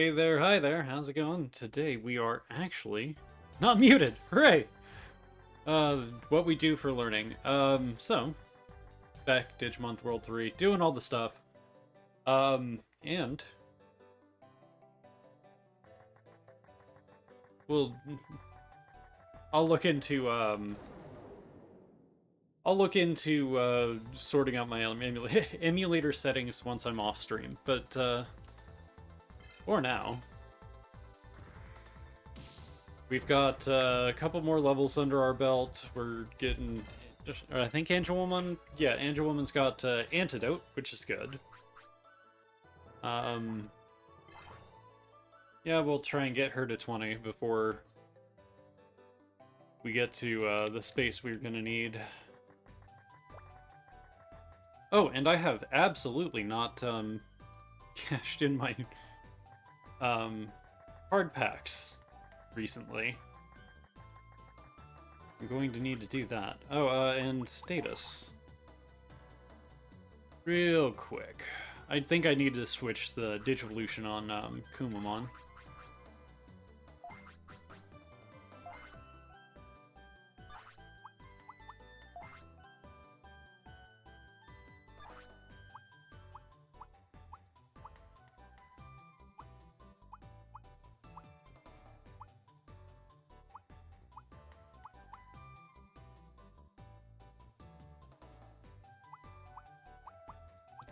Hey there, hi there, how's it going? Today we are actually not muted. Hooray! What we do for learning. So back Digimon World 3, doing all the stuff. And we'll I'll look into sorting out my emulator settings once I'm off stream. But for now, we've got a couple more levels under our belt. We're getting, I think Angel Woman's got Antidote, which is good. Yeah, we'll try and get her to 20 before we get to the space we're gonna need. Oh, and I have absolutely not cashed in my card packs recently. I'm going to need to do that. Oh, and status. Real quick. I think I need to switch the Digivolution on Kumamon.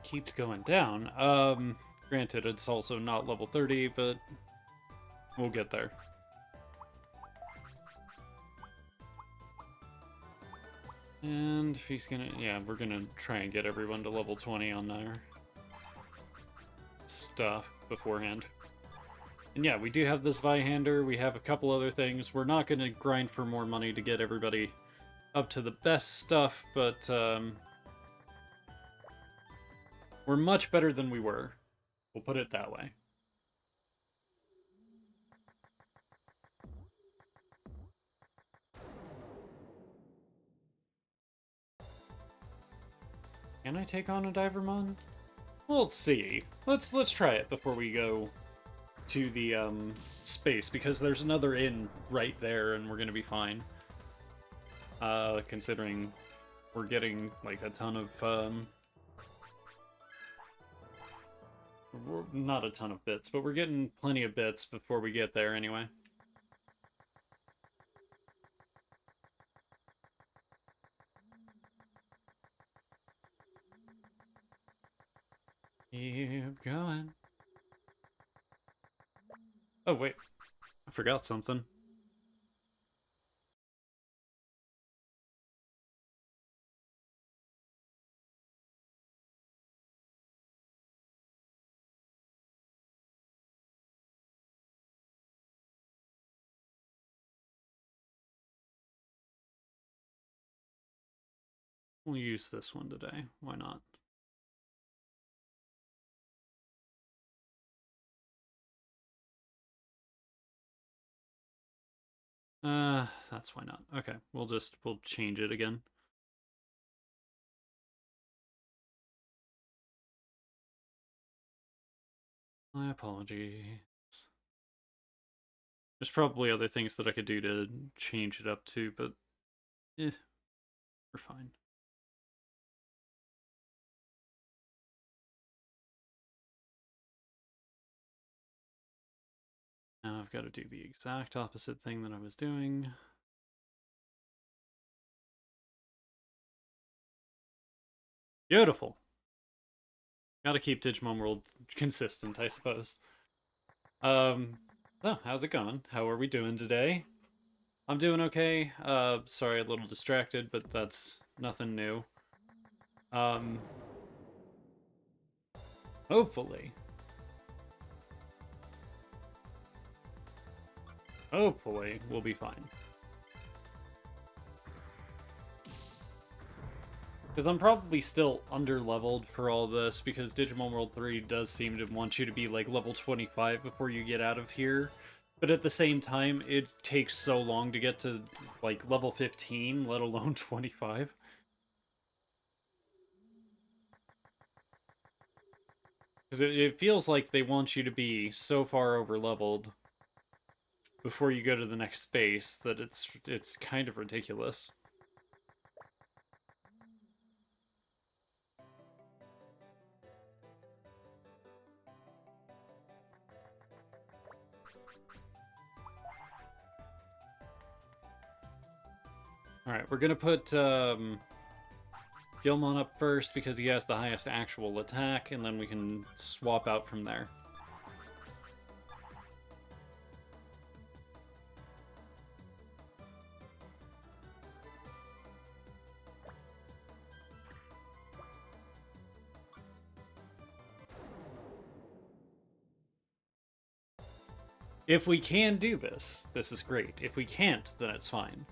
Keeps going down. Granted, it's also not level 30, but we'll get there. And if he's gonna, yeah, we're gonna try and get everyone to level 20 on their stuff beforehand. And yeah, we do have this Vihander, we have a couple other things. We're not gonna grind for more money to get everybody up to the best stuff, but we're much better than we were. We'll put it that way. Can I take on a Divermon? We'll see. Let's try it before we go to the space, because there's another inn right there and we're gonna be fine. Considering we're getting like a ton of not a ton of bits, but we're getting plenty of bits before we get there anyway. Keep going. Oh wait, I forgot something. We'll use this one today. Why not? That's why not. Okay, we'll change it again. My apologies. There's probably other things that I could do to change it up too, but we're fine. Now I've got to do the exact opposite thing that I was doing. Beautiful. Gotta keep Digimon World consistent, I suppose. Oh, how's it going? How are we doing today? I'm doing okay. Sorry, a little distracted, but that's nothing new. Hopefully. Hopefully, we'll be fine. Because I'm probably still under-leveled for all this, because Digimon World 3 does seem to want you to be, like, level 25 before you get out of here. But at the same time, it takes so long to get to, like, level 15, let alone 25. Because it feels like they want you to be so far over leveled before you go to the next space that it's kind of ridiculous. Alright, we're gonna put Gilmon up first because he has the highest actual attack, and then we can swap out from there. If we can do this, this is great. If we can't, then it's fine.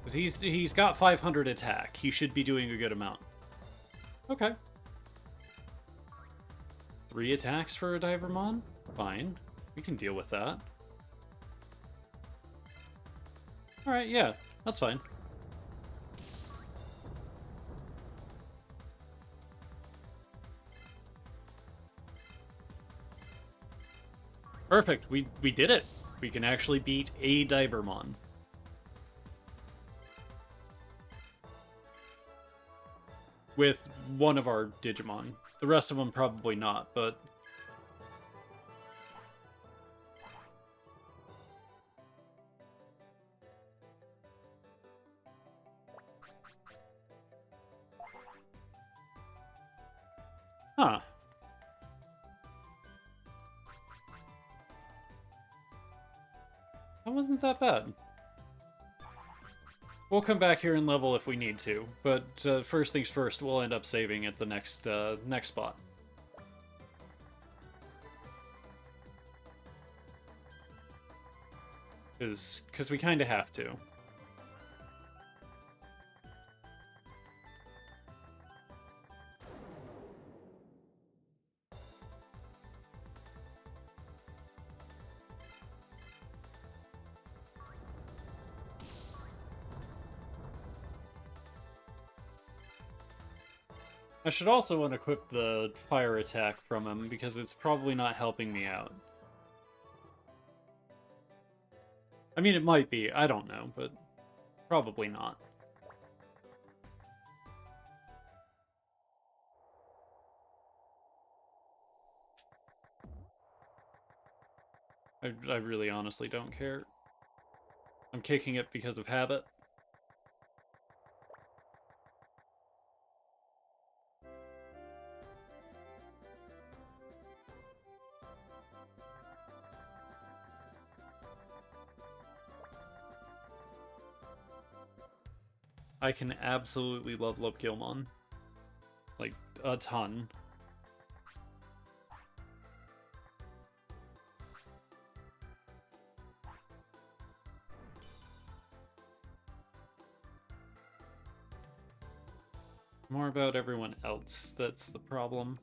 Because he's got 500 attack. He should be doing a good amount. Okay. 3 attacks for a Divermon? Fine. We can deal with that. Alright, yeah. That's fine. Perfect. We did it. We can actually beat a Divermon. With one of our Digimon. The rest of them probably not, but... Huh. That wasn't that bad. We'll come back here and level if we need to, but first things first, we'll end up saving at the next next spot. Because we kind of have to. I should also unequip the fire attack from him, because it's probably not helping me out. I mean, it might be, I don't know, but probably not. I really honestly don't care. I'm kicking it because of habit. I can absolutely level up Gilmon. Like, a ton. More about everyone else, that's the problem.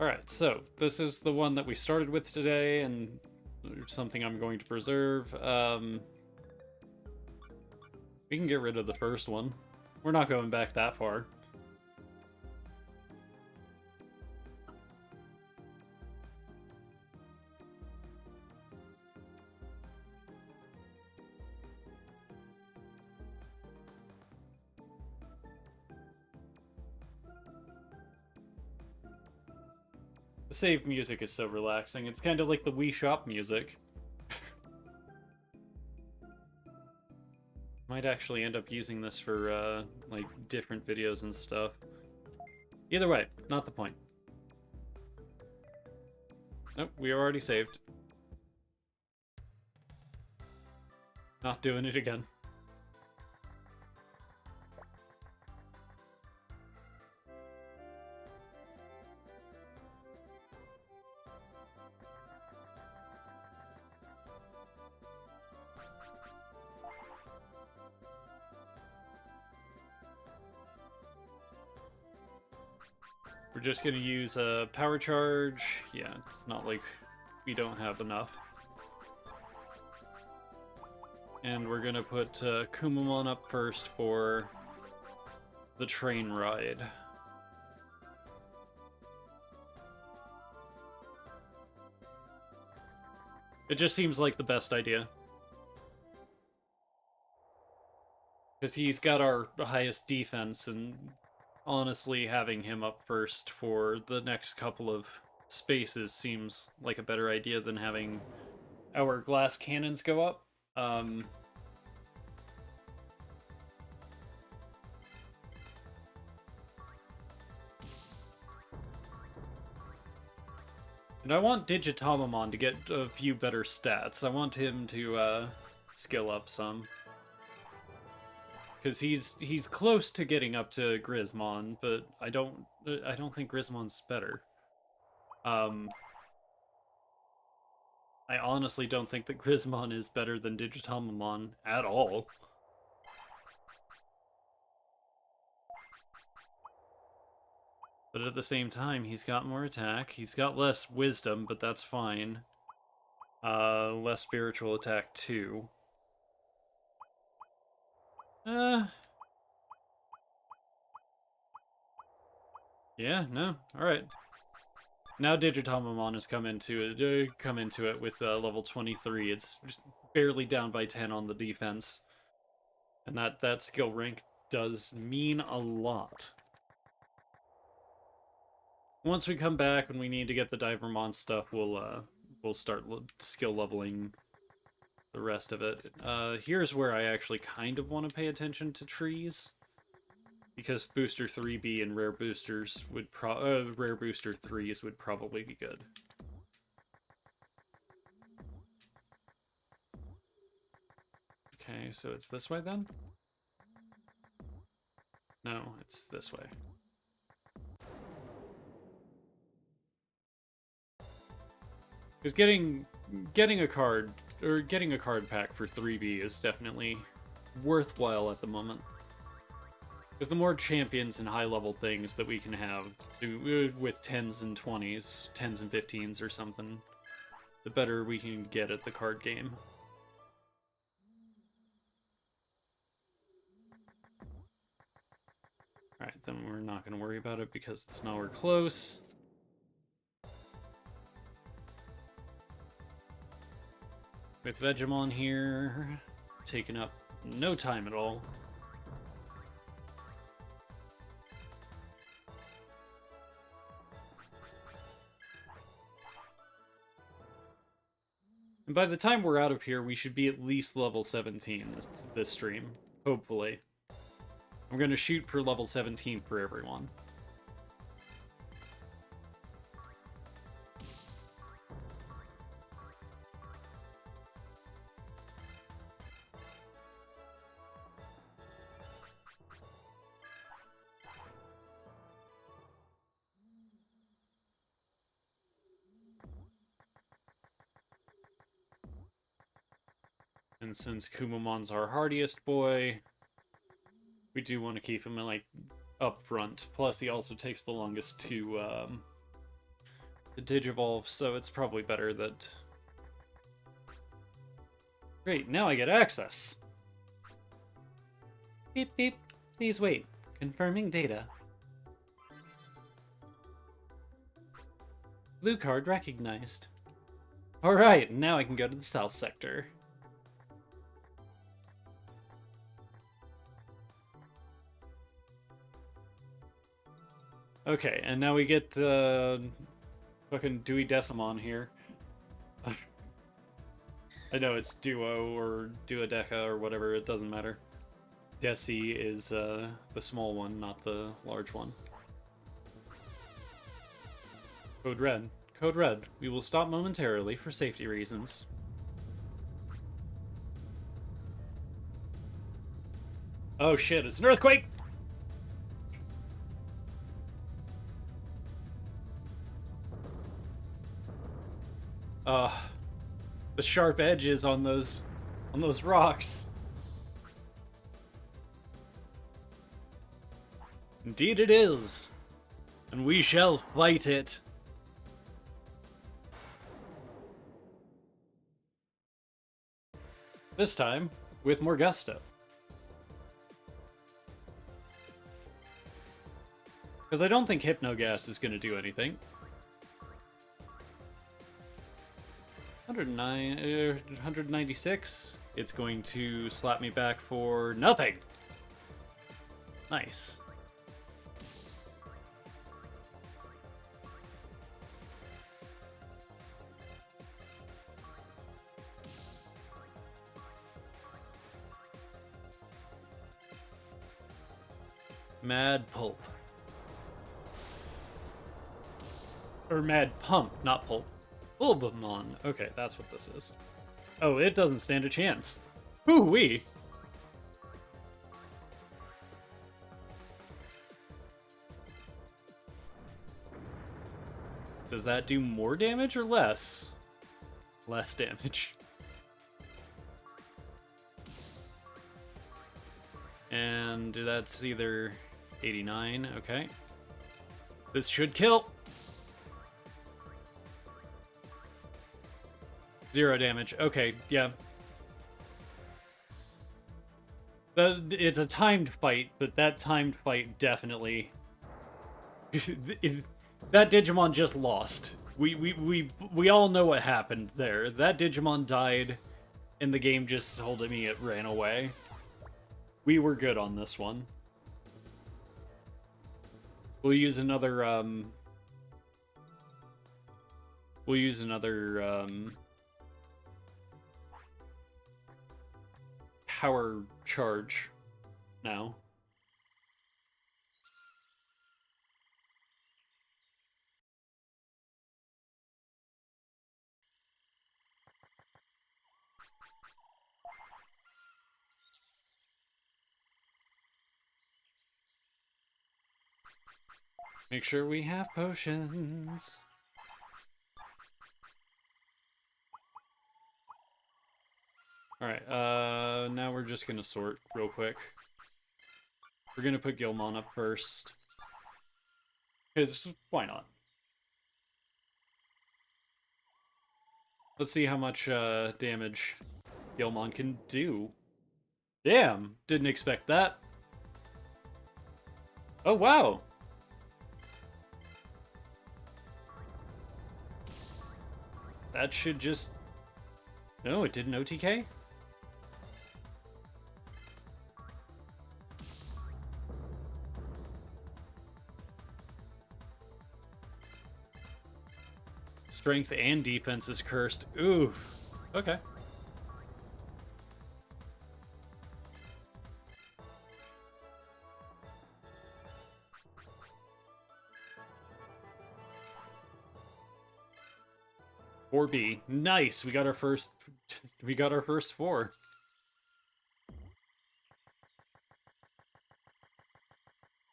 Alright, so this is the one that we started with today, and something I'm going to preserve. We can get rid of the first one. We're not going back that far. The save music is so relaxing. It's kind of like the Wii Shop music. Might actually end up using this for, like, different videos and stuff. Either way, not the point. Nope, we are already saved. Not doing it again. We're just gonna use a power charge. Yeah, it's not like we don't have enough. And we're gonna put Kumamon up first for the train ride. It just seems like the best idea. Because he's got our highest defense, and honestly, having him up first for the next couple of spaces seems like a better idea than having our glass cannons go up. And I want Digitamamon to get a few better stats. I want him to skill up some. Because he's close to getting up to Grismon, but I don't think Grismon's better. I honestly don't think that Grismon is better than Digitamamon at all. But at the same time, he's got more attack. He's got less wisdom, but that's fine. Less spiritual attack too. Yeah, no, alright. Now Digitamamon has come into it with level 23. It's just barely down by 10 on the defense. And that skill rank does mean a lot. Once we come back and we need to get the Divermon stuff, we'll start skill leveling the rest of it. Here's where I actually kind of want to pay attention to trees. Because Booster 3B and Rare Boosters would Rare Booster 3s would probably be good. Okay, so it's this way then? No, it's this way. Because getting a card pack for 3B is definitely worthwhile at the moment. Because the more champions and high-level things that we can have with 10s and 20s, 10s and 15s or something, the better we can get at the card game. Alright, then we're not going to worry about it because it's nowhere close. With Vegemon here, taking up no time at all. And by the time we're out of here, we should be at least level 17 this stream, hopefully. I'm going to shoot for level 17 for everyone. And since Kumamon's our hardiest boy, we do want to keep him like up front. Plus, he also takes the longest to Digivolve, so it's probably better that. Great, now I get access. Beep beep. Please wait. Confirming data. Blue card recognized. Alright, now I can go to the south sector. Okay, and now we get fucking Dewey Decimon here. I know it's Duo or Duodeca or whatever, it doesn't matter. Deci is the small one, not the large one. Code Red. Code Red. We will stop momentarily for safety reasons. Oh shit, it's an earthquake! The sharp edges on those rocks. Indeed it is. And we shall fight it. This time, with more gusto. Because I don't think Hypnogas is going to do anything. 196. It's going to slap me back for nothing. Nice. Mad Pulp. Or Mad Pump, not Pulp. Bulbamon. Okay, that's what this is. Oh, it doesn't stand a chance. Hoo-wee! Does that do more damage or less? Less damage. And that's either 89, okay. This should kill! 0 damage. Okay, yeah. It's a timed fight, but that timed fight definitely... that Digimon just lost. We all know what happened there. That Digimon died, and the game just told me it ran away. We were good on this one. We'll use another, power charge now. Make sure we have potions. Alright, now we're just gonna sort real quick. We're gonna put Gilmon up first. Because why not? Let's see how much damage Gilmon can do. Damn! Didn't expect that. Oh, wow! That should just... No, it didn't OTK? Strength and defense is cursed. Ooh. Okay. Four B. Nice. We got our first 4.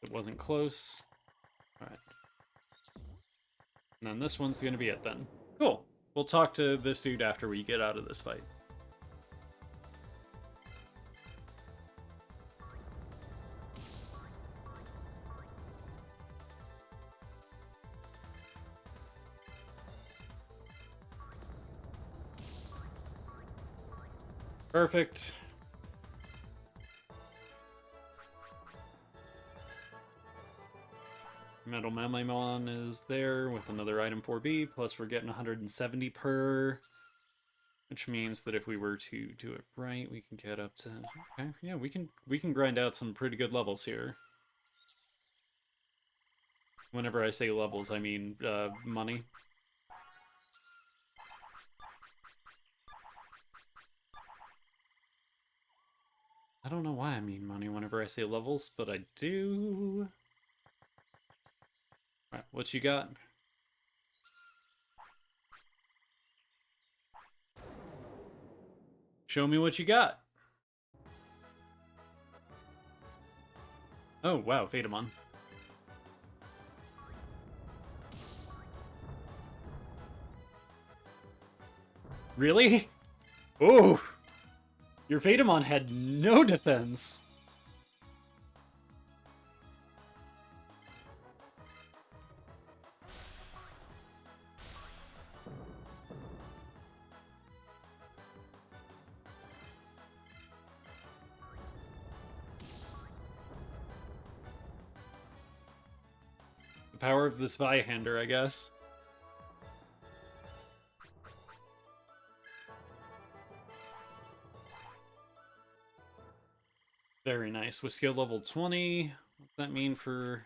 It wasn't close. Alright. And then this one's gonna be it then. Cool. We'll talk to this dude after we get out of this fight. Perfect. Metal Mamamon is there with another item 4B, plus we're getting 170 per, which means that if we were to do it right, we can get up to... Okay, yeah, we can grind out some pretty good levels here. Whenever I say levels, I mean money. I don't know why I mean money whenever I say levels, but I do. Alright, what you got? Show me what you got. Oh, wow, Fatamon. Really? Oh! Your Fatamon had no defense. The power of this Vihander, I guess. Very nice. With skill level 20, what's that mean for...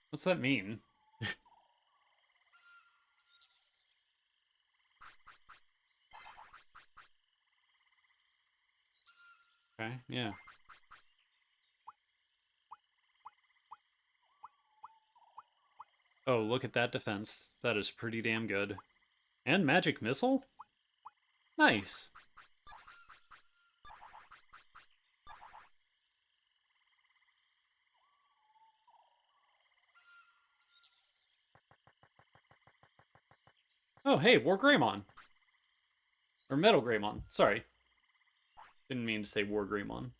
What's that mean? Okay, yeah. Oh, look at that defense. That is pretty damn good. And magic missile? Nice. Oh, hey, War Greymon. Or Metal Greymon. Sorry. Didn't mean to say War Greymon.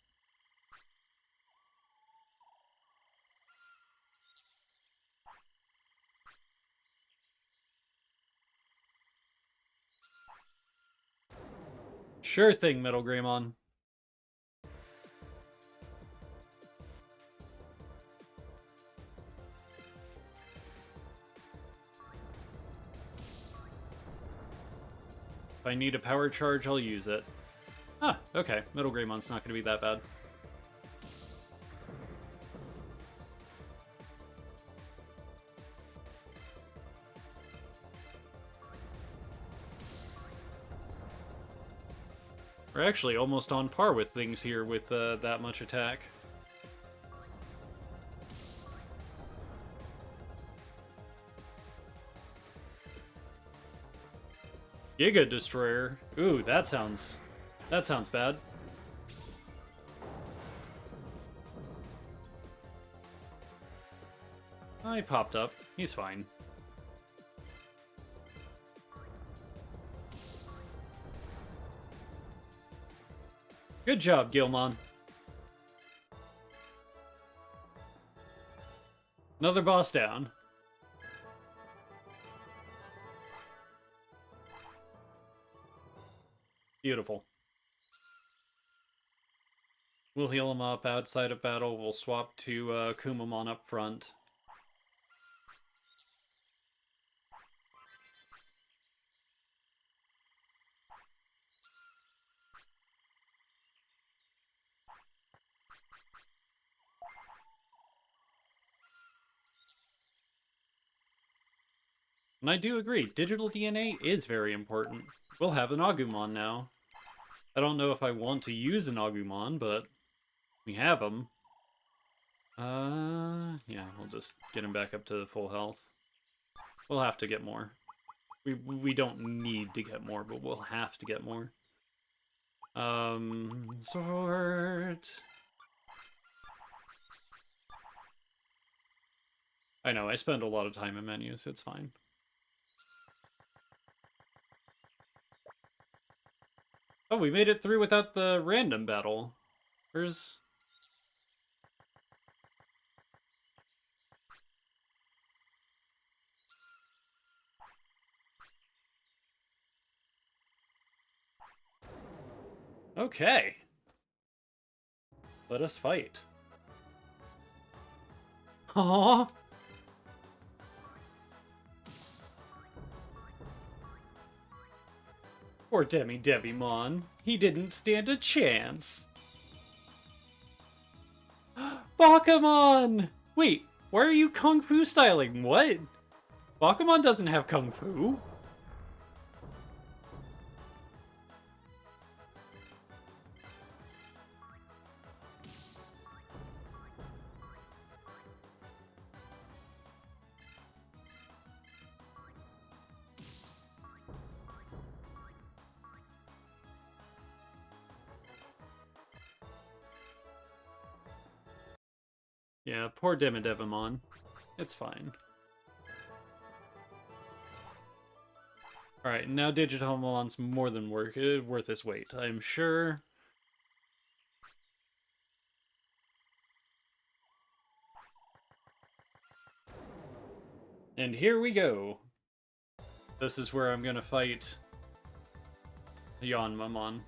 Sure thing, Metal Greymon. If I need a power charge, I'll use it. Ah, okay. Metal Greymon's not going to be that bad. We're actually almost on par with things here with that much attack. Giga Destroyer. Ooh, that sounds bad. Oh, he popped up. He's fine. Good job, Gilmon. Another boss down. Beautiful. We'll heal him up outside of battle. We'll swap to Kumamon up front. And I do agree, digital DNA is very important. We'll have an Agumon now. I don't know if I want to use an Agumon, but we have him. Yeah, we'll just get him back up to full health. We'll have to get more. We don't need to get more, but we'll have to get more. Sort. I know, I spend a lot of time in menus, it's fine. Oh, we made it through without the random battle. Where's... Okay. Let us fight. Aww. Poor Demi-Mon. He didn't stand a chance. Bakumon! Wait, why are you Kung Fu styling? What? Bakumon doesn't have Kung Fu. Yeah, poor Demidevimon. It's fine. Alright, now Digitomon's more than worth his weight, I'm sure. And here we go. This is where I'm gonna fight Yanmamon.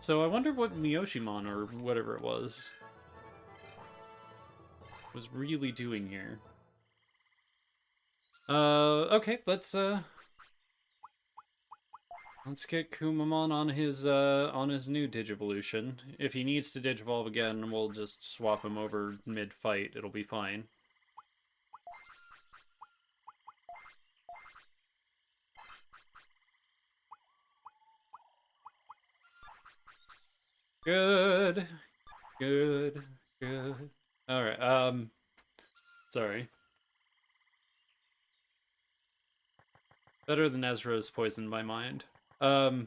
So I wonder what Miyoshimon, or whatever it was really doing here. Okay, let's get Kumamon on his new Digivolution. If he needs to Digivolve again, we'll just swap him over mid-fight. It'll be fine. Good. Good. Good. Alright, sorry. Better than Ezra's poisoned my mind. Oh,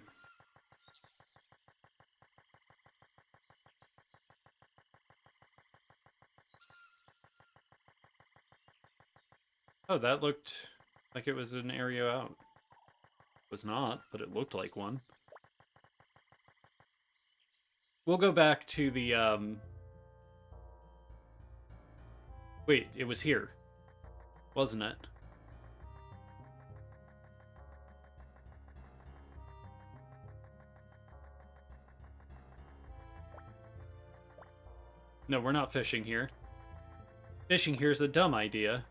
that looked like it was an area out. It was not, but it looked like one. We'll go back to the, Wait, it was here, wasn't it? No, we're not fishing here. Fishing here's a dumb idea.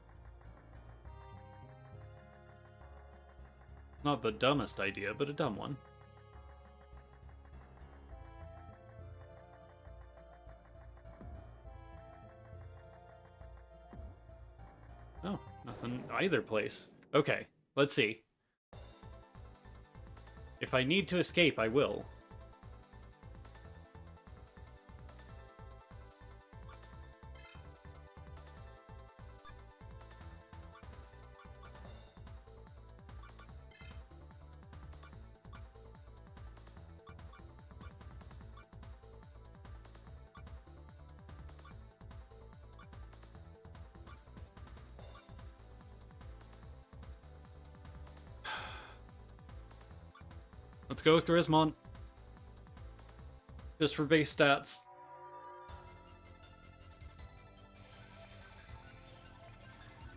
Not the dumbest idea, but a dumb one. Oh, nothing either place. Okay, let's see. If I need to escape, I will. Let's go with Grismon. Just for base stats.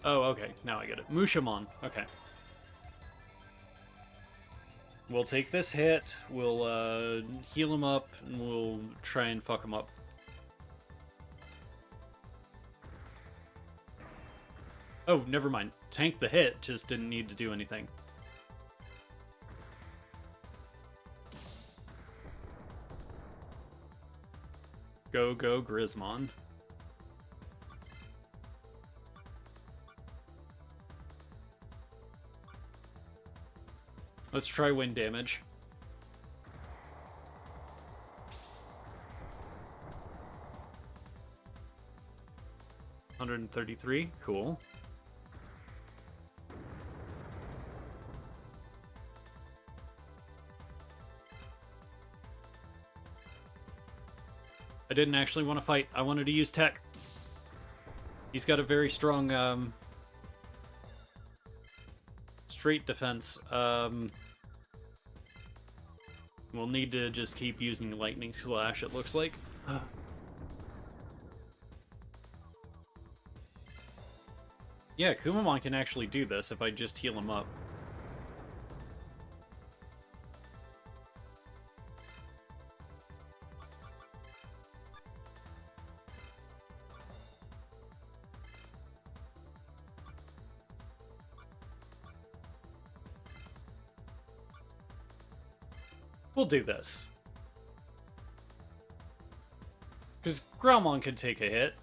Oh, okay. Now I get it. Mushamon. Okay. We'll take this hit, we'll heal him up, and we'll try and fuck him up. Oh, never mind. Tank the hit, just didn't need to do anything. Go, go, Grismon. Let's try wind damage. $133, cool. I didn't actually want to fight. I wanted to use tech. He's got a very strong, straight defense. We'll need to just keep using Lightning Slash, it looks like. Yeah, Kumamon can actually do this if I just heal him up. We'll do this. Because Growlmon can take a hit.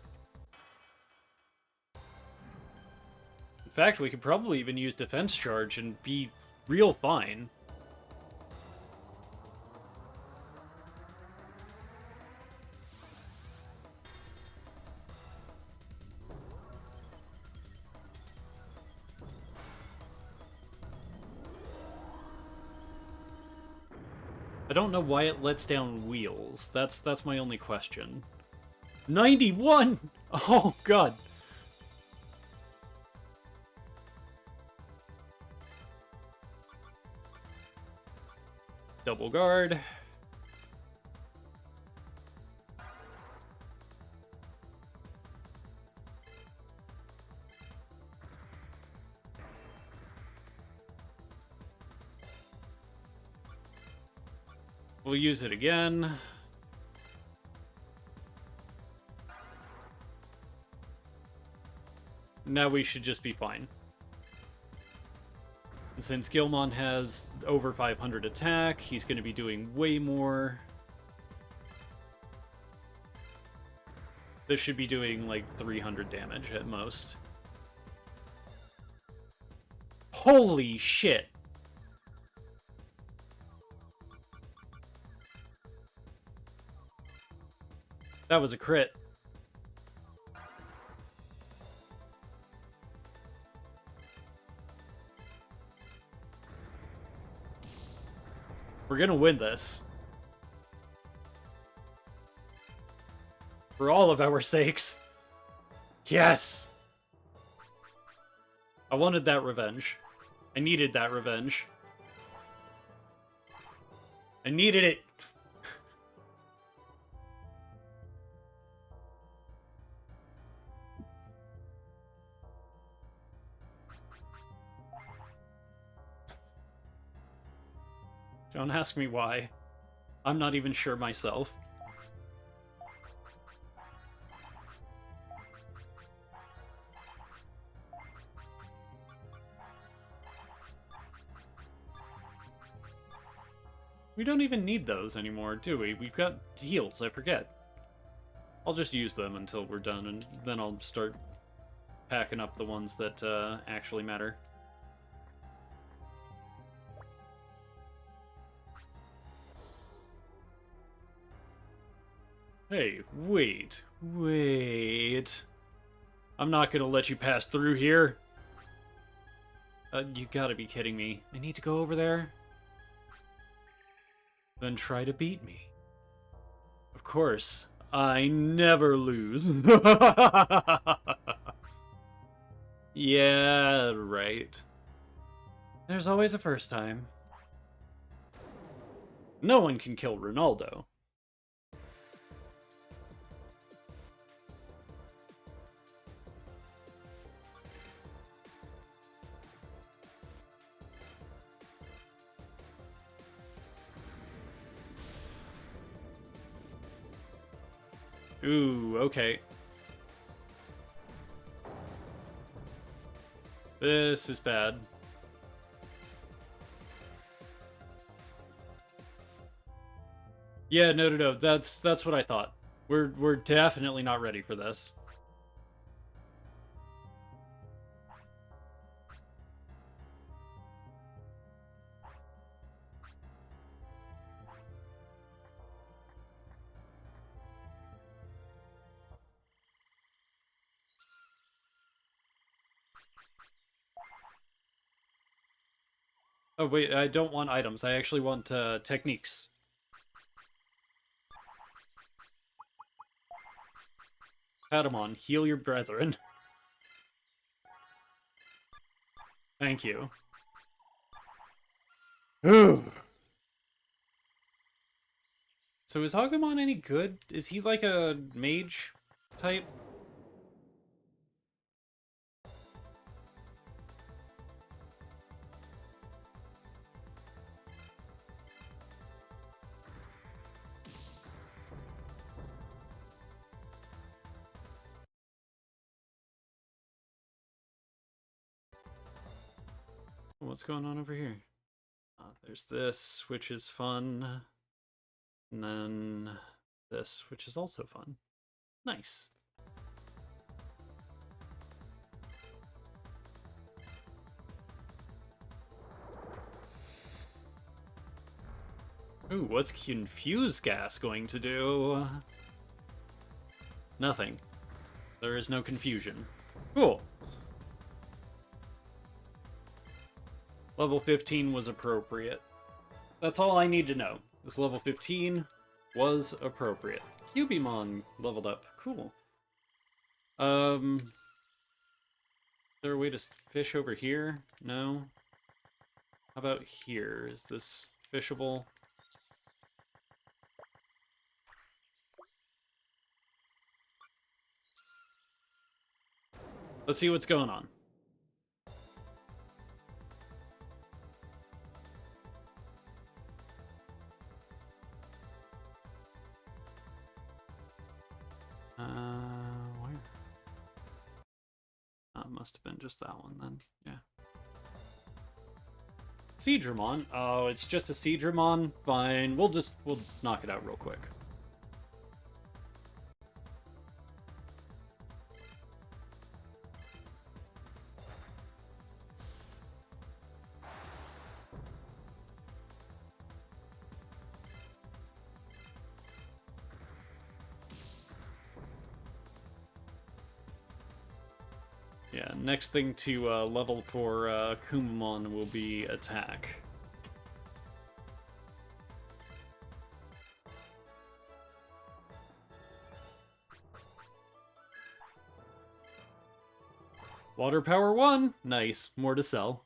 In fact, we could probably even use Defense Charge and be real fine. I don't know why it lets down wheels. That's my only question. 91! Oh, God. Double guard. We'll use it again. Now we should just be fine. Since Gilmon has over 500 attack, he's going to be doing way more. This should be doing like 300 damage at most. Holy shit! That was a crit. We're gonna win this. For all of our sakes. Yes! I wanted that revenge. I needed that revenge. I needed it! Don't ask me why. I'm not even sure myself. We don't even need those anymore, do we? We've got heals, I forget. I'll just use them until we're done, and then I'll start packing up the ones that actually matter. Hey, wait. I'm not gonna let you pass through here. You gotta be kidding me. I need to go over there? Then try to beat me. Of course, I never lose. Yeah, right. There's always a first time. No one can kill Ronaldo. Ooh, okay. This is bad. Yeah, no. That's what I thought. We're definitely not ready for this. Oh wait, I don't want items. I actually want techniques. Patamon, heal your brethren. Thank you. So is Agumon any good? Is he like a mage type? What's going on over here? There's this, which is fun. And then this, which is also fun. Nice. Ooh, what's Confuse Gas going to do? Nothing. There is no confusion. Cool. Level 15 was appropriate. That's all I need to know. This level 15 was appropriate. Cubimon leveled up. Cool. Is there a way to fish over here? No? How about here? Is this fishable? Let's see what's going on. must have been just that one then. Yeah. Seadramon. Oh, it's just a Seadramon. Fine. We'll knock it out real quick. Yeah, next thing to level for Kumamon will be attack. Water power 1! Nice. More to sell.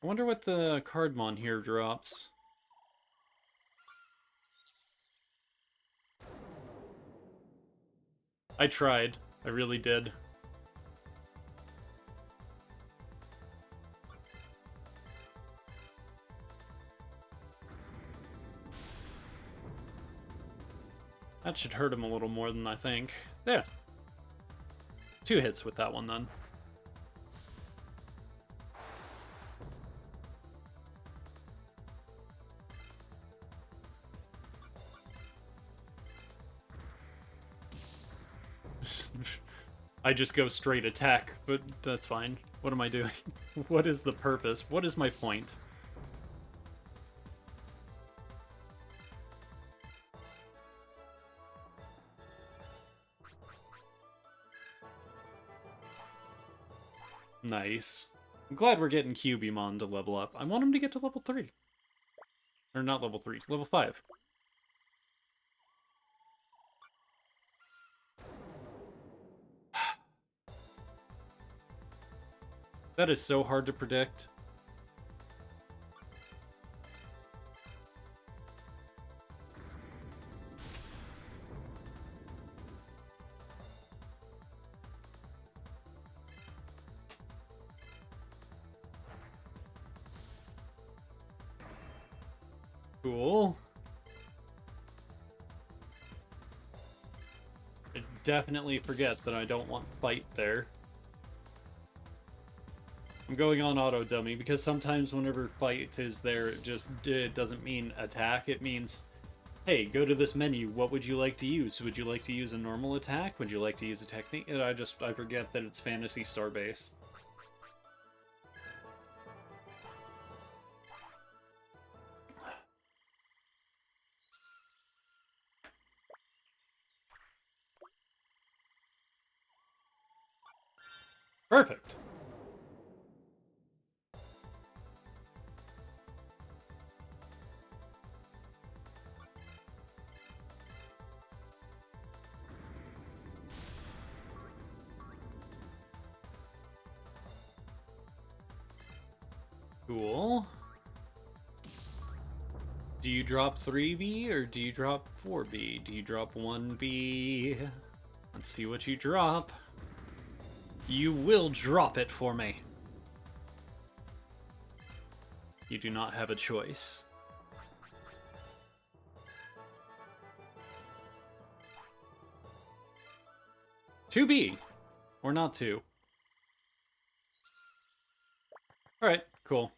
I wonder what the Cardmon here drops. I tried. I really did. That should hurt him a little more than I think. There. 2 hits with that one, then. I just go straight attack, but that's fine. What am I doing? What is the purpose? What is my point? Nice. I'm glad we're getting Cubimon to level up. I want him to get to level 3. Or not level 3, level 5. That is so hard to predict. Cool. I definitely forget that I don't want fight there. I'm going on auto dummy because sometimes whenever fight is there, it doesn't mean attack. It means, hey, go to this menu. What would you like to use? Would you like to use a normal attack? Would you like to use a technique? And I forget that it's Phantasy Star base. Perfect. Cool. Do you drop 3B or do you drop 4B? Do you drop 1B? Let's see what you drop. You will drop it for me. You do not have a choice. Two B, or not 2. Alright, cool.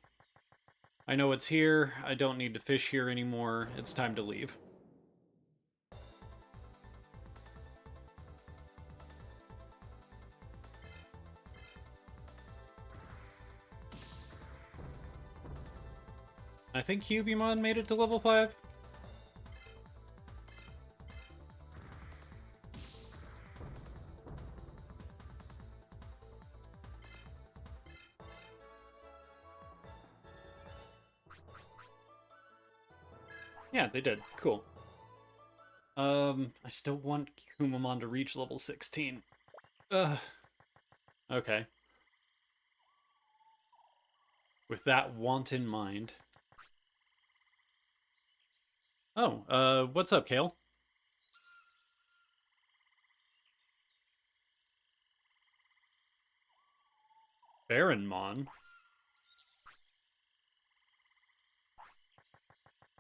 I know it's here. I don't need to fish here anymore. It's time to leave. I think Cubimon made it to level 5. Yeah, they did. Cool. I still want Kumamon to reach level 16. Ugh. Okay. With that want in mind. Oh, what's up, Kale? Baronmon?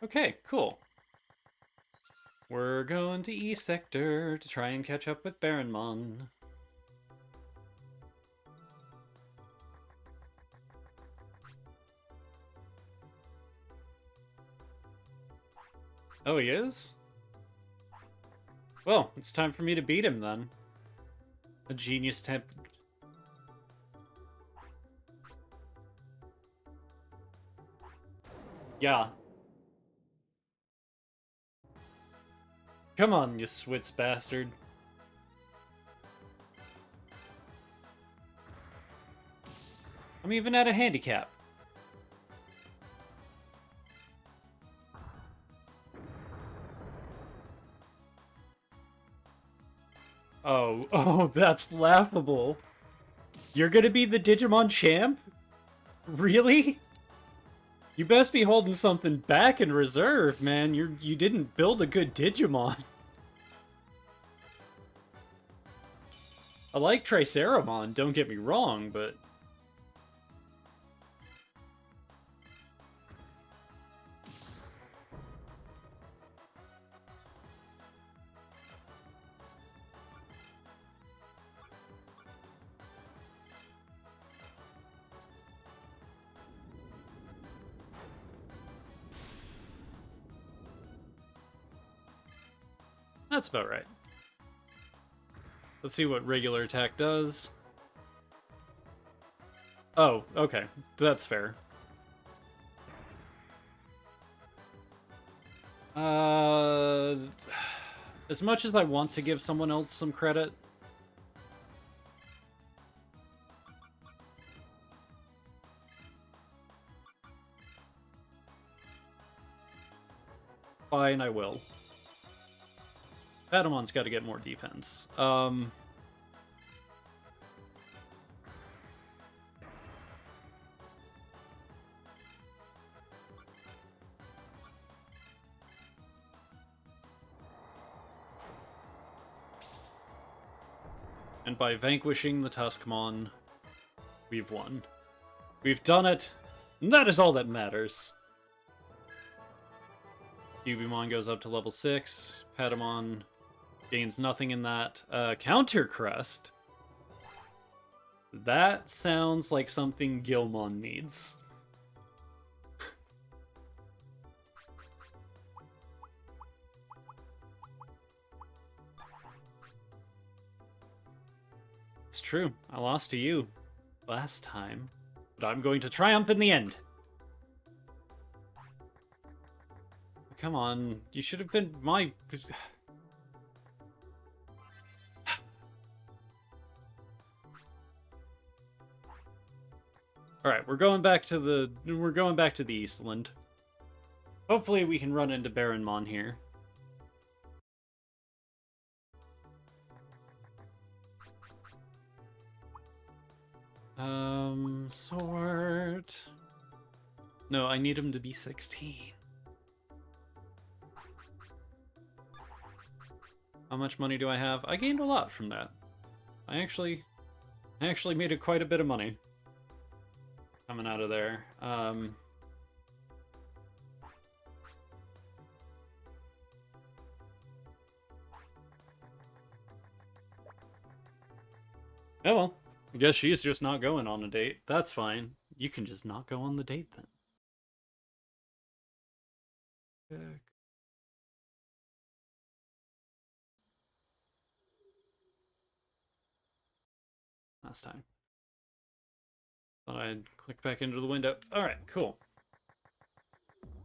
Okay, cool. We're going to East Sector to try and catch up with Baronmon. Oh, he is? Well, it's time for me to beat him then. A genius temp. Yeah. Come on, you Switz bastard. I'm even at a handicap. Oh, that's laughable. You're gonna be the Digimon champ? Really? You best be holding something back in reserve, man. You didn't build a good Digimon. I like Triceramon, don't get me wrong, but... that's about right. Let's see what regular attack does. Oh, okay. That's fair. As much as I want to give someone else some credit, fine, I will. Padamon's got to get more defense. And by vanquishing the Tuskmon, we've won. We've done it, and that is all that matters. Cubimon goes up to level 6. Patamon gains nothing in that. Counter Crust? That sounds like something Gilmon needs. It's true. I lost to you last time, but I'm going to triumph in the end. Come on, you should have been my... Alright, we're going back to the Eastland. Hopefully we can run into Baronmon here. Sort... No, I need him to be 16. How much money do I have? I gained a lot from that. I actually made quite a bit of money coming out of there. Oh well, I guess she's just not going on a date. That's fine. You can just not go on the date then. Last time. Thought I'd click back into the window. Alright, cool.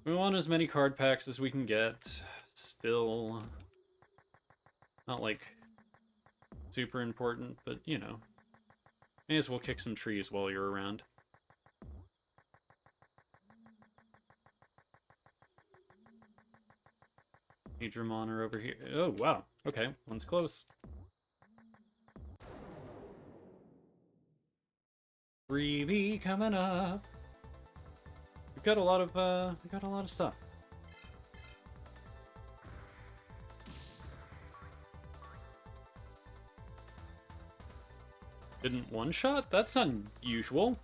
We want as many card packs as we can get. Still not like super important, but you know. May as well kick some trees while you're around. Majormon are over here. Oh, wow. Okay, one's close. 3B coming up. We've got a lot of stuff. Didn't one shot? That's unusual.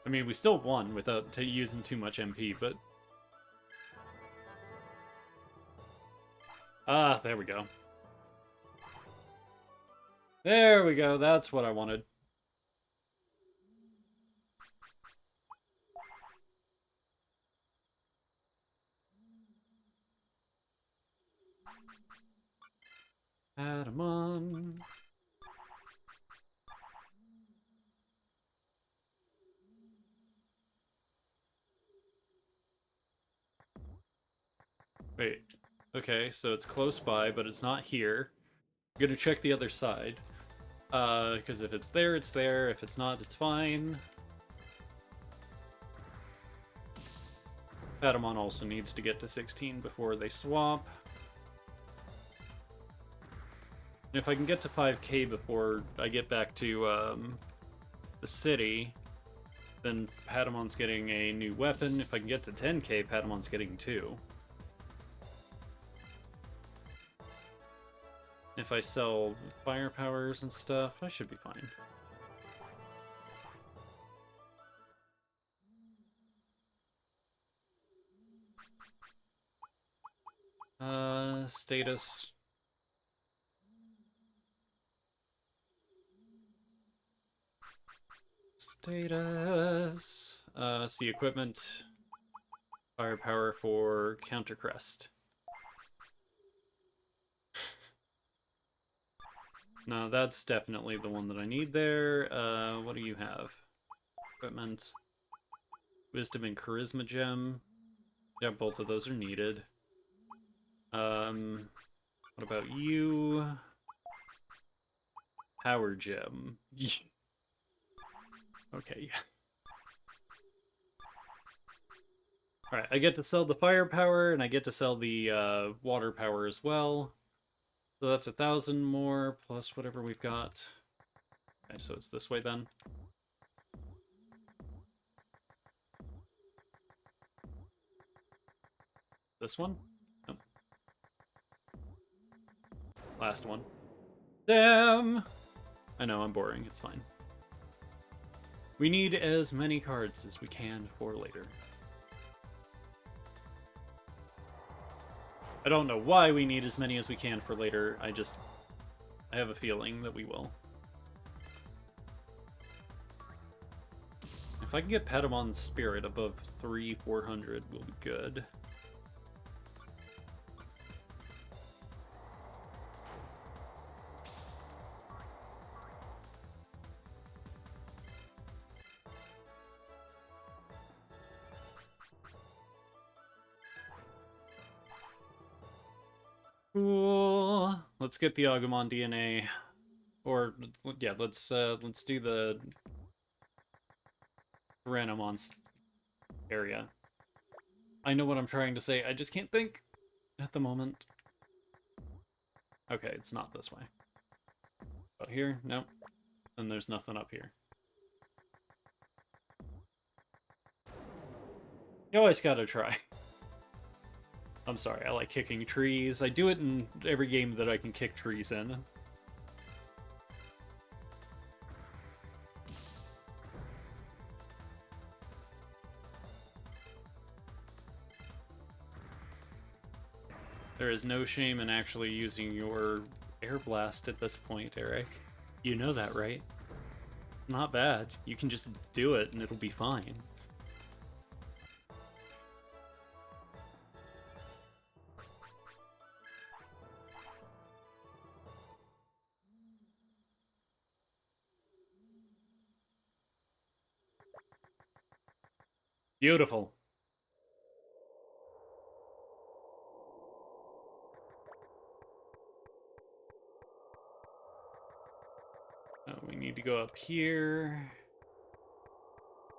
I mean, we still won without using too much MP, but... Ah, there we go. There we go, that's what I wanted. Patamon. Wait. Okay, so it's close by, but it's not here. I'm gonna check the other side. Because if it's there, it's there. If it's not, it's fine. Patamon also needs to get to 16 before they swap. And if I can get to 5k before I get back to the city, then Patamon's getting a new weapon. If I can get to 10k, Patamon's getting 2. If I sell fire powers and stuff, I should be fine. Status. Status. See equipment. Firepower for Counter Crest. No, that's definitely the one that I need there. What do you have? Equipment. Wisdom and Charisma Gem. Yeah, both of those are needed. What about you? Power Gem. Okay. Alright, I get to sell the firepower, and I get to sell the water power as well. So that's 1,000 more, plus whatever we've got. Okay, so it's this way then. This one? Nope. Last one. Damn! I know, I'm boring, it's fine. We need as many cards as we can for later. I don't know why we need as many as we can for later, I have a feeling that we will. If I can get Patamon's Spirit above 300-400, we'll be good. Cool. Let's get the Agumon DNA. Or, yeah, let's do the Tyrannomon area. I know what I'm trying to say, I just can't think at the moment. Okay, it's not this way. But here? Nope. Then there's nothing up here. You always gotta try. I'm sorry, I like kicking trees. I do it in every game that I can kick trees in. There is no shame in actually using your air blast at this point, Eric. You know that, right? Not bad. You can just do it and it'll be fine. Beautiful. We need to go up here.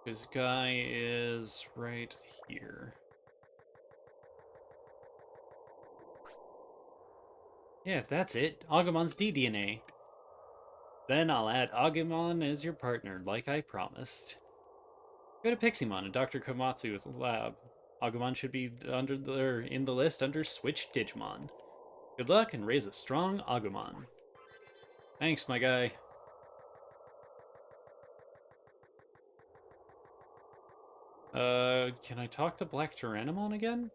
This guy is right here. Yeah, that's it. Agumon's D-DNA. Then I'll add Agumon as your partner, like I promised. Go to Piximon and Dr. Komatsu's lab. Agumon should be in the list under Switch Digimon. Good luck and raise a strong Agumon. Thanks, my guy. Can I talk to Black Tyrannomon again?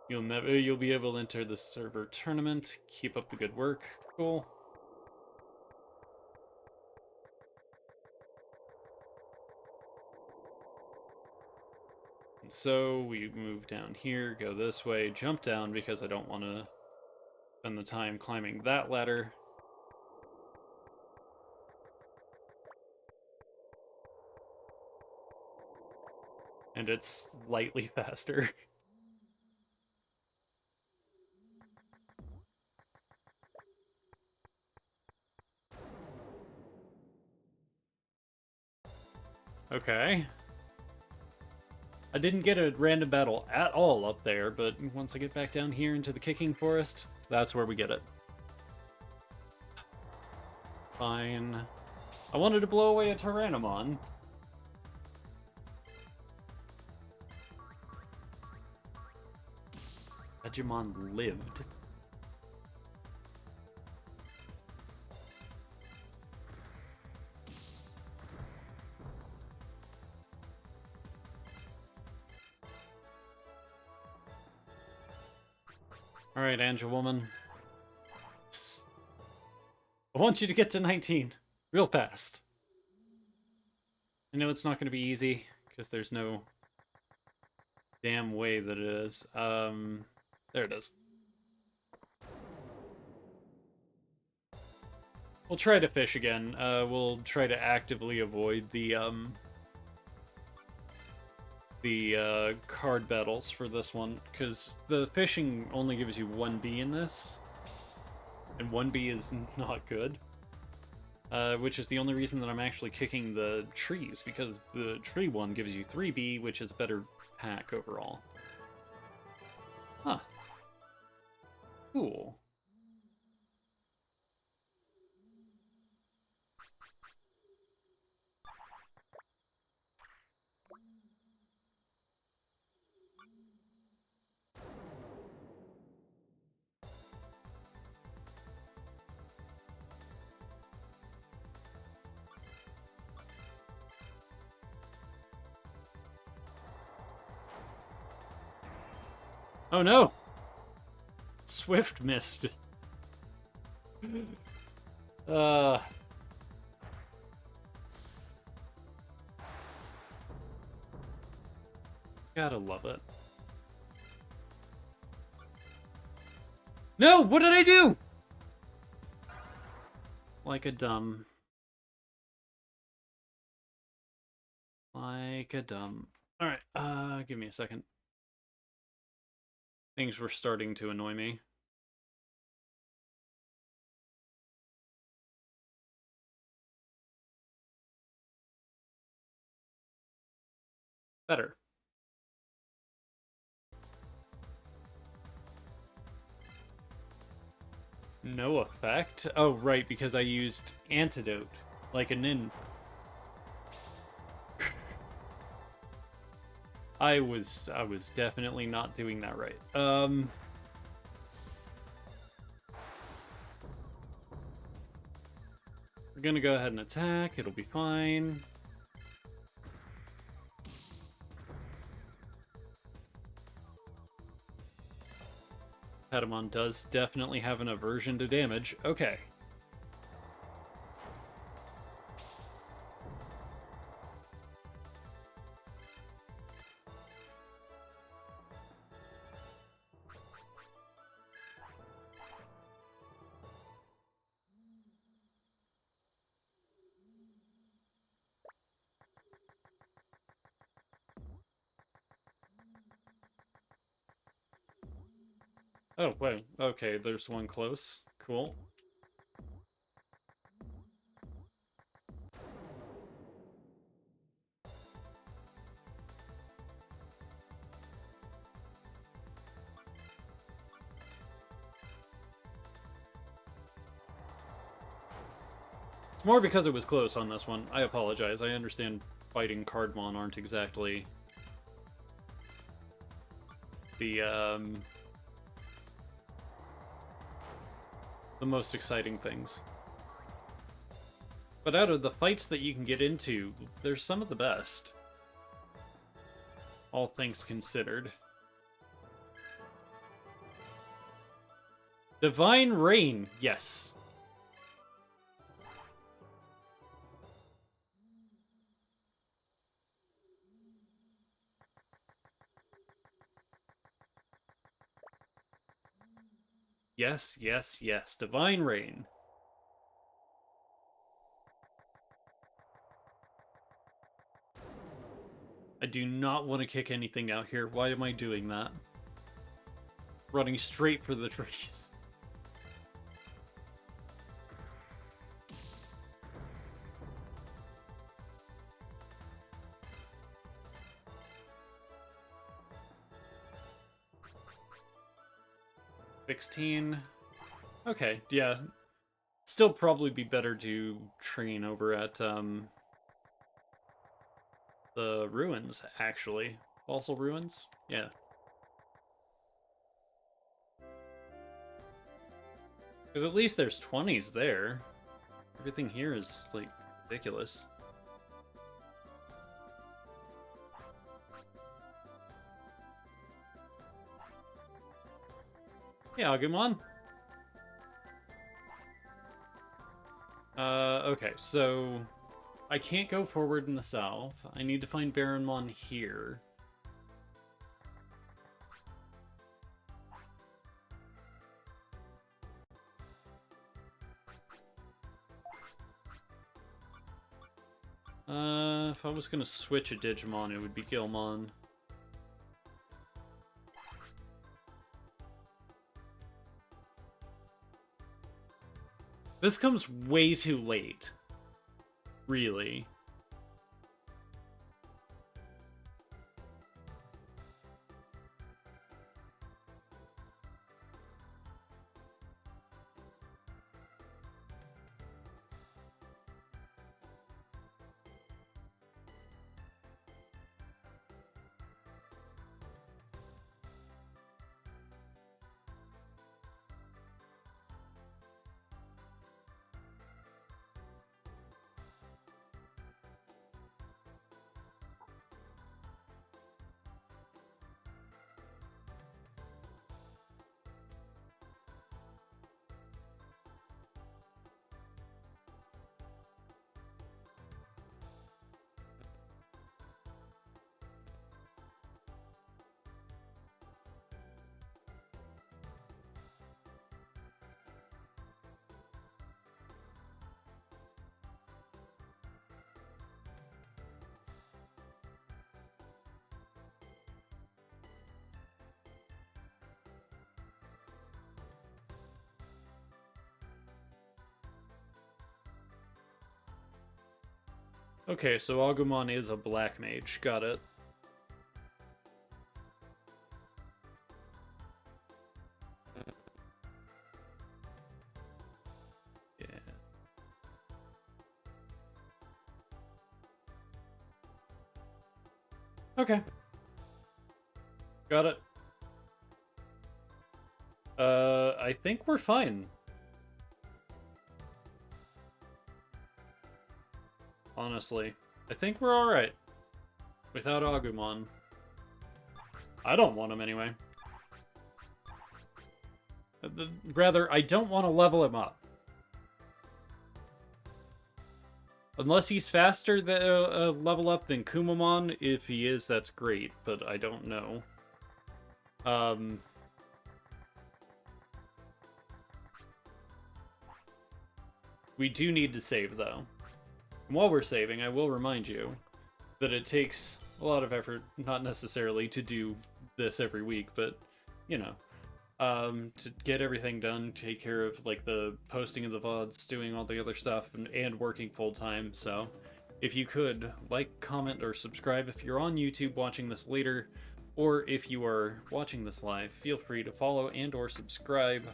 You'll be able to enter the server tournament. Keep up the good work. Cool. So we move down here, go this way, jump down because I don't want to spend the time climbing that ladder. And it's slightly faster. Okay. I didn't get a random battle at all up there, but once I get back down here into the kicking forest, that's where we get it. Fine. I wanted to blow away a Tyrannomon. Digimon lived. Alright, Angel Woman. I want you to get to 19. Real fast. I know it's not going to be easy, because there's no damn way that it is. There it is. We'll try to fish again. We'll try to actively avoid the card battles for this one, because the fishing only gives you 1B in this, and 1B is not good. Which is the only reason that I'm actually kicking the trees, because the tree one gives you 3B, which is better pack overall. Huh. Cool. Oh no! Swift missed. Gotta love it. No! What did I do? Like a dumb. Like a dumb. Alright, give me a second. Things were starting to annoy me. Better. No effect? Oh, right, because I used antidote, like a nin. I was definitely not doing that right. We're gonna go ahead and attack, it'll be fine. Patamon does definitely have an aversion to damage. Okay. Oh, wait. Okay, there's one close. Cool. It's more because it was close on this one. I apologize. I understand fighting Cardmon aren't exactly the, the most exciting things. But out of the fights that you can get into, they're some of the best. All things considered. Divine Rain, yes. Yes, yes, yes. Divine Rain. I do not want to kick anything out here. Why am I doing that? Running straight for the trees. $16. Okay, yeah. Still probably be better to train over at the ruins, actually. Fossil ruins? Yeah. Because at least there's 20s there. Everything here is, like, ridiculous. Yeah, Agumon. Okay, so I can't go forward in the south. I need to find Baronmon here. If I was gonna switch a Digimon, it would be Gilmon. This comes way too late. Really. Okay, so Agumon is a black mage. Got it. Yeah. Okay. Got it. I think we're fine. Honestly. I think we're alright. Without Agumon. I don't want him anyway. Rather, I don't want to level him up. Unless he's faster level up than Kumamon. If he is, that's great, but I don't know. We do need to save, though. And while we're saving, I will remind you that it takes a lot of effort, not necessarily to do this every week, but, you know, to get everything done, take care of, like, the posting of the VODs, doing all the other stuff, and working full-time, so if you could, like, comment, or subscribe if you're on YouTube watching this later, or if you are watching this live, feel free to follow and or subscribe.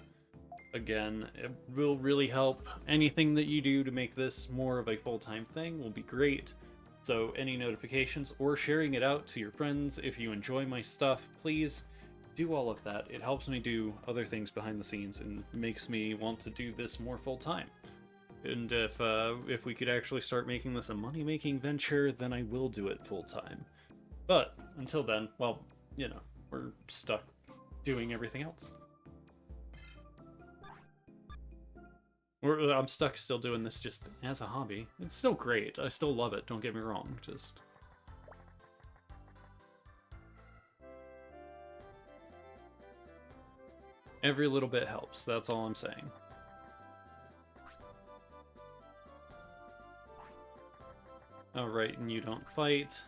Again, it will really help. Anything that you do to make this more of a full-time thing will be great. So any notifications or sharing it out to your friends if you enjoy my stuff, please. do all of that, it helps me do other things behind the scenes and makes me want to do this more full time. And if we could actually start making this a money-making venture, then I will do it full time. But until then, well, you know, we're stuck doing everything else. I'm stuck still doing this just as a hobby. It's still great. I still love it. Don't get me wrong. Just every little bit helps. That's all I'm saying. Oh, right, and you don't fight.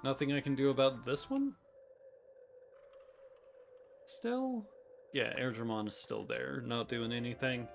Nothing I can do about this one? Still? Yeah, Airdramon is still there, not doing anything.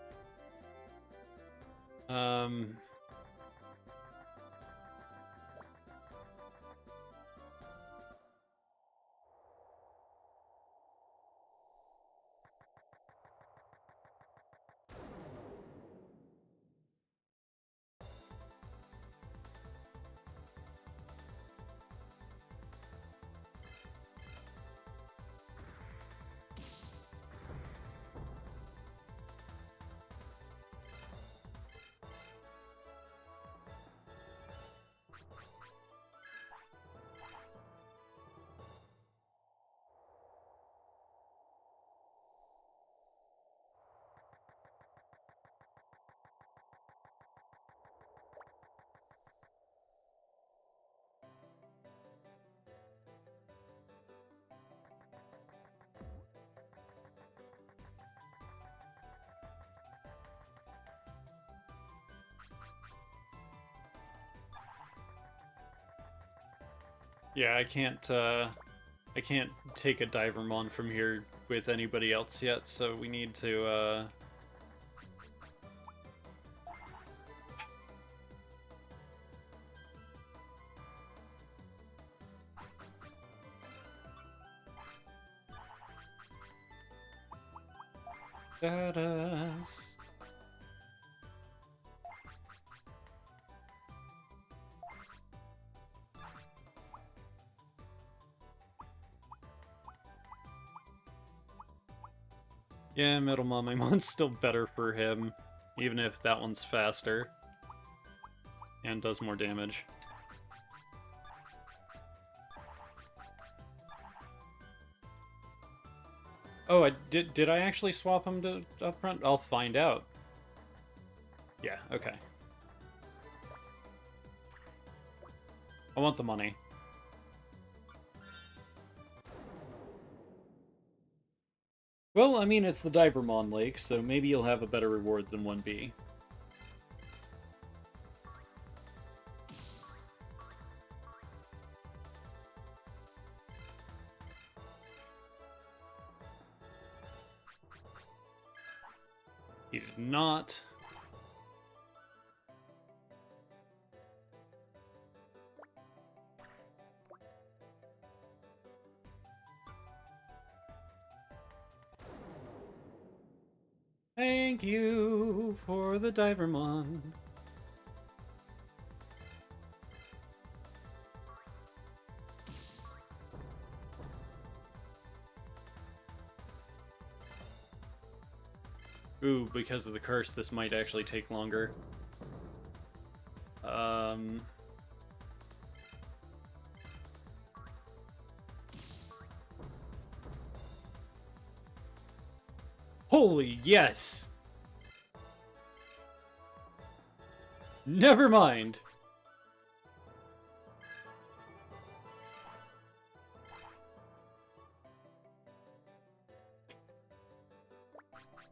Yeah, I can't take a Divermon from here with anybody else yet, so we need to, Badass. Yeah, Metal Momon's still better for him, even if that one's faster. And does more damage. Oh, did I actually swap him to up front? I'll find out. Yeah, okay. I want the money. Well, I mean, it's the Divermon Lake, so maybe you'll have a better reward than 1B. He did not. Thank you for the Divermon. Ooh, because of the curse, this might actually take longer. Holy yes! Never mind.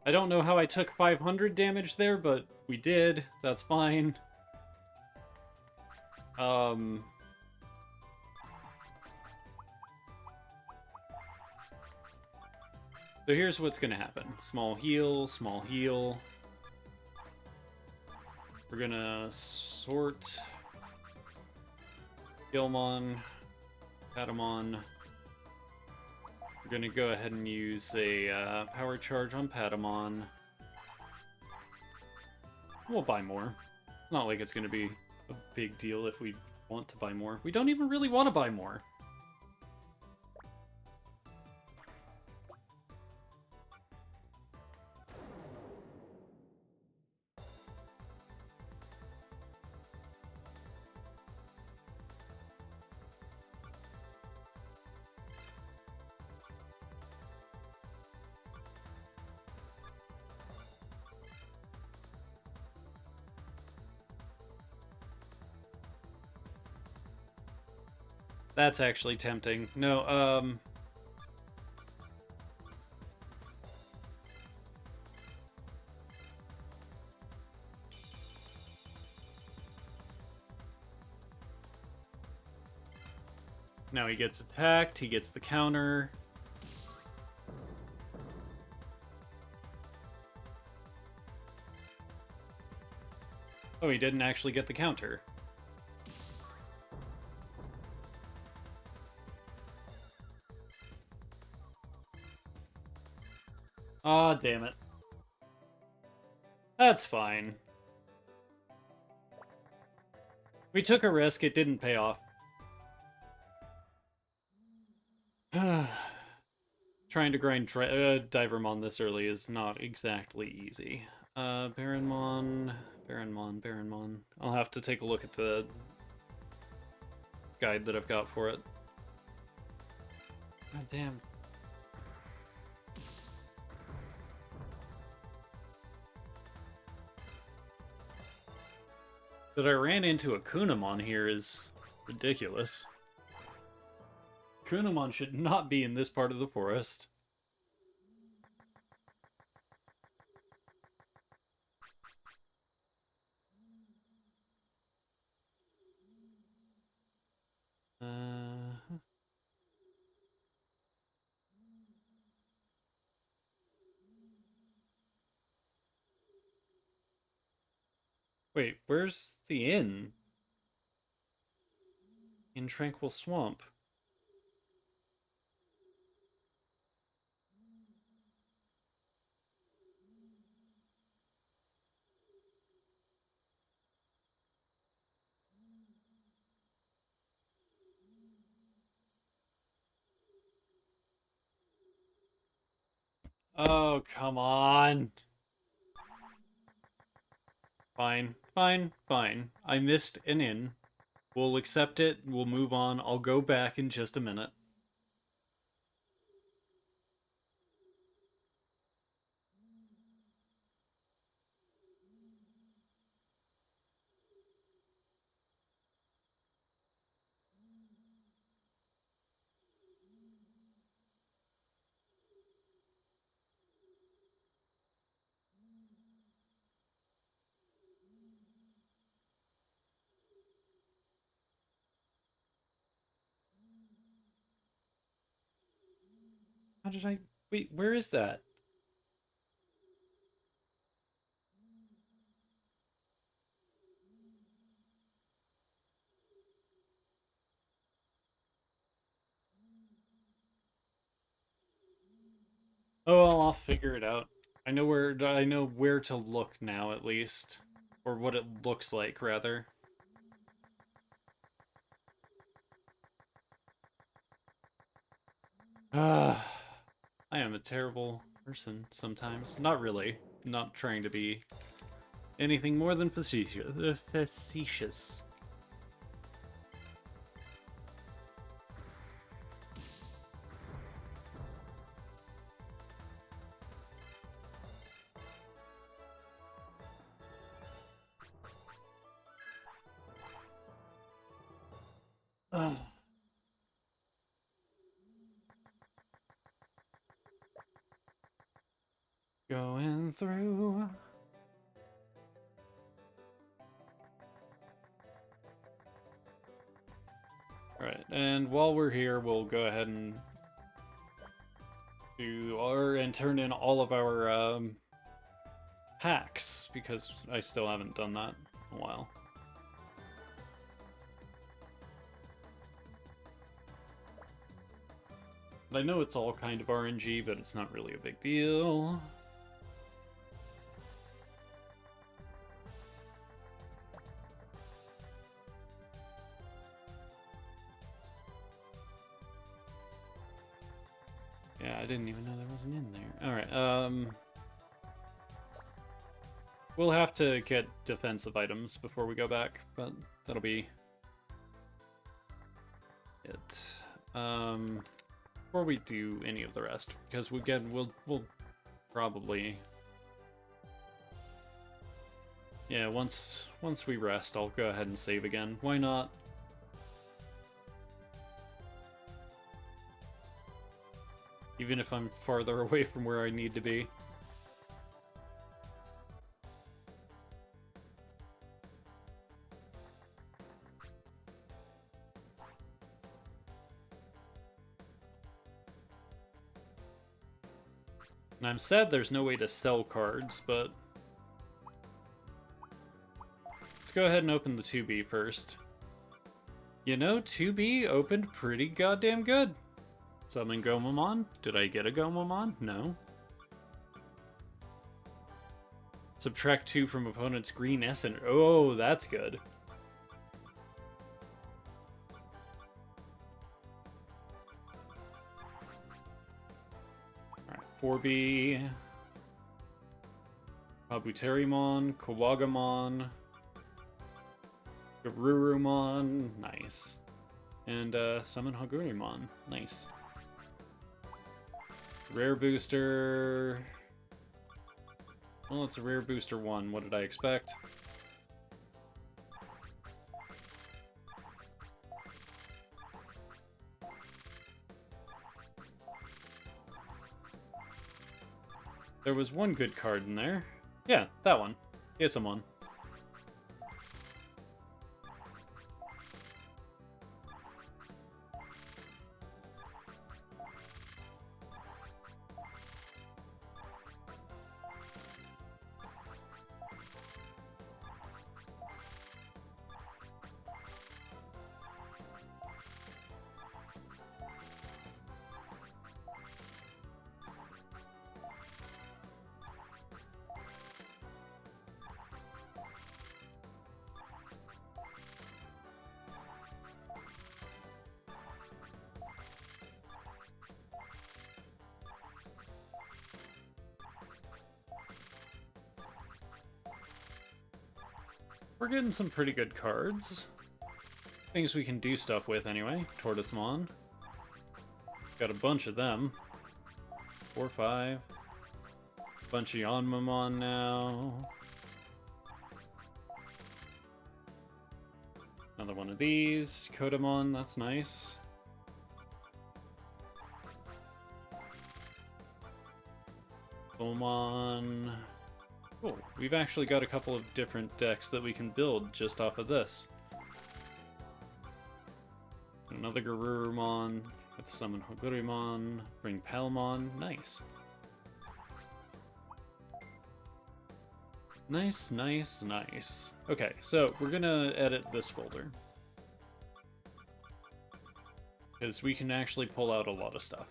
I don't know how I took 500 damage there, but we did. That's fine. So here's what's gonna happen. Small heal, small heal. We're gonna sort Gilmon, Patamon. We're gonna go ahead and use a power charge on Patamon. We'll buy more. Not like it's gonna be a big deal if we want to buy more. We don't even really want to buy more. That's actually tempting. No, now he gets attacked, he gets the counter. Oh, he didn't actually get the counter. Aw, damn it. That's fine. We took a risk, it didn't pay off. Trying to grind Divermon this early is not exactly easy. Baronmon. I'll have to take a look at the guide that I've got for it. God damn. That I ran into a Kunamon here is ridiculous. Kunamon should not be in this part of the forest. Wait, where's the inn? In Tranquil Swamp. Oh, come on. Fine. I missed an inn. We'll accept it. We'll move on. I'll go back in just a minute. How did I... Wait, where is that? Oh, well, I'll figure it out. I know where to look now, at least. Or what it looks like, rather. Ah, I am a terrible person sometimes. Not really. Not trying to be anything more than facetious. Going through. Alright, and while we're here, we'll go ahead and turn in all of our hacks, because I still haven't done that in a while. I know it's all kind of RNG, but it's not really a big deal. I didn't even know there wasn't in there. Alright, we'll have to get defensive items before we go back, but that'll be it. Before we do any of the rest, because we'll probably... Yeah, once we rest, I'll go ahead and save again. Why not? Even if I'm farther away from where I need to be. And I'm sad there's no way to sell cards, but... Let's go ahead and open the 2B first. You know, 2B opened pretty goddamn good. Summon Gomamon? Did I get a Gomamon? No. Subtract 2 from opponent's green Essence. Oh, that's good. Alright, 4B. Kabuterimon, Kawagamon, Garurumon, nice. And summon Hagurimon, nice. Rare booster. Well, it's a rare booster 1. What did I expect? There was one good card in there. Yeah, that one. Isamon. We're getting some pretty good cards. Things we can do stuff with anyway. Tortoisemon. Got a bunch of them. 4, 5. Bunch of Yanmamon now. Another one of these. Kodamon, that's nice. Bomon. Cool. We've actually got a couple of different decks that we can build just off of this. Another Garurumon. Let's summon Hagurimon. Bring Palmon. Nice. Nice, nice, nice. Okay, so we're gonna edit this folder. Because we can actually pull out a lot of stuff.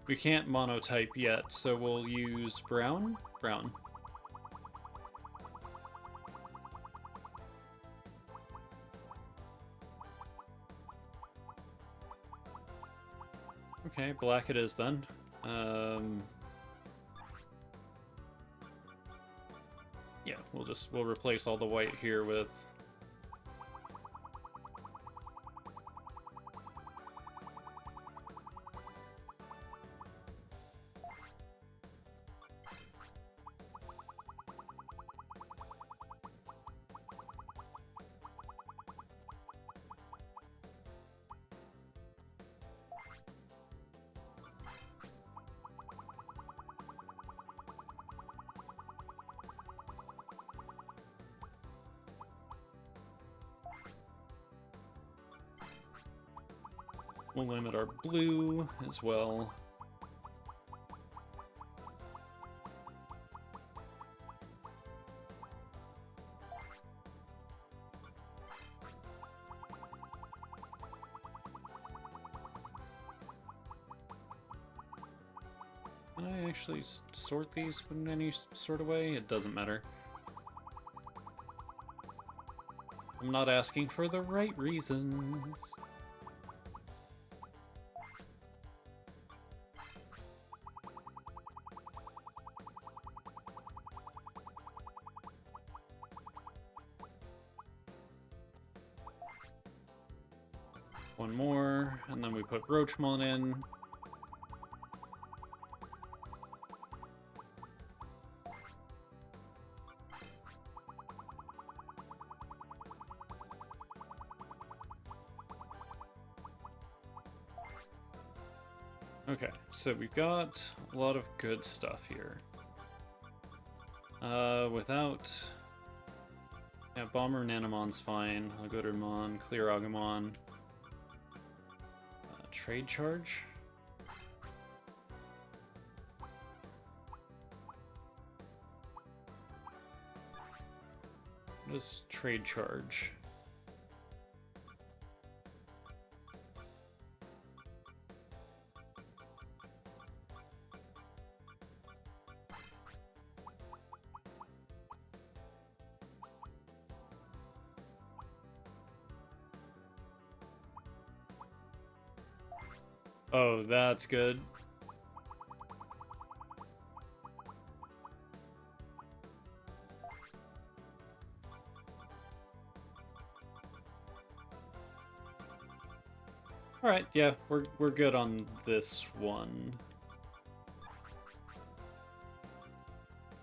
We can't monotype yet, so we'll use brown. Brown. Okay, black it is then. Yeah, we'll replace all the white here with we'll limit our blue as well. Can I actually sort these in any sort of way? It doesn't matter. I'm not asking for the right reasons. One more, and then we put Roachmon in. Okay, so we've got a lot of good stuff here. Without... Yeah, Bomber Nanomon's fine. Agudamon, Clear Agumon. Trade charge? What is trade charge? Oh, that's good. Alright, yeah, we're good on this one.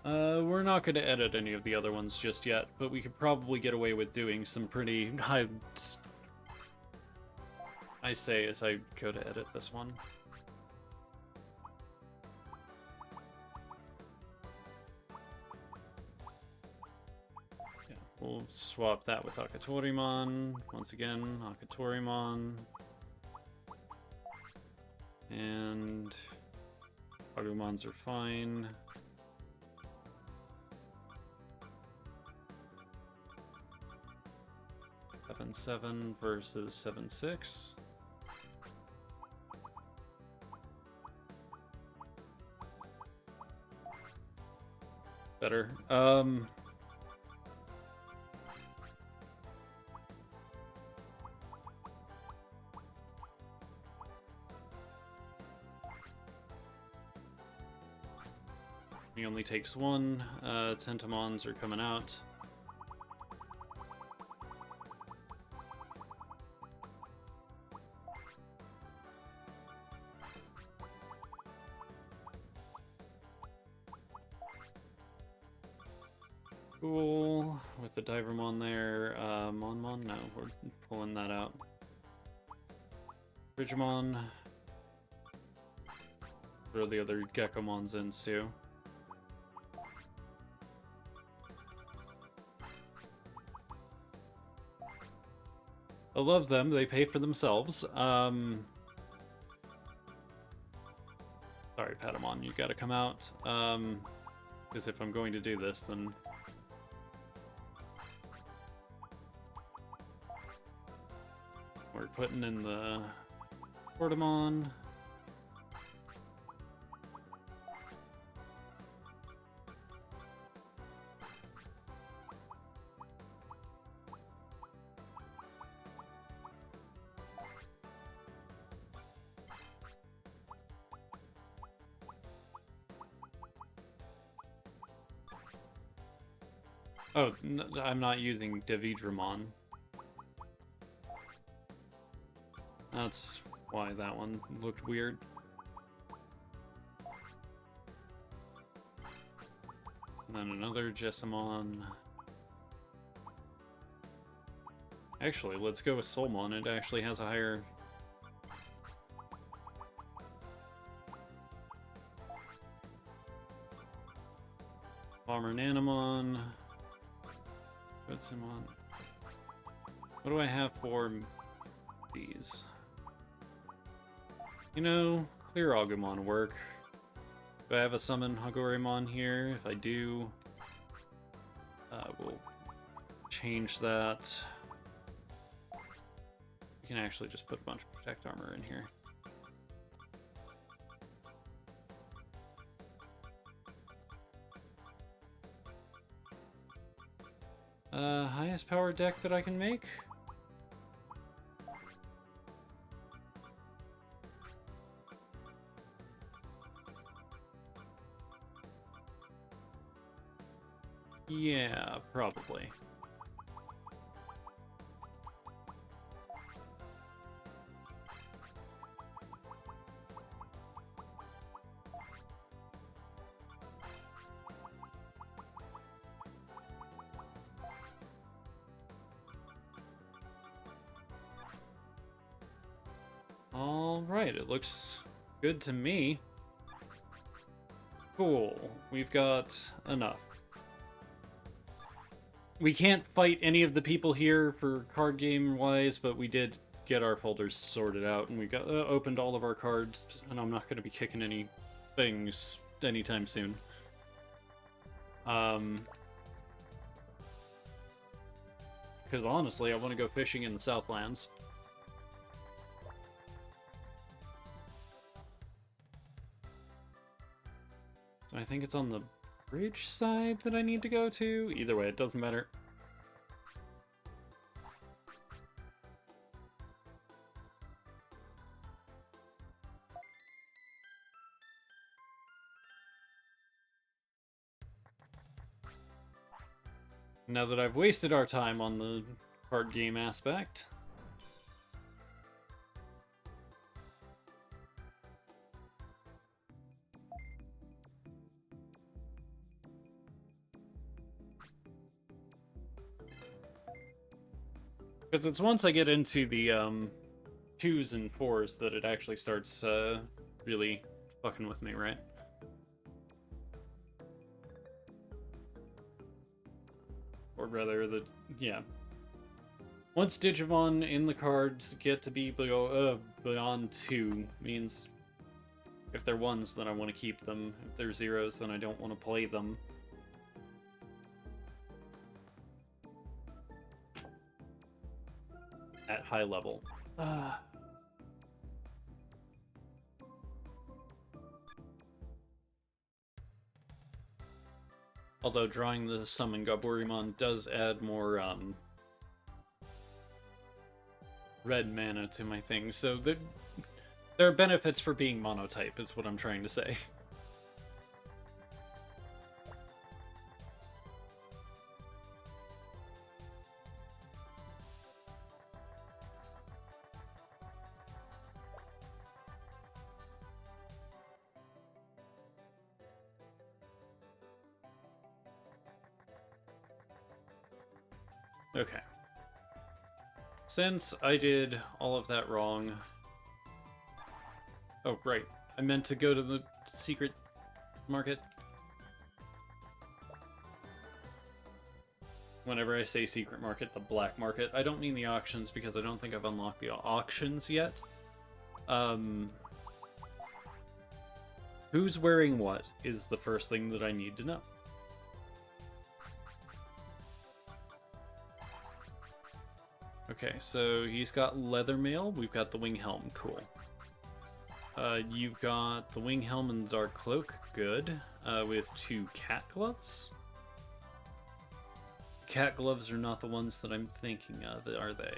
We're not going to edit any of the other ones just yet, but we could probably get away with doing some pretty high... I say as I go to edit this one. Yeah, we'll swap that with Akatorimon. Once again, Akatorimon. And Agumons are fine. Seven versus 7-6. Better. He only takes one. Tentamons are coming out. Cool. With the Divermon there. Monmon? No, we're pulling that out. Digimon. Throw the other Gekomons in too. I love them, they pay for themselves. Sorry, Patamon, you gotta come out. Because if I'm going to do this, then... We're putting in the Portamon. Oh, I'm not using Devidramon. That's why that one looked weird. And then another Jessamon. Actually, let's go with Soulmon. It actually has a higher... Bomber Nanomon. Gutsimon. What do I have for these? You know, Clear Agumon work. Do I have a summon Hagorimon here? If I do, we'll change that. You can actually just put a bunch of Protect Armor in here. Highest power deck that I can make? Yeah, probably. Alright, it looks good to me. Cool, we've got enough. We can't fight any of the people here for card game wise, but we did get our folders sorted out, and we got opened all of our cards, and I'm not going to be kicking any things anytime soon. Because honestly, I want to go fishing in the Southlands. So I think it's on the bridge side that I need to go to. Either way, it doesn't matter. Now that I've wasted our time on the card game aspect, because it's once I get into the 2s and 4s that it actually starts really fucking with me, right? Or rather, yeah. Once Digimon in the cards get to be beyond 2, means if they're 1s, then I want to keep them. If they're 0s, then I don't want to play them. At high level. Although drawing the Summon Gaburimon does add more red mana to my thing, so there are benefits for being monotype, is what I'm trying to say. Okay. Since I did all of that wrong... Oh, right. I meant to go to the secret market. Whenever I say secret market, the black market. I don't mean the auctions because I don't think I've unlocked the auctions yet. Who's wearing what is the first thing that I need to know. Okay, so he's got leather mail. We've got the wing helm. Cool. You've got the wing helm and the dark cloak. Good. With 2 cat gloves. Cat gloves are not the ones that I'm thinking of, are they?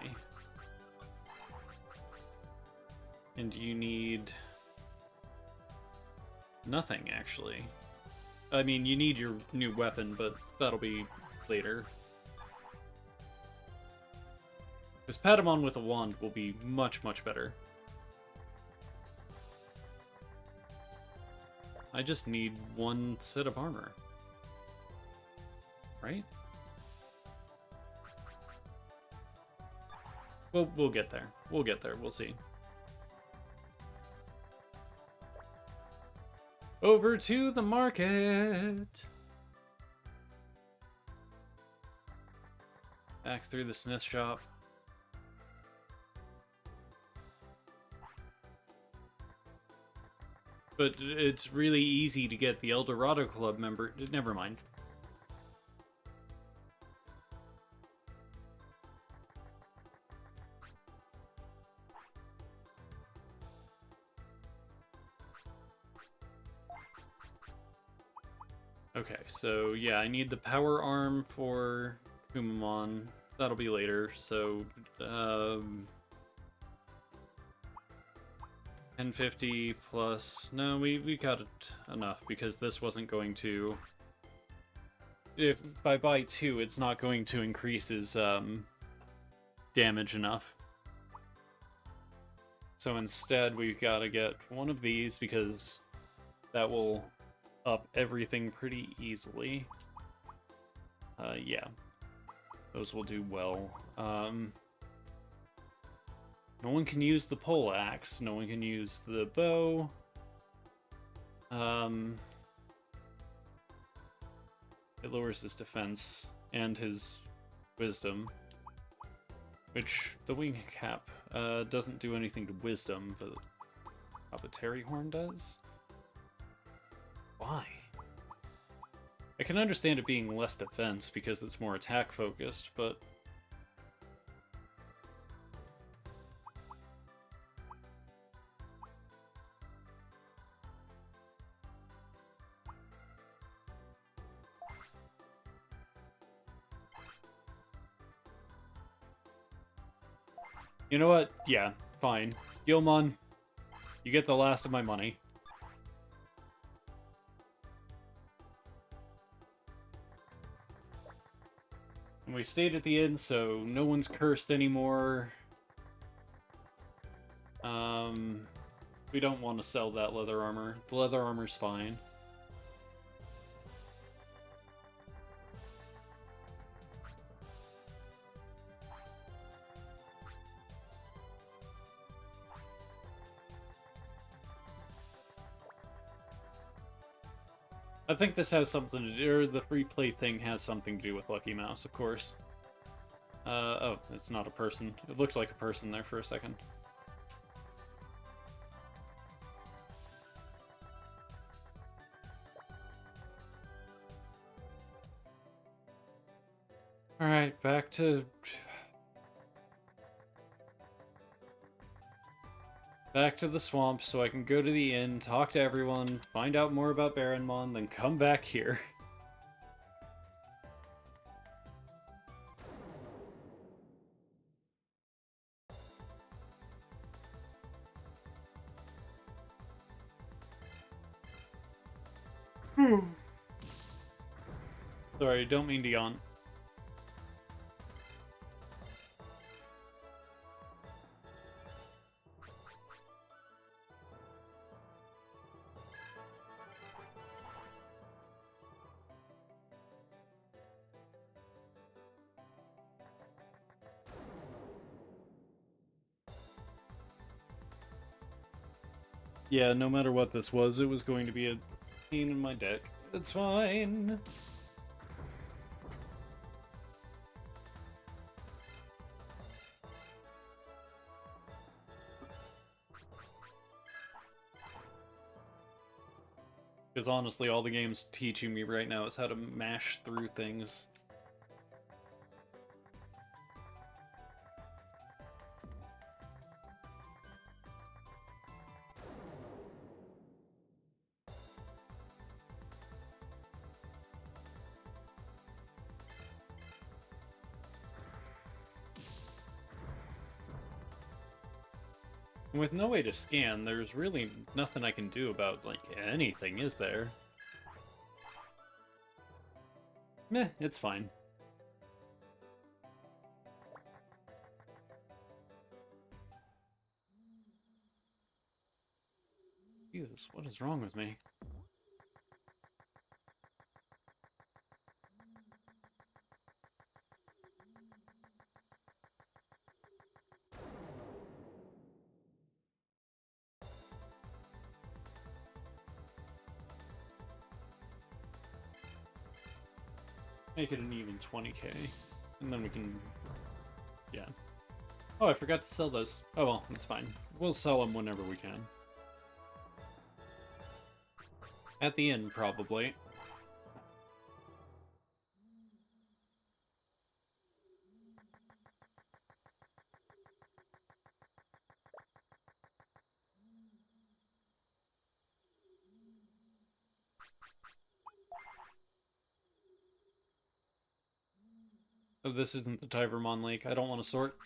And you need... nothing, actually. I mean, you need your new weapon, but that'll be later. This Patamon with a wand will be much, much better. I just need 1 set of armor. Right? We'll get there. We'll get there. We'll see. Over to the market! Back through the smith shop. But it's really easy to get the El Dorado Club member. Never mind. Okay, so yeah, I need the power arm for Kumamon. That'll be later, so 1050 plus. No, we got it enough because this wasn't going to. If I buy two, it's not going to increase his damage enough. So instead, we've got to get one of these because that will up everything pretty easily. Yeah, those will do well. No one can use the pole axe. No one can use the bow. It lowers his defense and his wisdom, which the wing cap doesn't do anything to wisdom, but Apothecary Horn does? Why? I can understand it being less defense because it's more attack focused, but you know what? Yeah, fine. Gilmon, you get the last of my money. And we stayed at the inn, so no one's cursed anymore. We don't want to sell that leather armor. The leather armor's fine. I think this has something to do, or the free play thing has something to do with Lucky Mouse, of course. Oh, it's not a person. It looked like a person there for a second. Alright, back to the swamp so I can go to the inn, talk to everyone, find out more about Baronmon, then come back here. Sorry, don't mean to yawn. Yeah, no matter what this was, it was going to be a pain in my deck. It's fine. Because honestly, all the game's teaching me right now is how to mash through things. And with no way to scan, there's really nothing I can do about, like, anything, is there? Meh, it's fine. Jesus, what is wrong with me? Make it an even 20k. And then we can... yeah. Oh, I forgot to sell those. Oh well, it's fine. We'll sell them whenever we can. At the end, probably. Oh, this isn't the Divermon Lake. I don't want to sort.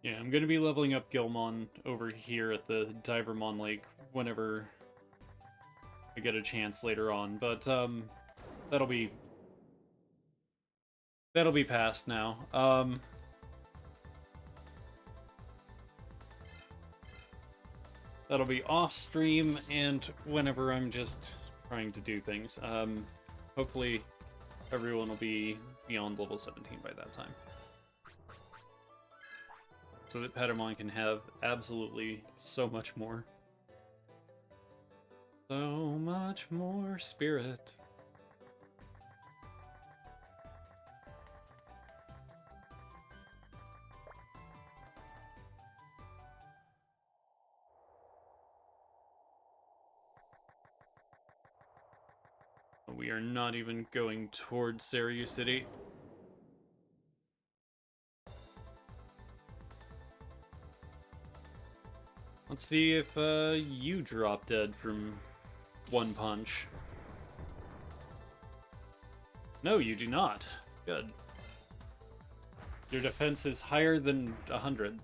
Yeah, I'm going to be leveling up Gilmon over here at the Divermon Lake whenever I get a chance later on, but that'll be that'll be past now. That'll be off stream and whenever I'm just trying to do things. Hopefully everyone will be beyond level 17 by that time. So that Patamon can have absolutely so much more. So much more spirit. We are not even going towards Saryu City. Let's see if you drop dead from one punch. No, you do not. Good. Your defense is higher than 100.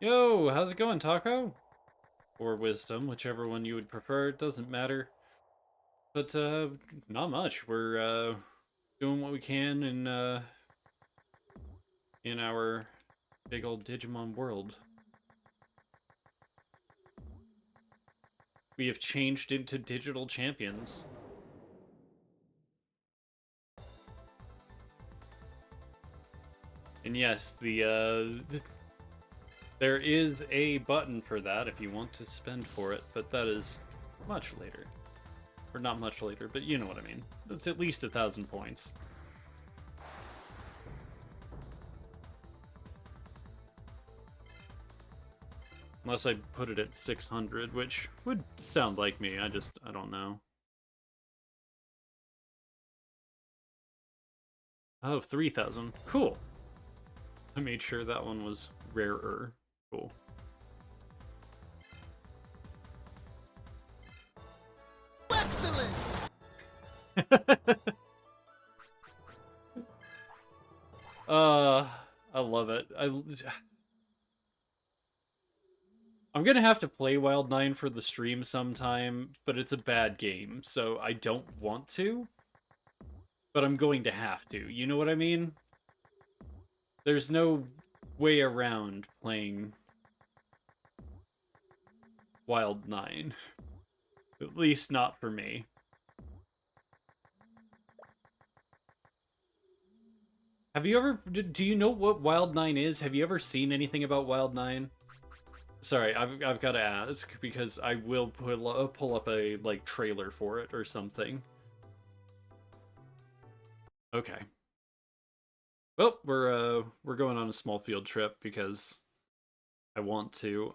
Yo, how's it going, Taco? Or Wisdom, whichever one you would prefer, it doesn't matter. But, not much. We're, doing what we can in our big old Digimon world. We have changed into digital champions. And yes, there is a button for that if you want to spend for it, but that is much later. Or not much later, but you know what I mean. It's at least 1,000 points. Unless I put it at 600, which would sound like me. I don't know. Oh, 3,000. Cool. I made sure that one was rarer. Cool. Excellent! I love it. I'm gonna have to play Wild 9 for the stream sometime, but it's a bad game, so I don't want to. But I'm going to have to. You know what I mean? There's no way around playing Wild 9. At least not for me. Have you ever... Do you know what Wild 9 is? Have you ever seen anything about Wild 9? Sorry, I've got to ask, because I will pull up a, like, trailer for it or something. Okay. Well, we're going on a small field trip because I want to.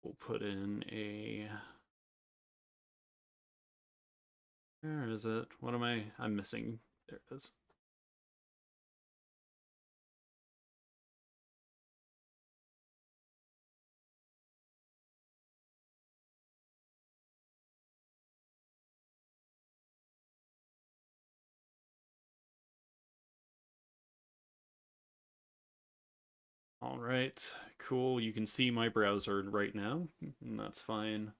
We'll put in a... Where is it? What am I... I'm missing... There it is. Alright, cool. You can see my browser right now, and that's fine.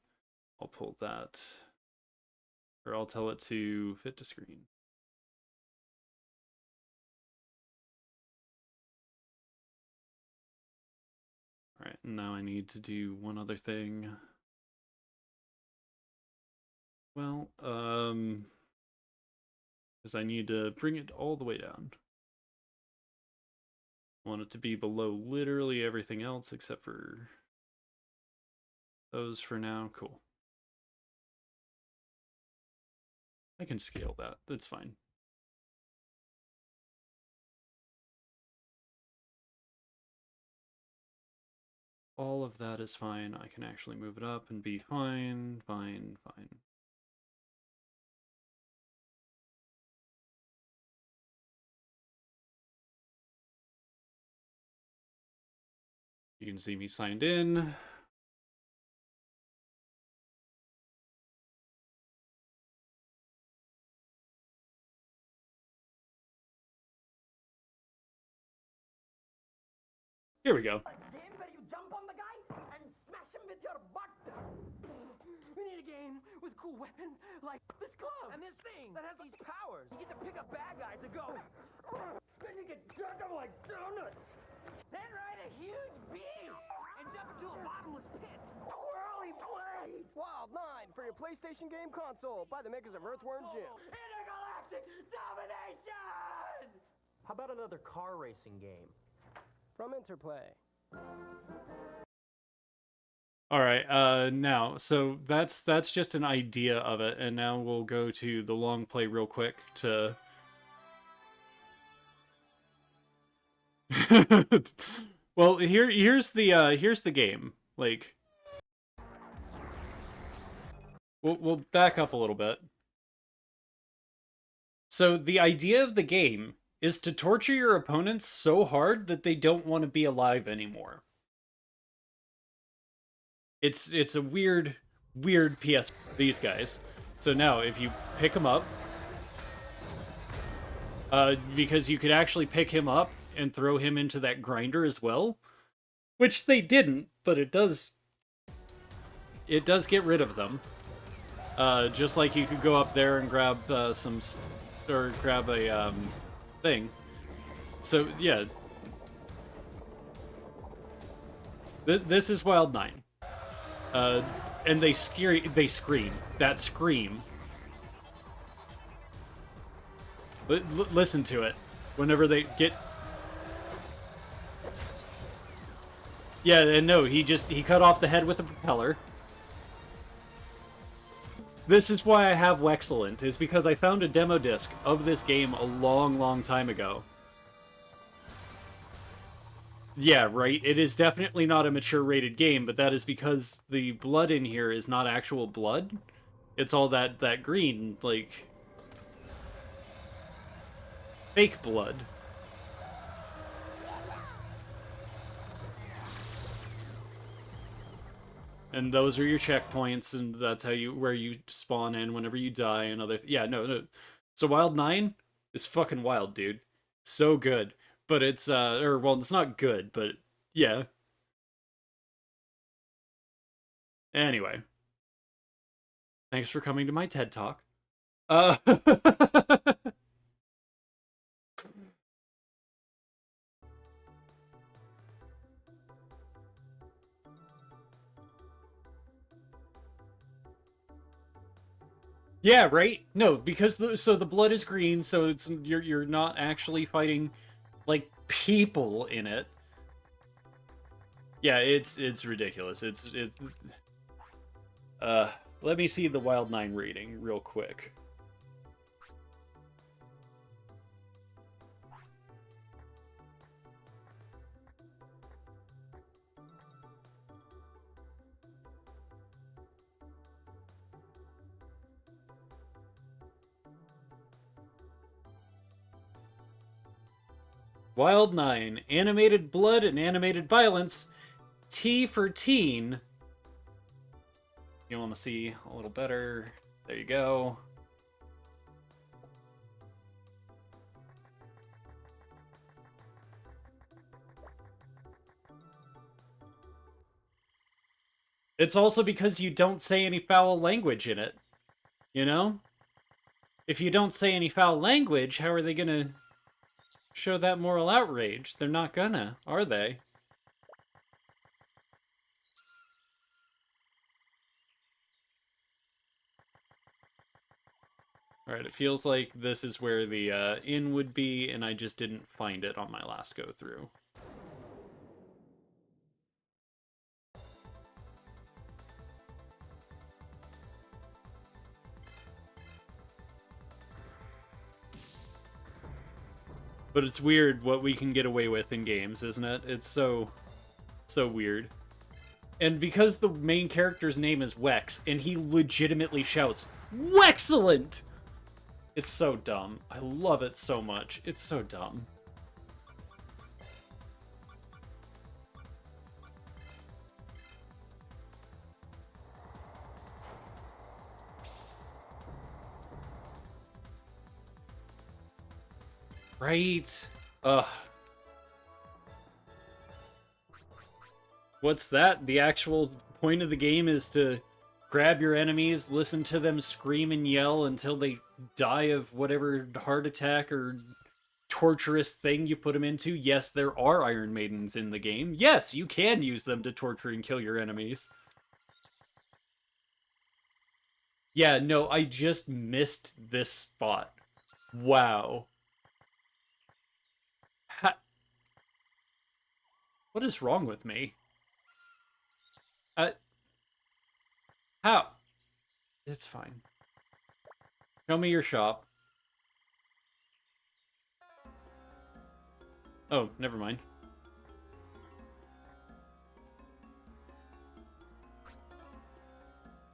I'll pull that. Or I'll tell it to fit to screen. Alright, now I need to do one other thing. Well, because I need to bring it all the way down. I want it to be below literally everything else except for those for now. Cool. I can scale that. That's fine. All of that is fine. I can actually move it up and be fine, fine, fine. You can see me signed in. Here we go. Game where you jump on the guy and smash him with your butt. We need a game with cool weapons like this glove and this thing that has these powers. You get to pick up bad guys and go. Then you get jerked them like donuts. Then ride a huge beam and jump into a bottomless pit. Whirly blade. Wild 9 for your PlayStation game console by the makers of Earthworm Jim. Intergalactic domination. How about another car racing game? From Interplay. All right, now, so that's just an idea of it, and now we'll go to the long play real quick to... Well, here's the game. Like, we'll back up a little bit. So the idea of the game is to torture your opponents so hard that they don't want to be alive anymore. It's a weird PS these guys. So now if you pick him up, because you could actually pick him up and throw him into that grinder as well, which they didn't, but it does get rid of them. Just like you could go up there and grab grab a thing. So yeah, this is Wild 9. And they scream. That scream. Listen to it. Whenever they get... Yeah, and no, he cut off the head with the propeller. This is why I have Wexcellent, is because I found a demo disc of this game a long time ago. Yeah, right? It is definitely not a mature rated game, but that is because the blood in here is not actual blood. It's all that green, like... fake blood. And those are your checkpoints, and that's where you spawn in whenever you die and other... Yeah, no. So Wild 9 is fucking wild, dude. So good. But it's, well, it's not good, but yeah. Anyway. Thanks for coming to my TED Talk. Yeah, right? No, because the blood is green, so you're not actually fighting like people in it. Yeah, it's ridiculous. Let me see the Wild 9 rating real quick. Wild 9, animated blood and animated violence, T for teen. You want to see a little better? There you go. It's also because you don't say any foul language in it, you know? If you don't say any foul language, how are they gonna show that moral outrage? They're not gonna, are they? Alright, it feels like this is where the inn would be, and I just didn't find it on my last go through. But it's weird what we can get away with in games, isn't it? It's so weird. And because the main character's name is Wex, and he legitimately shouts, Wexcellent! It's so dumb. I love it so much. It's so dumb. Right? Ugh. What's that? The actual point of the game is to grab your enemies, listen to them scream and yell until they die of whatever heart attack or torturous thing you put them into. Yes, there are Iron Maidens in the game. Yes, you can use them to torture and kill your enemies. Yeah, no, I just missed this spot. Wow. What is wrong with me? How? It's fine. Show me your shop. Oh, never mind.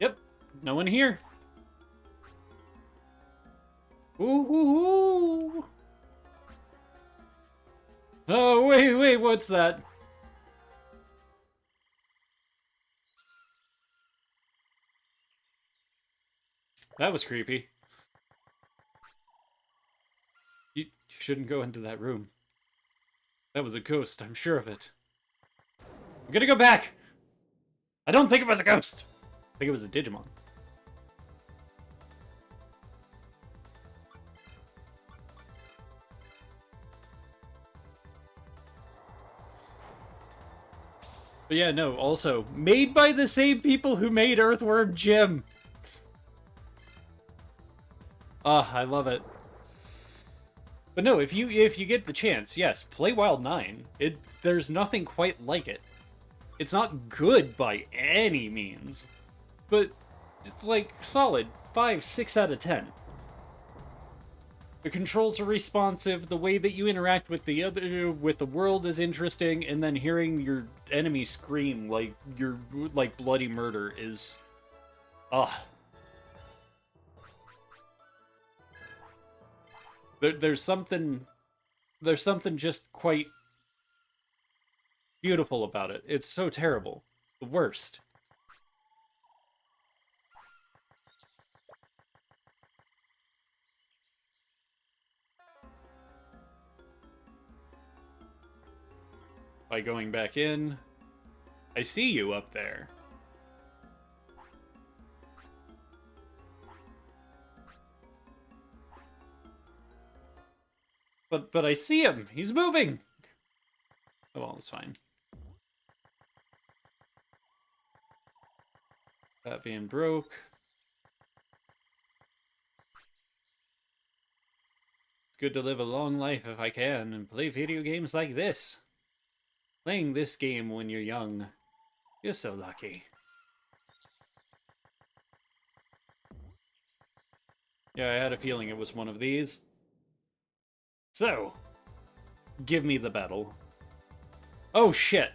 Yep, no one here. Ooh. Oh, wait, what's that? That was creepy. You shouldn't go into that room. That was a ghost, I'm sure of it. I'm gonna go back! I don't think it was a ghost! I think it was a Digimon. But yeah, no, also, made by the same people who made Earthworm Jim! Ah, I love it. But no, if you get the chance, yes, play Wild 9. There's nothing quite like it. It's not good by any means, but it's like solid 5, 6 out of 10. The controls are responsive, the way that you interact with the world is interesting, and then hearing your enemy scream like your like bloody murder is there's something just quite beautiful about it. It's so terrible. It's the worst. By going back in, I see you up there. But I see him. He's moving. Oh well, it's fine. That being broke. It's good to live a long life if I can and play video games like this. Playing this game when you're young. You're so lucky. Yeah, I had a feeling it was one of these. So, give me the battle. Oh shit!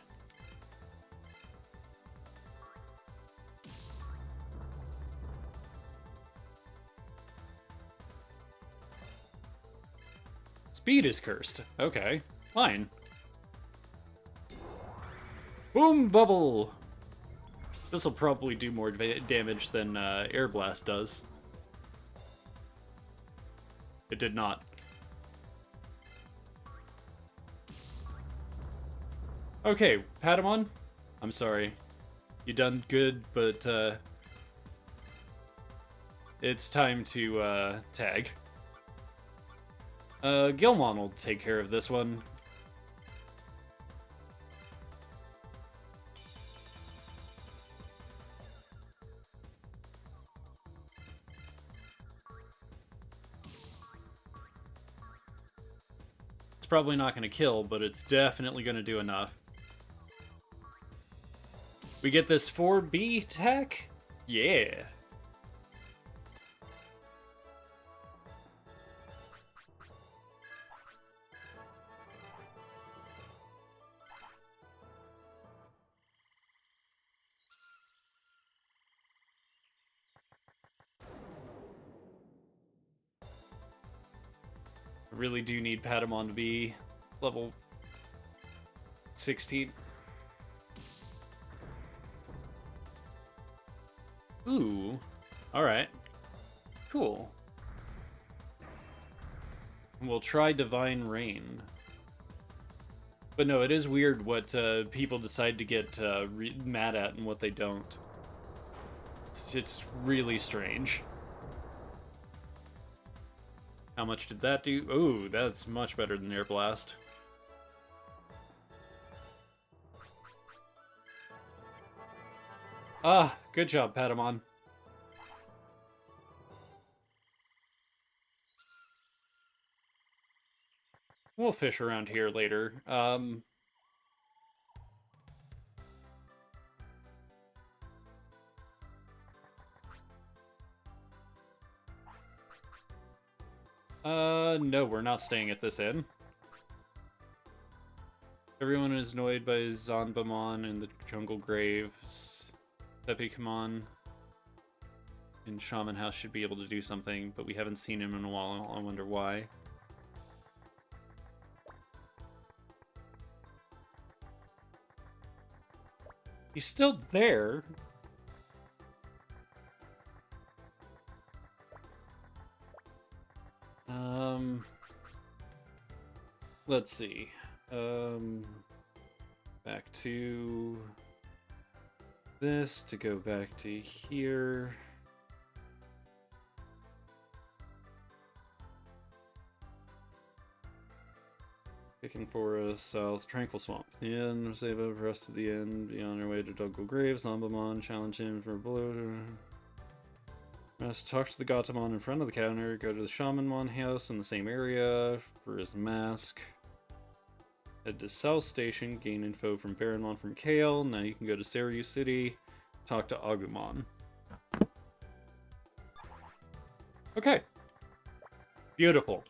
Speed is cursed. Okay, fine. Boom bubble! This'll probably do more damage than Air Blast does. It did not. Okay, Patamon, I'm sorry. You done good, but it's time to tag. Gilmon will take care of this one. It's probably not going to kill, but it's definitely going to do enough. We get this 4B tech? Yeah. I really do need Patamon to be level 16. Ooh. Alright. Cool. We'll try Divine Rain. But no, it is weird what people decide to get mad at and what they don't. It's really strange. How much did that do? Ooh, that's much better than Air Blast. Ah, good job, Patamon. We'll fish around here later. No, we're not staying at this inn. Everyone is annoyed by Zanbamon in the Jungle Grave. Sepikamon in Shaman House should be able to do something, but we haven't seen him in a while. I wonder why. He's still there. Let's see. Back to this to go back to here. Picking Forest, South, Tranquil Swamp. The end, save over the rest of the end. Be on our way to Jungle Graves. Zambamon, challenge him for blue. Rest, talk to the Gatomon in front of the counter. Go to the Shamanmon house in the same area for his mask. Head to South Station, gain info from Baronmon from Kale. Now you can go to Seiryu City, talk to Agumon. Okay. Beautiful.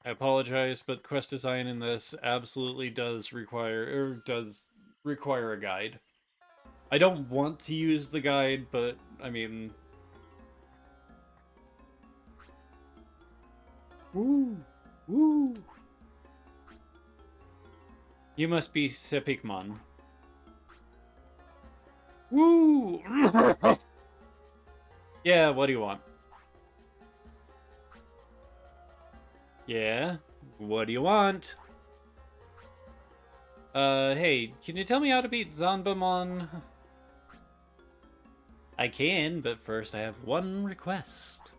I apologize, but quest design in this absolutely does require a guide. I don't want to use the guide, but I mean, woo, woo. You must be Sepikmon. Woo! Yeah, what do you want? Yeah, what do you want? Hey, can you tell me how to beat Zanbamon? I can, but first I have one request.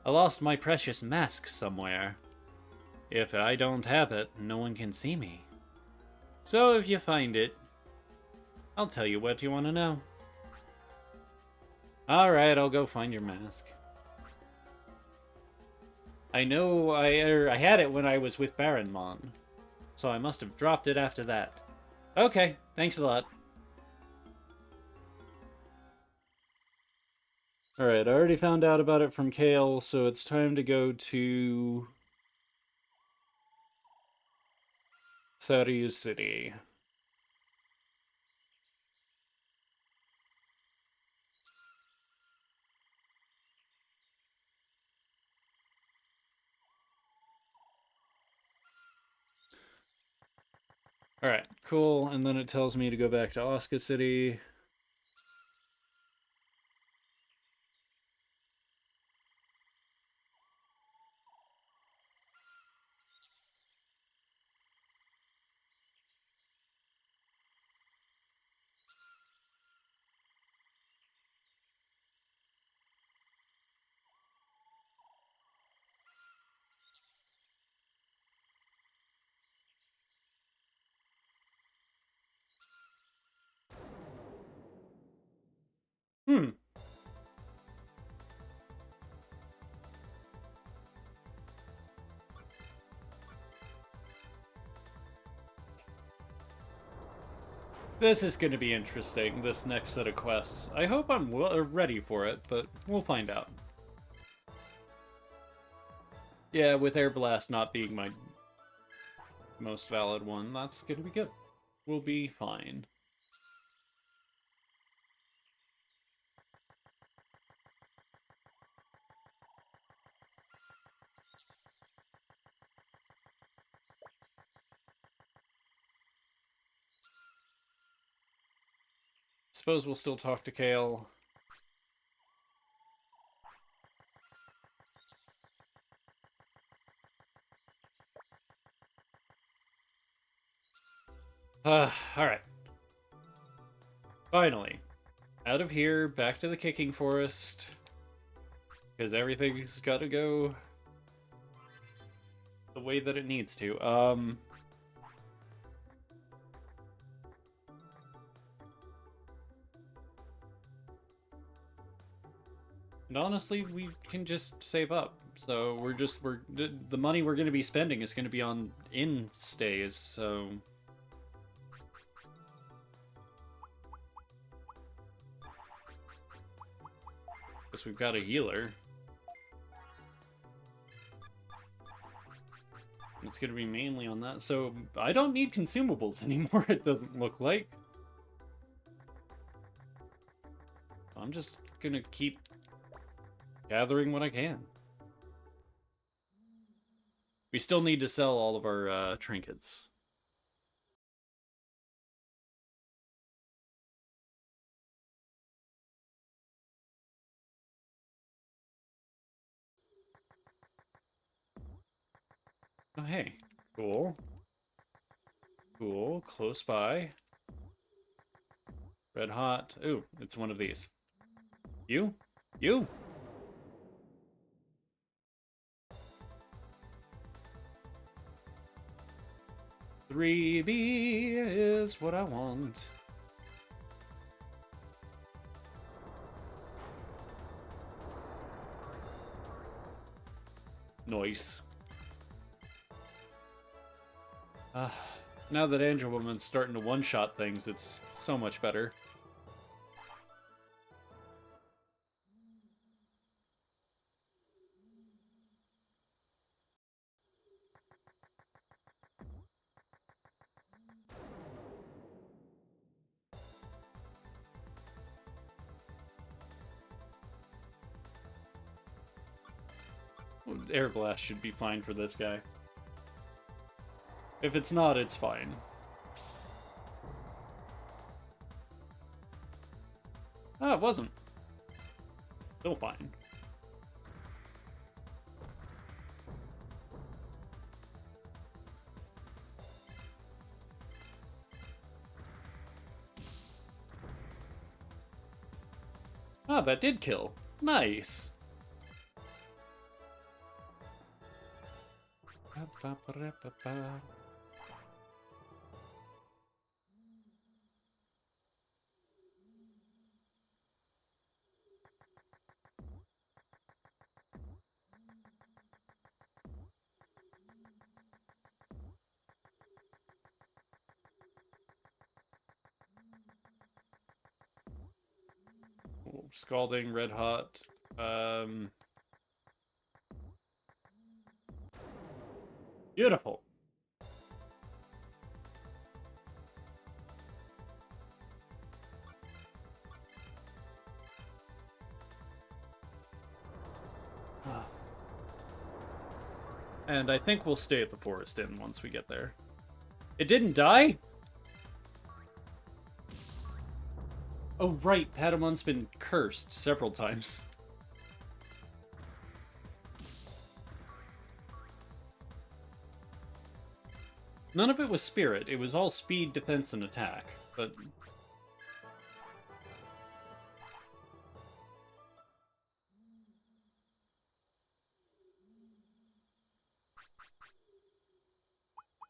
I lost my precious mask somewhere. If I don't have it, no one can see me. So if you find it, I'll tell you what you want to know. Alright, I'll go find your mask. I know I had it when I was with Baronmon, so I must have dropped it after that. Okay, thanks a lot. Alright, I already found out about it from Kale, so it's time to go to Seiryu City. Alright, cool, and then it tells me to go back to Asuka City. Hmm. This is going to be interesting, this next set of quests. I hope I'm ready for it, but we'll find out. Yeah, with Air Blast not being my most valid one, that's going to be good. We'll be fine. Suppose we'll still talk to Kale. Alright. Finally. Out of here, back to the Kicking Forest. Because everything's gotta go the way that it needs to. And honestly, we can just save up. So the money we're going to be spending is going to be on inn stays. So guess we've got a healer. It's going to be mainly on that. So I don't need consumables anymore. It doesn't look like. I'm just going to keep gathering what I can. We still need to sell all of our trinkets. Oh, hey. Cool. Cool. Close by. Red hot. Ooh, it's one of these. You? You? 3B is what I want. Nice. Now that Angel Woman's starting to one-shot things, it's so much better. Air Blast should be fine for this guy. If it's not, it's fine. Ah, it wasn't. Still fine. Ah, that did kill. Nice. Scalding, red hot. Beautiful. And I think we'll stay at the Forest Inn once we get there. It didn't die? Oh, right. Padamon's been cursed several times. None of it was spirit. It was all speed, defense, and attack. But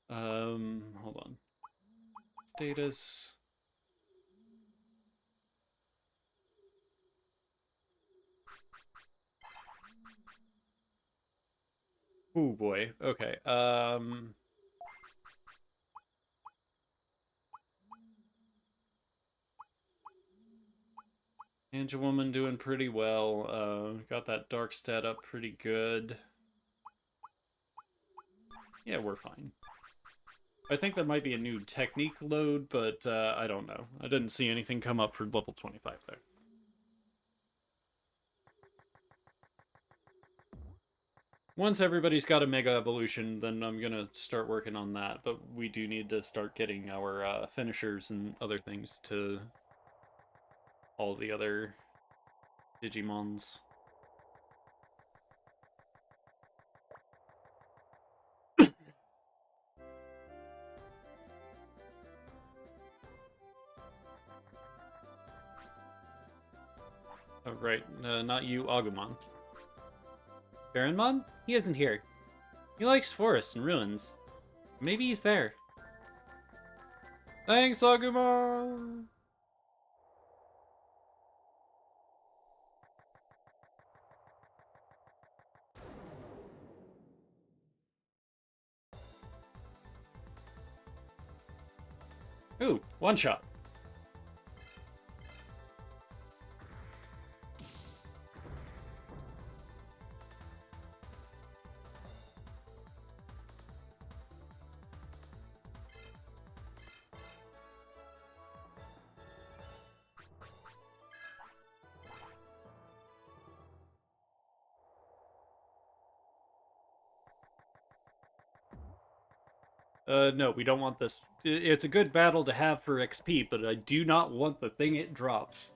hold on. Status. Oh boy. Okay. Ninja Woman doing pretty well. Got that dark stat up pretty good. Yeah, we're fine. I think there might be a new technique load, but I don't know. I didn't see anything come up for level 25 there. Once everybody's got a Mega Evolution, then I'm gonna start working on that, but we do need to start getting our finishers and other things to all the other Digimons. Oh, right, not you, Agumon. Baronmon? He isn't here. He likes forests and ruins. Maybe he's there. Thanks, Agumon! Ooh, one shot. No, we don't want this. It's a good battle to have for XP, but I do not want the thing it drops.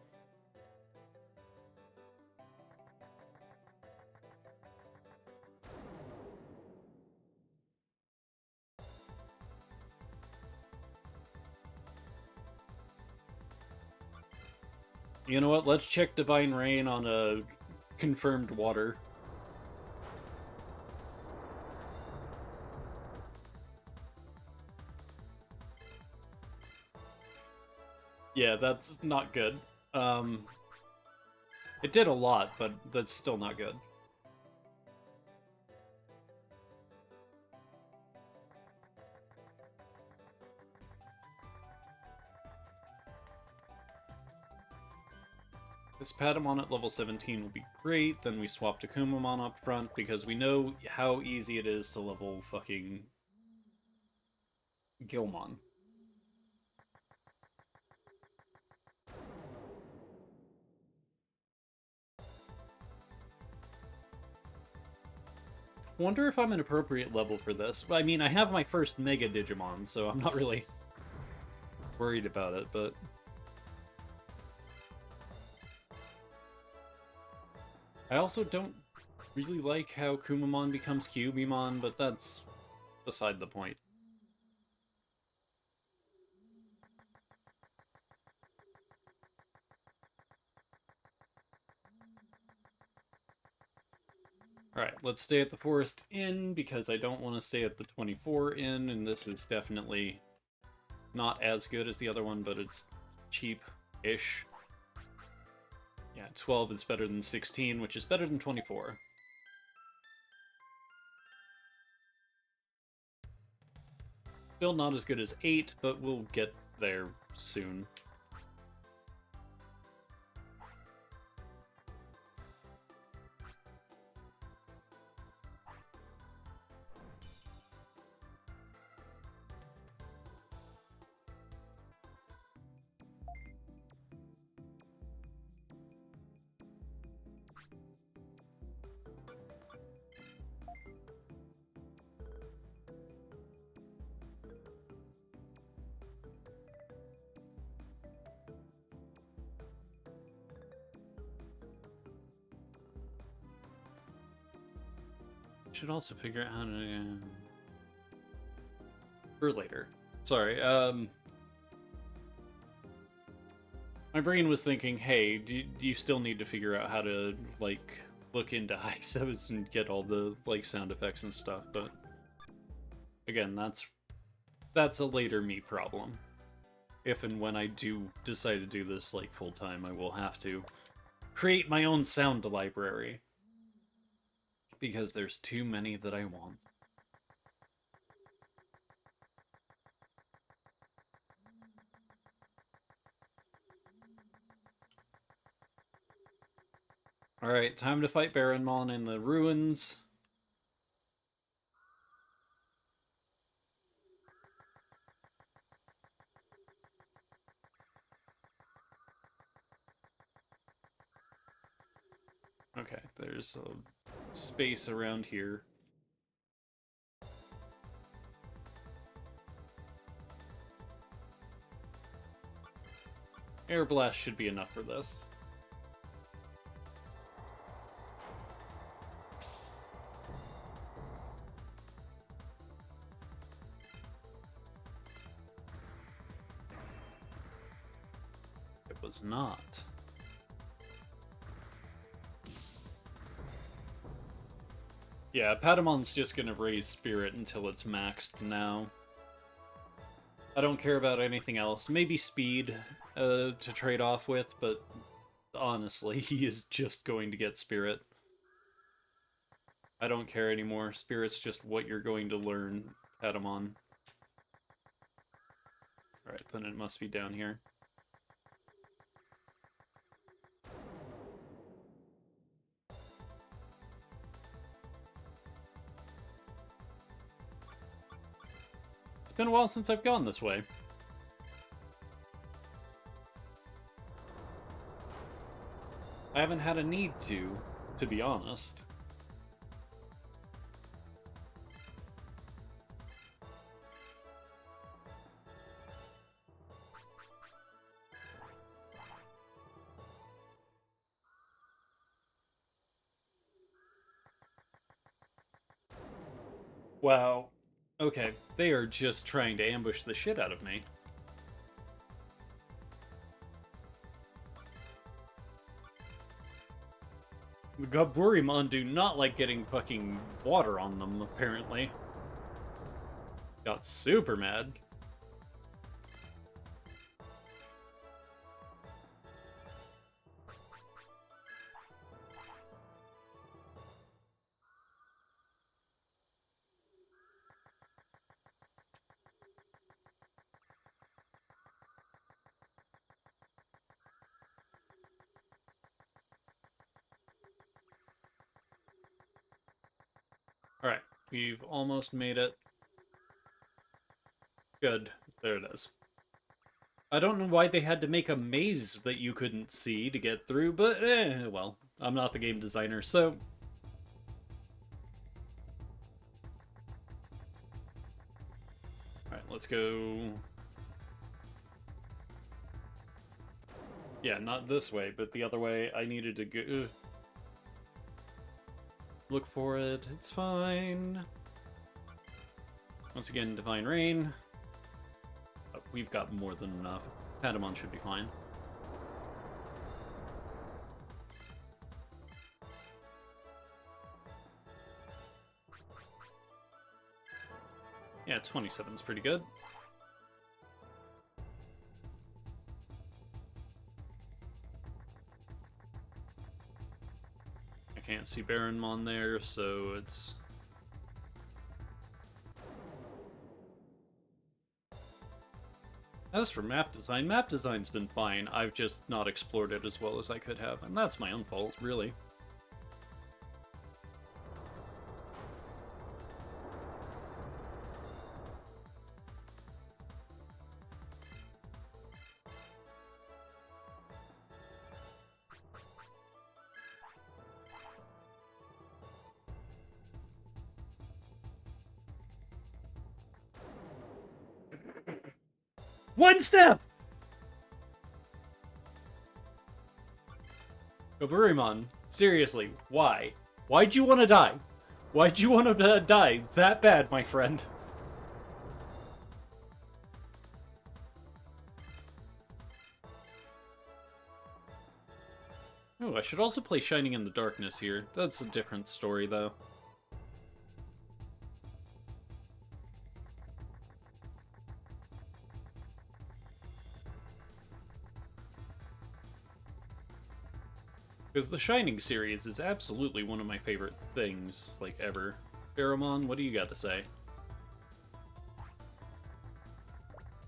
You know what? Let's check Divine Rain on a confirmed water. Yeah, that's not good. It did a lot, but that's still not good. This Patamon at level 17 will be great. Then we swap to Kumamon up front because we know how easy it is to level fucking Gilmon. Wonder if I'm an appropriate level for this. I mean, I have my first Mega Digimon, so I'm not really worried about it, but... I also don't really like how Kumamon becomes Cubimon, but that's beside the point. Alright, let's stay at the Forest Inn, because I don't want to stay at the 24 Inn, and this is definitely not as good as the other one, but it's cheap-ish. Yeah, 12 is better than 16, which is better than 24. Still not as good as 8, but we'll get there soon. Should also figure out how to... for later. Sorry, my brain was thinking, hey, do you still need to figure out how to, like, look into ISOs and get all the, like, sound effects and stuff, but... Again, that's a later me problem. If and when I do decide to do this, like, full-time, I will have to create my own sound library. because there's too many that I want. Alright, time to fight Baronmon in the ruins. Okay, there's a space around here. Air Blast should be enough for this. It was not. Yeah, Patamon's just gonna raise Spirit until it's maxed now. I don't care about anything else. Maybe Speed to trade off with, but honestly, he is just going to get Spirit. I don't care anymore. Spirit's just what you're going to learn, Patamon. Alright, then it must be down here. It's been a while since I've gone this way. I haven't had a need to be honest. Wow. Okay, they are just trying to ambush the shit out of me. The Gaburimon do not like getting fucking water on them, apparently. Got super mad. Alright, we've almost made it. Good. There it is. I don't know why they had to make a maze that you couldn't see to get through, but well, I'm not the game designer, so... Alright, let's go... Yeah, not this way, but the other way. I needed to go... Look for it. It's fine. Once again, Divine Rain. Oh, we've got more than enough. Patamon should be fine. Yeah, 27's pretty good. I can't see Baronmon there, so it's... As for map design's been fine. I've just not explored it as well as I could have, and that's my own fault, really. One step! Gaburimon, seriously, why? Why'd you want to die? Why'd you want to die that bad, my friend? Oh, I should also play Shining in the Darkness here. That's a different story, though. Because the Shining series is absolutely one of my favorite things, like, ever. Pheromon, what do you got to say?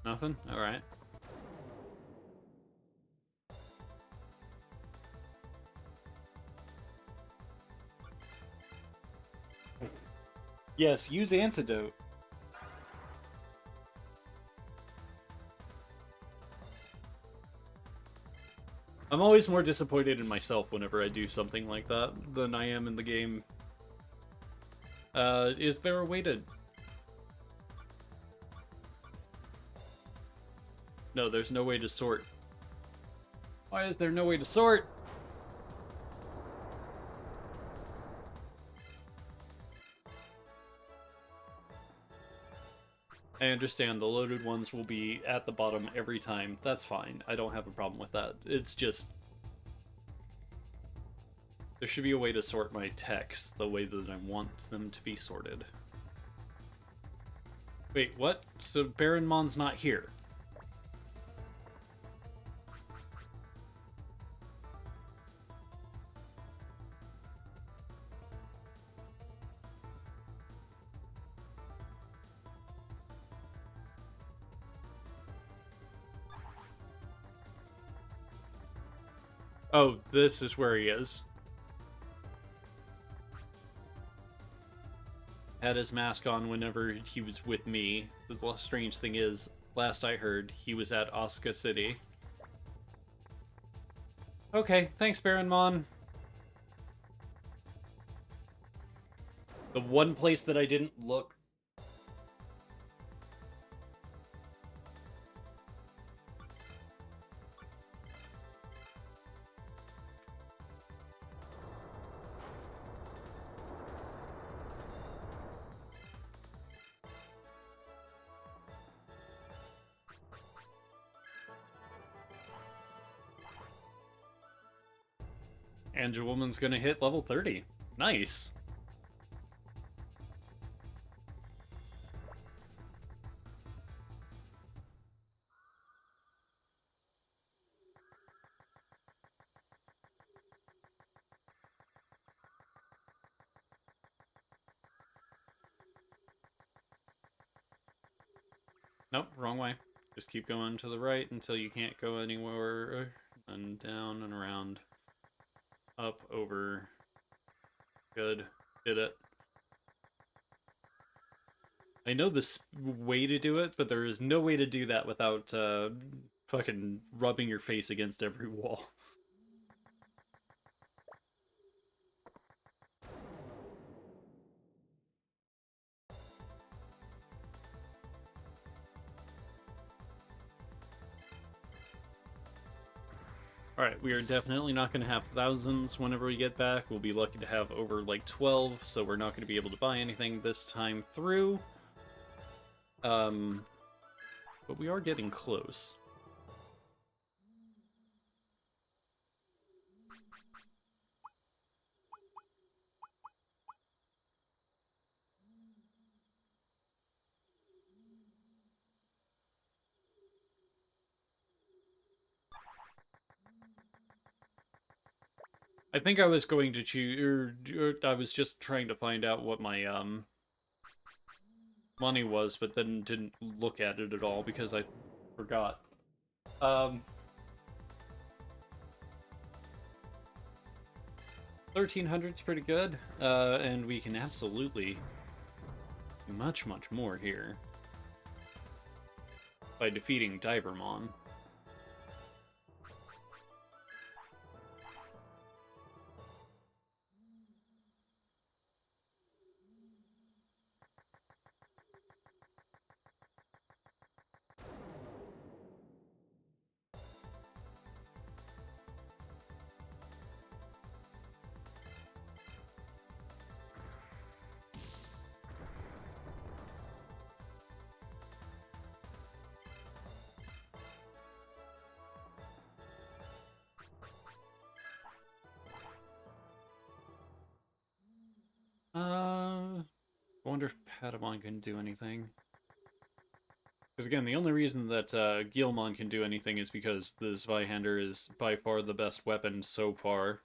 Nothing? Alright. Yes, use Antidote. I'm always more disappointed in myself whenever I do something like that than I am in the game. Is there a way to... No, there's no way to sort. Why is there no way to sort? I understand the loaded ones will be at the bottom every time. That's fine. I don't have a problem with that. It's just... there should be a way to sort my texts the way that I want them to be sorted. Wait, what? So Baronmon's not here? Oh, this is where he is. Had his mask on whenever he was with me. The strange thing is, last I heard, he was at Asuka City. Okay, thanks, Baronmon. The one place that I didn't look. Angel Woman's gonna hit level 30. Nice. Nope, wrong way. Just keep going to the right until you can't go anywhere. And down and around. Up, over. Good. Did it. I know this way to do it, but there is no way to do that without fucking rubbing your face against every wall. Alright, we are definitely not going to have thousands whenever we get back. We'll be lucky to have over, like, 12, so we're not going to be able to buy anything this time through. But we are getting close. I think I was going to choose, or I was just trying to find out what my, money was, but then didn't look at it at all because I forgot. 1300's pretty good, and we can absolutely do much, much more here by defeating Divermon. I wonder if Patamon can do anything. Because again, the only reason that Guilmon can do anything is because the Zweihander is by far the best weapon so far.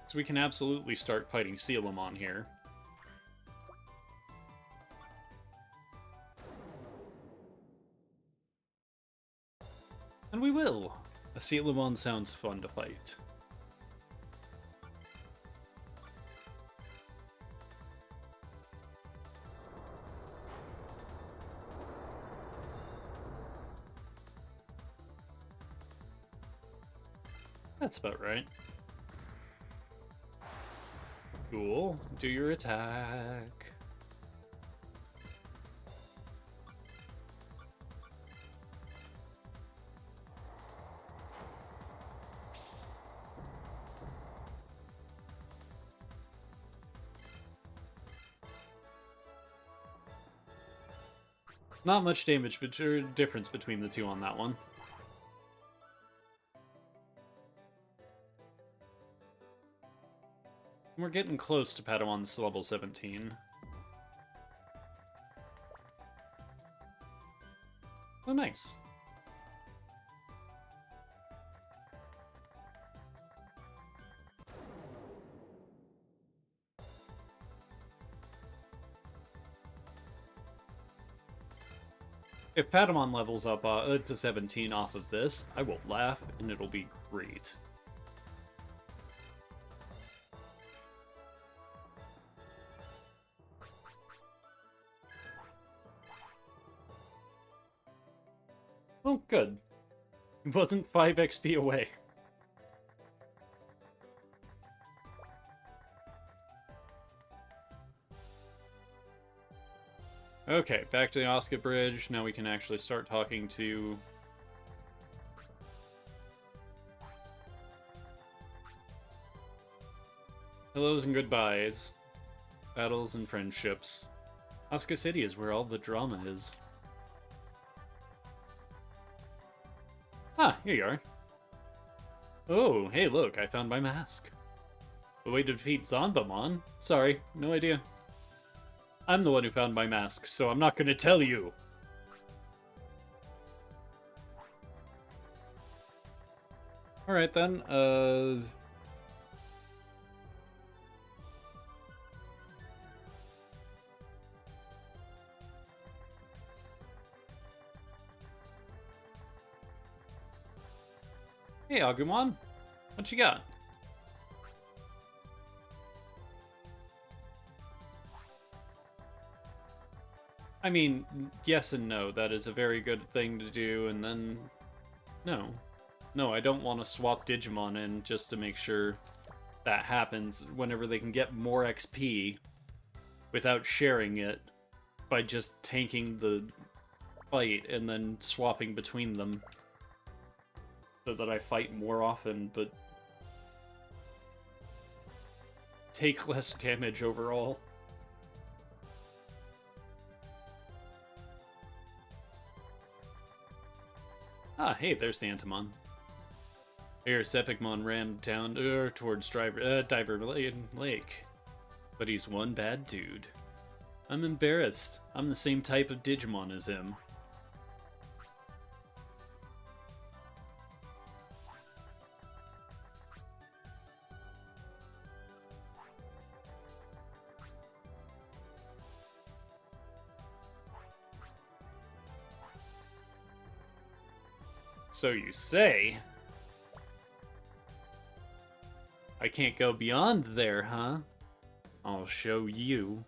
So we can absolutely start fighting Sealamon here. And we will! A Sealamon sounds fun to fight. That's about right. Cool. Do your attack. Not much damage, but difference between the two on that one. We're getting close to Padawan's level 17. Oh, nice. If Patamon levels up to 17 off of this, I will laugh, and it'll be great. Oh, good. It wasn't 5 XP away. Okay, back to the Oscar Bridge. Now we can actually start talking to... hellos and goodbyes. Battles and friendships. Oscar City is where all the drama is. Ah, here you are. Oh, hey look, I found my mask. The way to defeat Zanbamon? Sorry, no idea. I'm the one who found my mask, so I'm not gonna tell you. Alright then, hey Agumon, what you got? I mean, yes and no. That is a very good thing to do, and then... No. No, I don't want to swap Digimon in just to make sure that happens whenever they can get more XP without sharing it by just tanking the fight and then swapping between them so that I fight more often, but take less damage overall. Ah, hey, there's the Antimon. Here, Sepicmon ran down towards Diver Lake. But he's one bad dude. I'm embarrassed. I'm the same type of Digimon as him. So you say. I can't go beyond there, huh? I'll show you.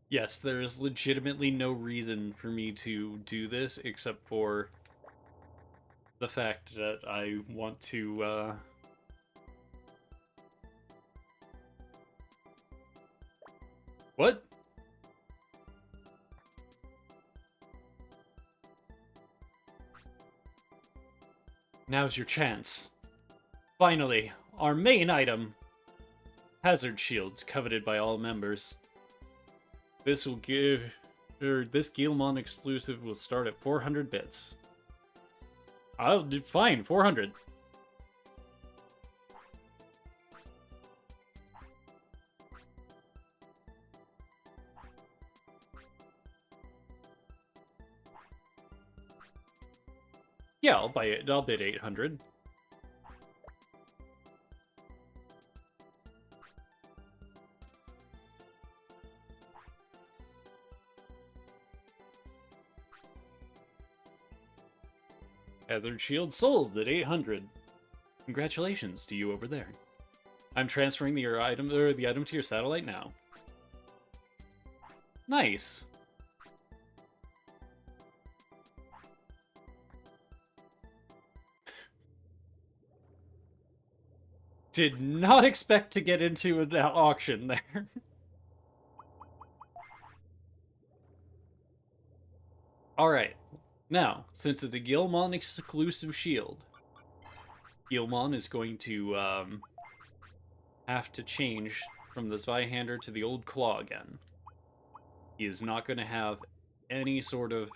Yes, there is legitimately no reason for me to do this except for the fact that I want to, What? Now's your chance. Finally, our main item. Hazard shields, coveted by all members. This Guilmon exclusive will start at 400 bits. I'll do fine, 400. Yeah, I'll buy it. I'll bid 800. Hazard shield sold at 800. Congratulations to you over there. I'm transferring the item to your satellite now. Nice. Did not expect to get into an auction there. Alright. Now, since it's a Gilmon exclusive shield, Gilmon is going to have to change from the Zweihander to the old claw again. He is not going to have any sort of...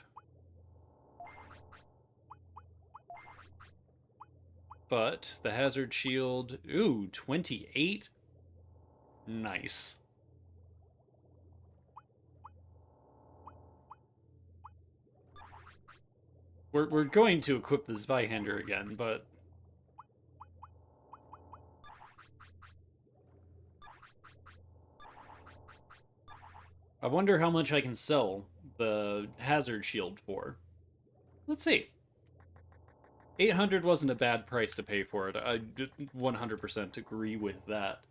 But the hazard shield... Ooh, 28? Nice. We're going to equip the Zweihander again, but... I wonder how much I can sell the hazard shield for. Let's see. 800 wasn't a bad price to pay for it. I 100% agree with that.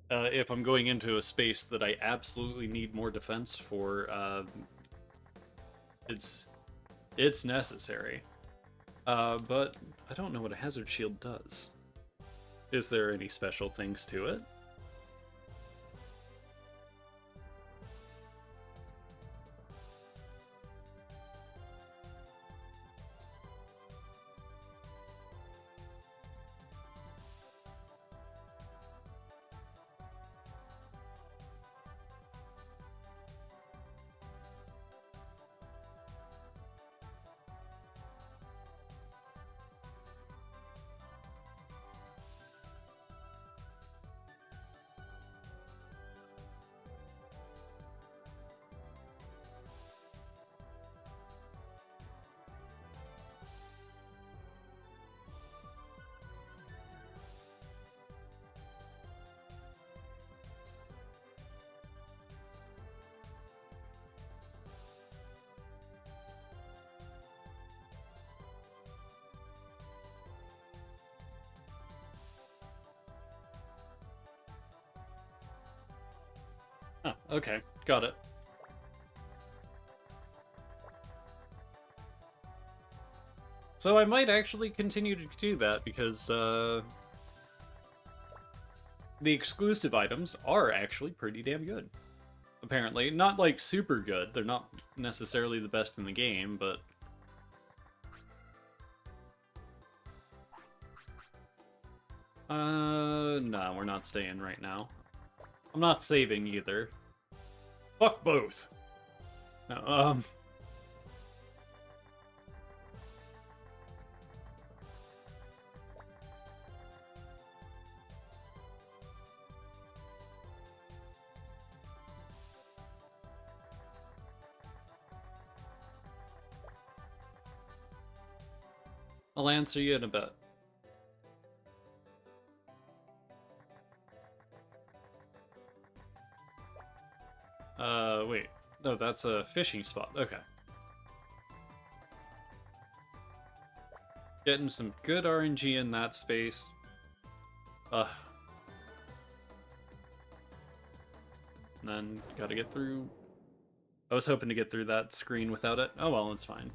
If I'm going into a space that I absolutely need more defense for, it's necessary. But I don't know what a hazard shield does. Is there any special things to it? Oh, okay. Got it. So I might actually continue to do that because the exclusive items are actually pretty damn good. Apparently. Not like super good. They're not necessarily the best in the game, but... No, we're not staying right now. I'm not saving either. Fuck both. No, I'll answer you in a bit. Wait. No, that's a fishing spot. Okay. Getting some good RNG in that space. And then gotta get through... I was hoping to get through that screen without it. Oh well, it's fine.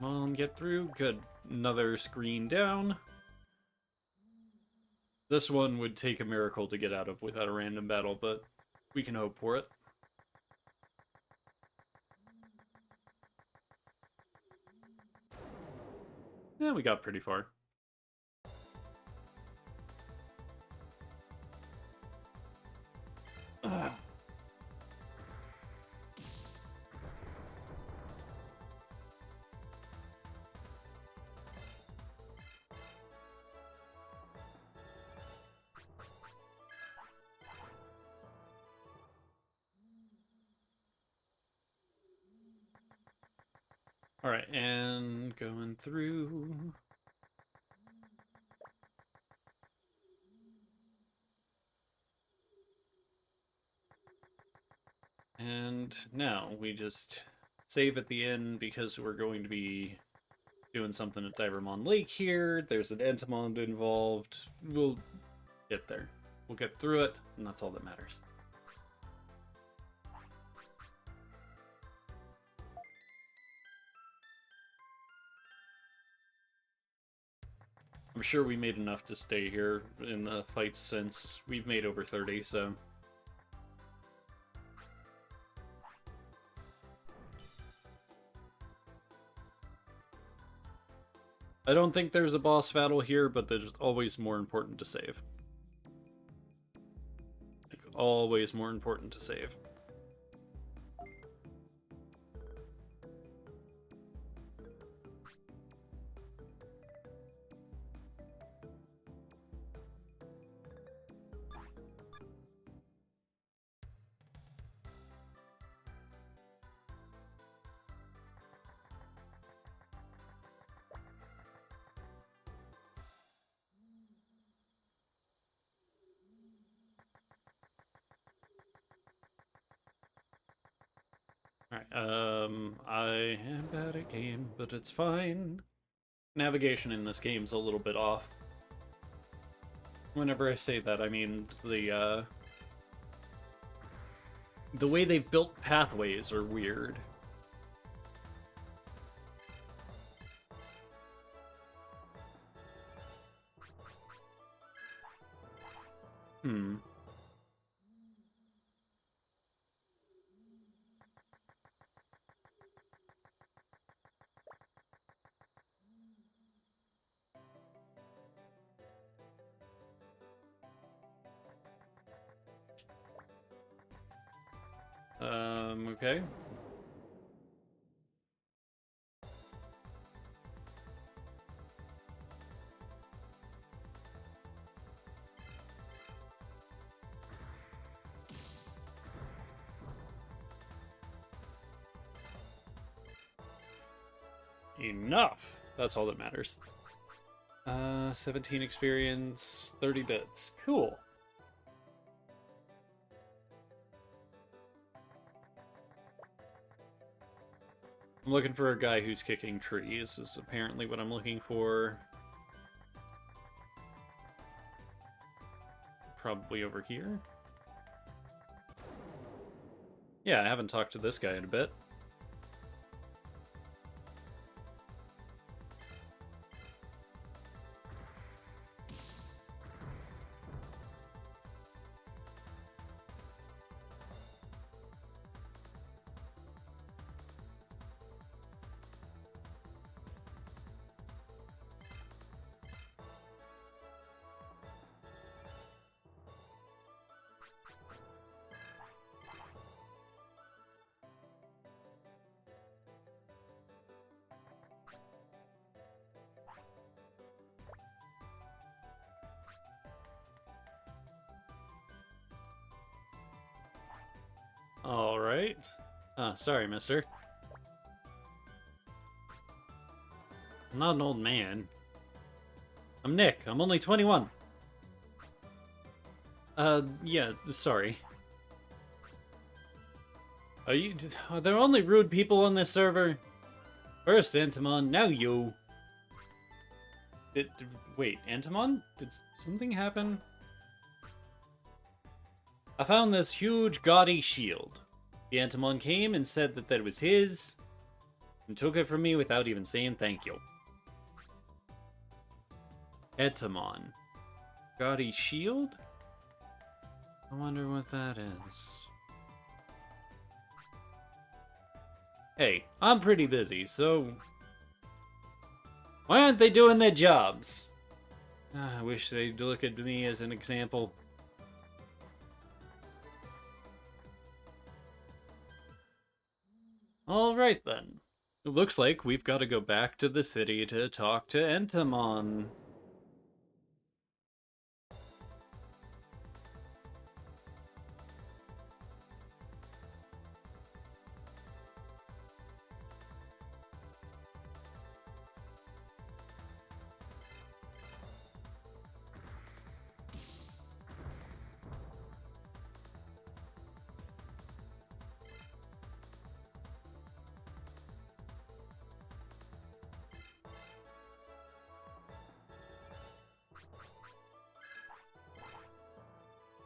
Come on, get through. Good. Another screen down. This one would take a miracle to get out of without a random battle, but we can hope for it. Yeah, we got pretty far. Ugh. Alright, and going through. And now we just save at the end because we're going to be doing something at Digimon Lake here. There's an Entomon involved. We'll get there. We'll get through it, and that's all that matters. I'm sure we made enough to stay here in the fights since we've made over 30, so... I don't think there's a boss battle here, but there's always more important to save. Like, always more important to save. Alright, I am bad at game, but it's fine. Navigation in this game's a little bit off. Whenever I say that, I mean the way they've built pathways are weird. Hmm. Okay. Enough! That's all that matters. 17 experience, 30 bits. Cool. I'm looking for a guy who's kicking trees, is apparently what I'm looking for. Probably over here. Yeah, I haven't talked to this guy in a bit. Alright. Sorry, mister. I'm not an old man. I'm Nick. I'm only 21. Yeah, sorry. Are there only rude people on this server? First Entomon, now you. Wait, Entomon? Did something happen? I found this huge, gaudy shield. The Entomon came and said that that was his, and took it from me without even saying thank you. Entomon. Gaudy shield? I wonder what that is. Hey, I'm pretty busy, so... Why aren't they doing their jobs? I wish they'd look at me as an example. Alright then. It looks like we've got to go back to the city to talk to Entomon.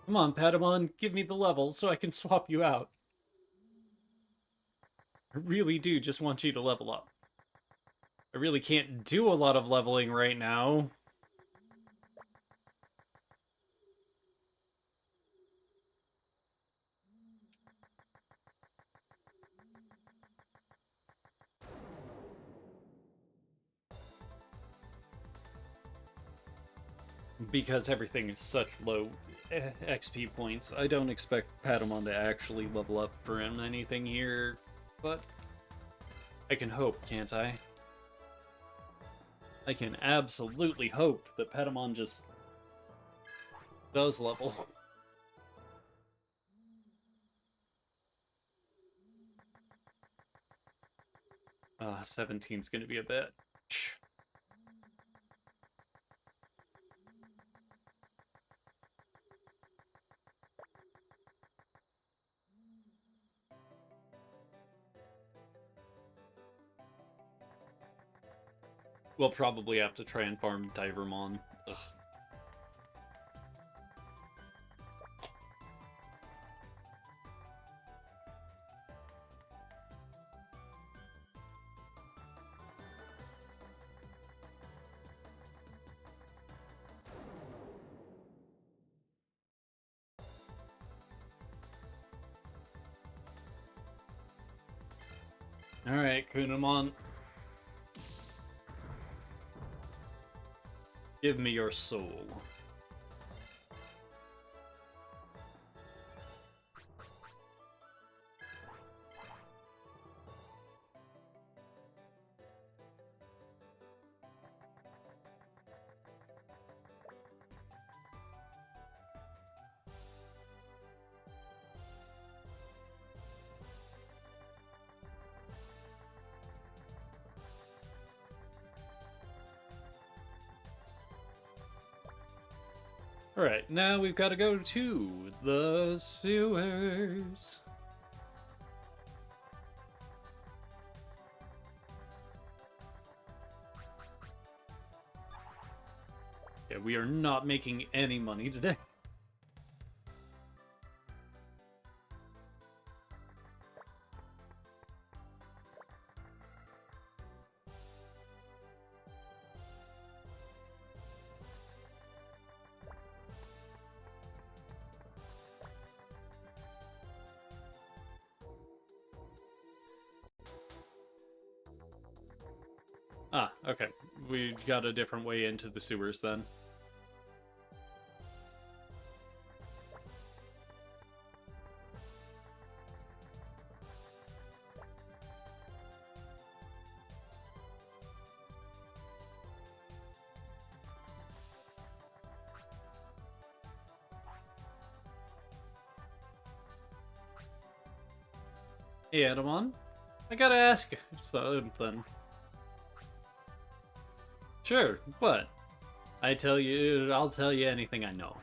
Come on, Patamon, give me the level so I can swap you out. I really do just want you to level up. I really can't do a lot of leveling right now. Because everything is such low XP points, I don't expect Patamon to actually level up for anything here, but I can hope, can't I? I can absolutely hope that Patamon just does level. 17's gonna be a bit. We'll probably have to try and farm Divermon. Ugh. Alright, Kunamon. Give me your soul. Alright, now we've got to go to the sewers. Yeah, we are not making any money today. Ah, okay. We got a different way into the sewers then. Hey, Adamon. I gotta ask you something. Sure, what? I'll tell you anything I know.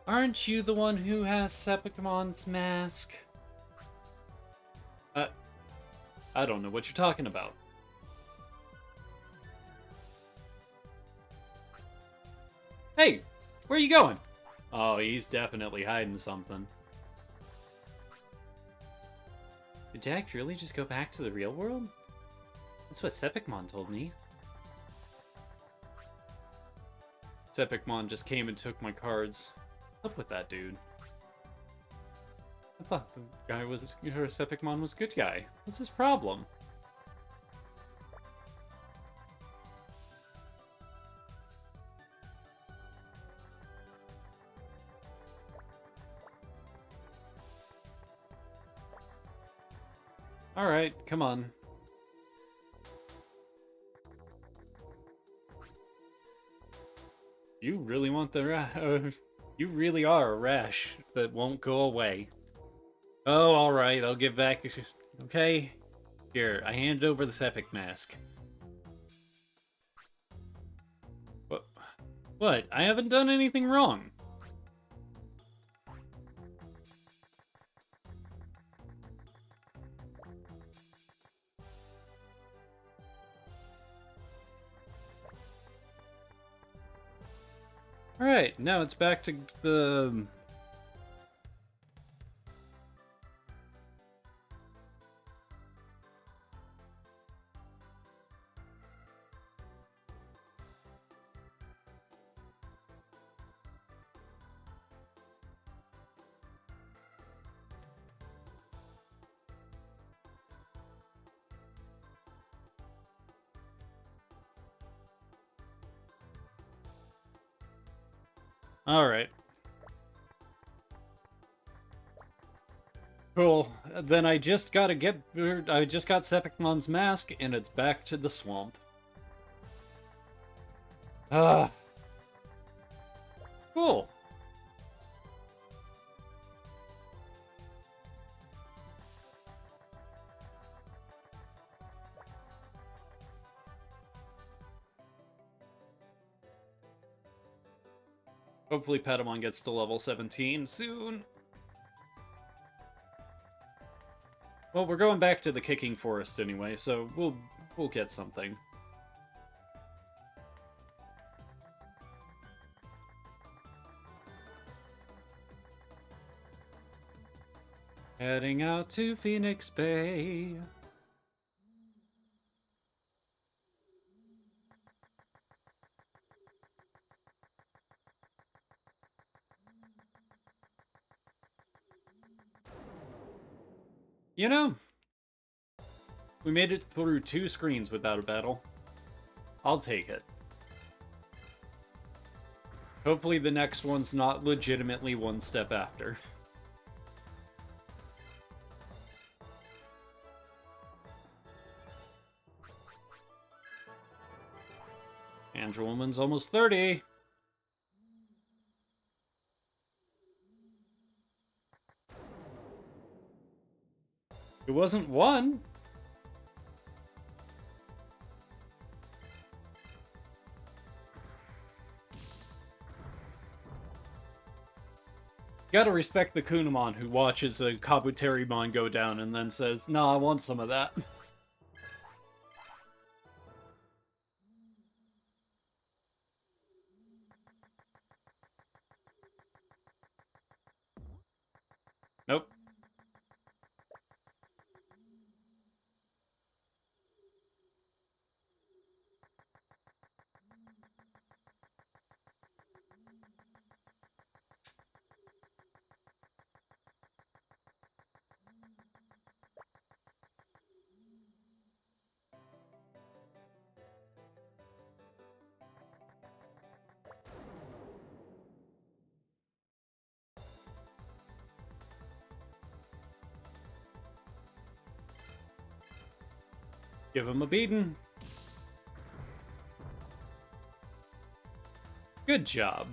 Aren't you the one who has Sepicamon's mask? I don't know what you're talking about. Hey, where are you going? Oh, he's definitely hiding something. Did Jack really just go back to the real world? That's what Sepicmon told me. Sepicmon just came and took my cards. What's up with that dude? I thought the guy was, her Sepicmon was good guy. What's his problem? Alright, come on. You really want the you really are a rash that won't go away. Oh, alright, I'll give back. Okay? Here, I hand over this epic mask. What? What? I haven't done anything wrong. Alright, now it's back to the... Alright. Cool. Then I just got Sepicmon's mask, and it's back to the swamp. Ah. Cool. Hopefully Patamon gets to level 17 soon. Well, we're going back to the Kicking Forest anyway, so we'll get something. Heading out to Phoenix Bay. You know, we made it through 2 screens without a battle. I'll take it. Hopefully the next one's not legitimately one step after. Andrew Woman's almost 30. It wasn't 1. Gotta respect the Kunamon who watches a Kabuterimon go down and then says, "Nah, I want some of that." Nope. Give him a beating. Good job.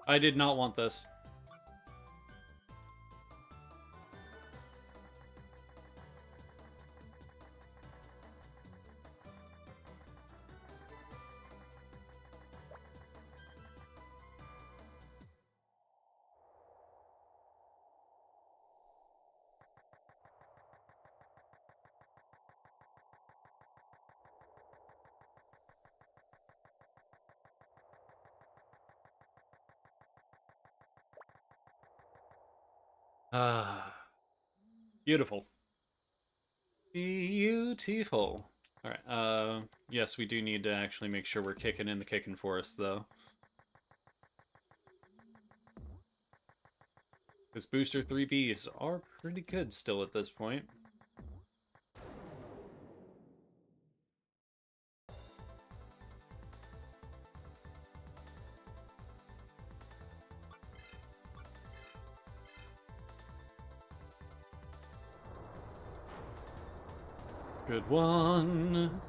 I did not want this. Ah, beautiful. Beautiful. Alright, yes, we do need to actually make sure we're kicking in the Kicking Forest, though. Because Booster 3Bs are pretty good still at this point. Good one.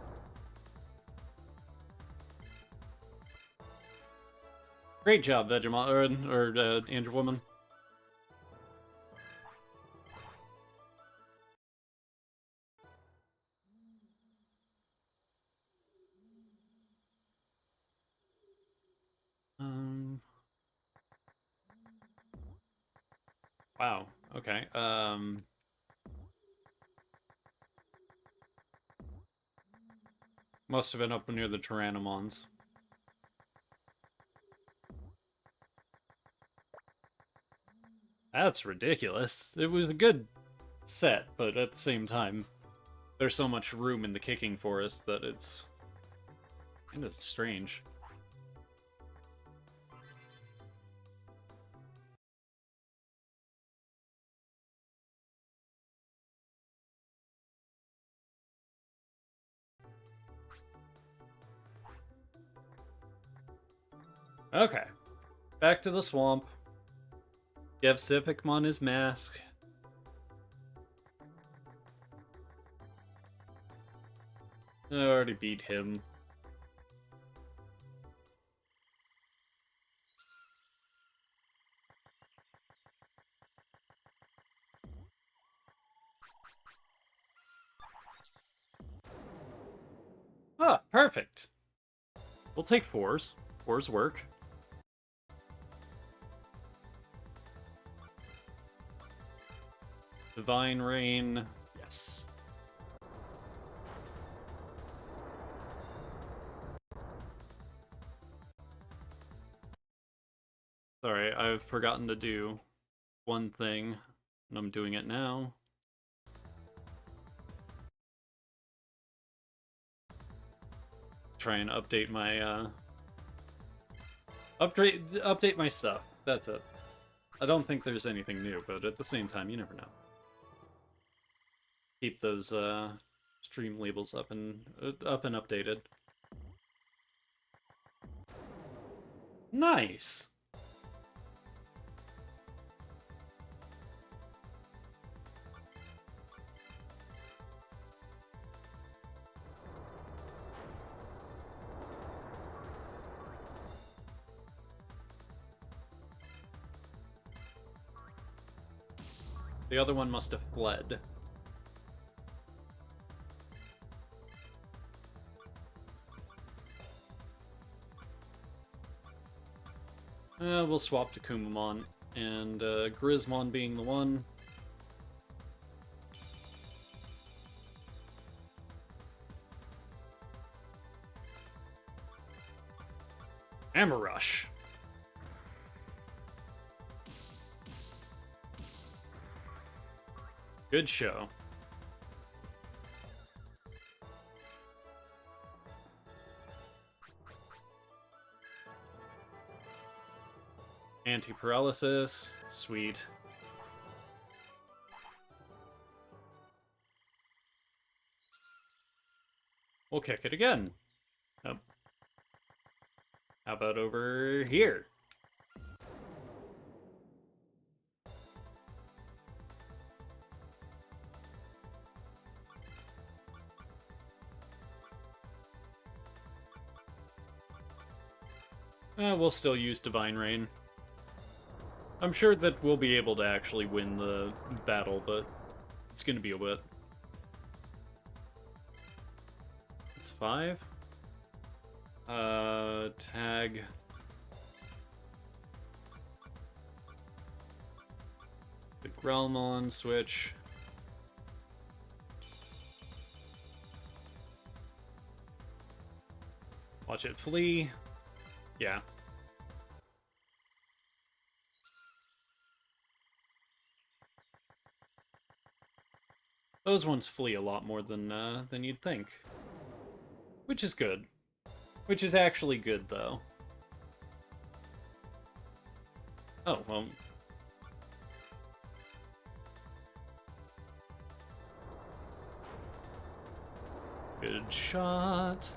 Great job, Vegemon, or Andrew Woman. Wow. Okay. Must have been up near the Tyrannomons. That's ridiculous. It was a good set, but at the same time, there's so much room in the kicking forest that it's kind of strange. Okay. Back to the swamp. Give Civicmon his mask. I already beat him. Ah, perfect. We'll take fours. Fours work. Divine Rain. Yes. Sorry, I've forgotten to do one thing, and I'm doing it now. Try and update my, update my stuff. That's it. I don't think there's anything new, but at the same time, you never know. Keep those, stream labels up and updated. Nice! The other one must have fled. We'll swap to Kumamon, and Grismon being the one. Hammer Rush. Good show. Anti-paralysis. Sweet. We'll kick it again. Oh. How about over here? We'll still use Divine Rain. I'm sure that we'll be able to actually win the battle, but it's gonna be a bit. It's 5. Tag. The Grelmon switch. Watch it flee. Yeah. Those ones flee a lot more than you'd think. Which is good. Which is actually good, though. Oh, well. Good shot.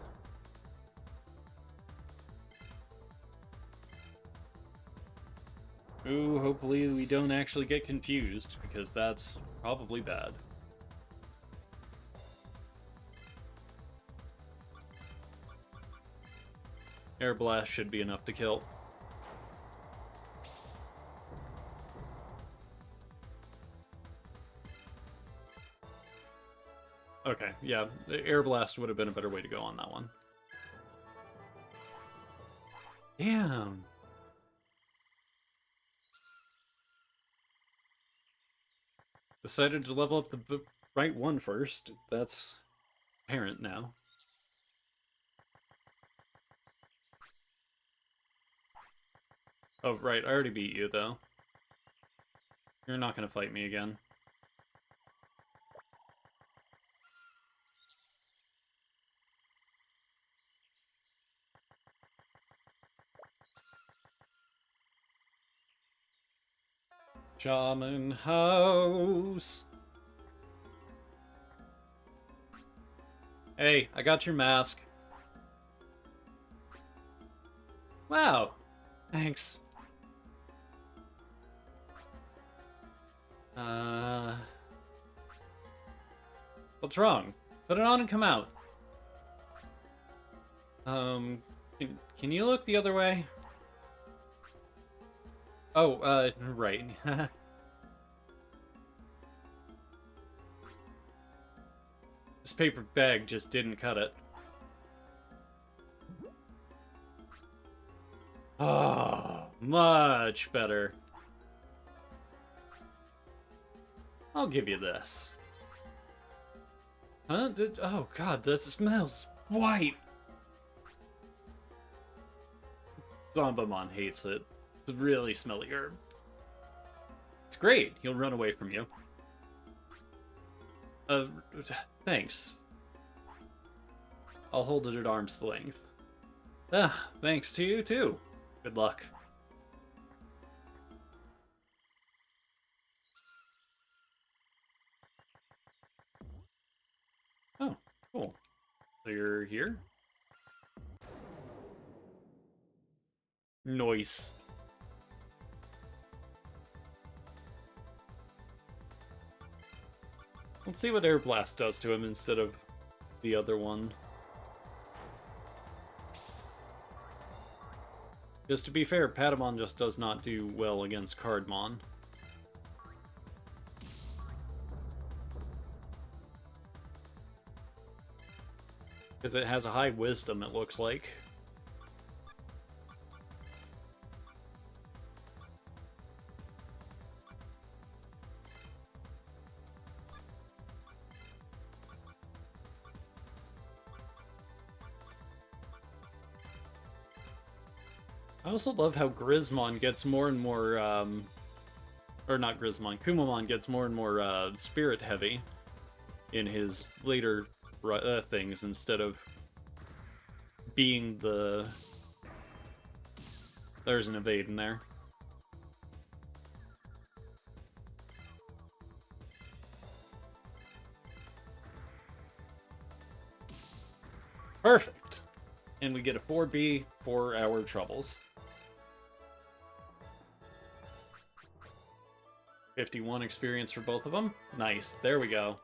Ooh, hopefully we don't actually get confused, because that's probably bad. Air Blast should be enough to kill. Okay, yeah, the Air Blast would have been a better way to go on that one. Damn! Decided to level up the right one first. That's apparent now. Oh, right, I already beat you, though. You're not gonna fight me again. Shaman House! Hey, I got your mask. Wow, thanks. What's wrong? Put it on and come out. Can you look the other way? Oh, right. This paper bag just didn't cut it. Oh, much better. I'll give you this. Huh? Oh god, this smells white! Zombamon hates it. It's a really smelly herb. It's great, he'll run away from you. Uh, thanks. I'll hold it at arm's length. Ah, thanks to you too. Good luck. Oh, cool. So you're here? Nice. Let's see what Air Blast does to him instead of the other one. Because to be fair, Patamon just does not do well against Cardmon. Because it has a high wisdom, it looks like. I also love how Grismon gets more and more, or not Grismon, Kumamon gets more and more spirit heavy in his later things instead of being the... There's an evade in there. Perfect! And we get a 4B for our troubles. 51 experience for both of them. Nice. There we go.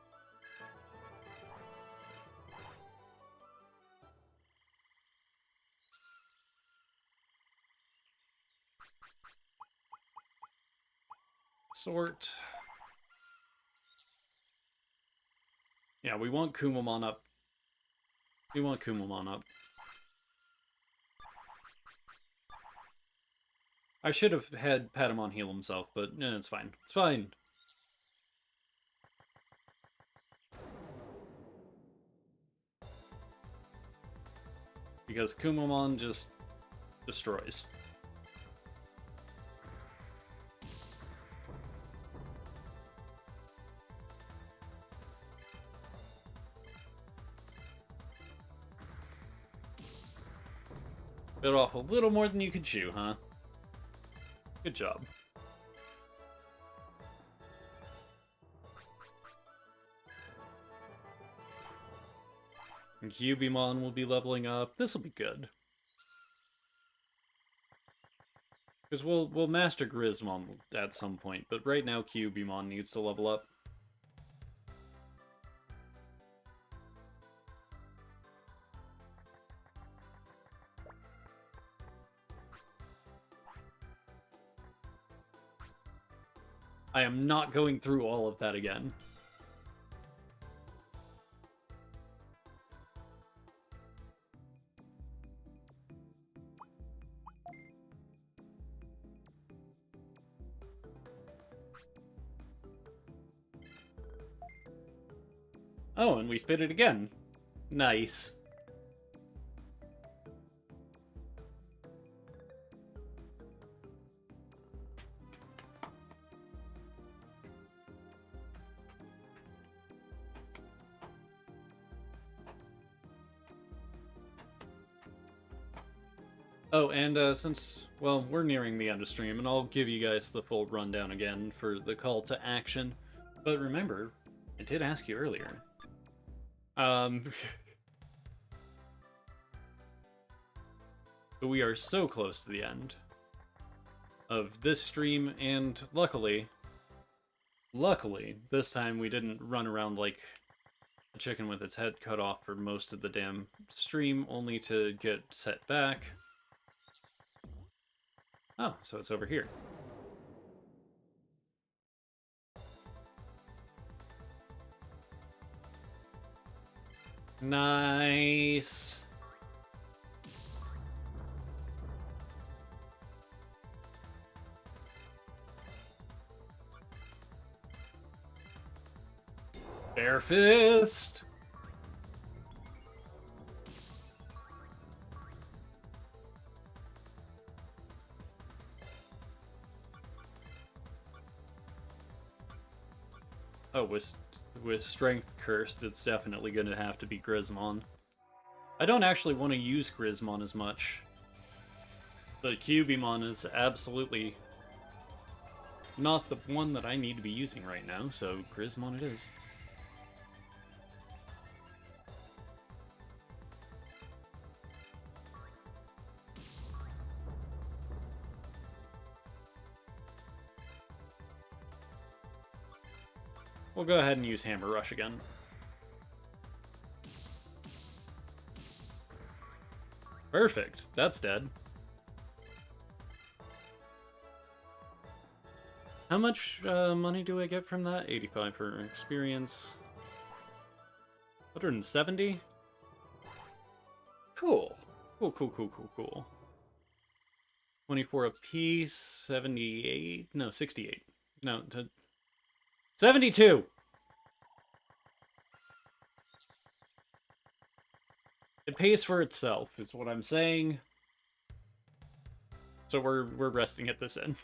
Sort. Yeah, we want Kumamon up. We want Kumamon up. I should have had Patamon heal himself, but it's fine. It's fine. Because Kumamon just destroys. Bit off a little more than you could chew, huh? Good job. And Cubimon will be leveling up. This will be good. Because we'll master Grismon at some point, but right now Cubimon needs to level up. I am not going through all of that again. Oh, and we fit it again. Nice. Oh, and since, well, we're nearing the end of stream, and I'll give you guys the full rundown again for the call to action. But remember, I did ask you earlier. But we are so close to the end of this stream, and luckily, this time we didn't run around like a chicken with its head cut off for most of the damn stream, only to get set back. Oh, so it's over here. Nice. Bear Fist. Oh, with Strength Cursed, it's definitely going to have to be Grismon. I don't actually want to use Grismon as much. The Cubimon is absolutely not the one that I need to be using right now, so Grismon it is. We'll go ahead and use Hammer Rush again. Perfect. That's dead. How much money do I get from that? 85 for experience. 170? Cool. Cool. 24 apiece, 78? No, 68. No, 72! It pays for itself, is what I'm saying. So we're resting at this end.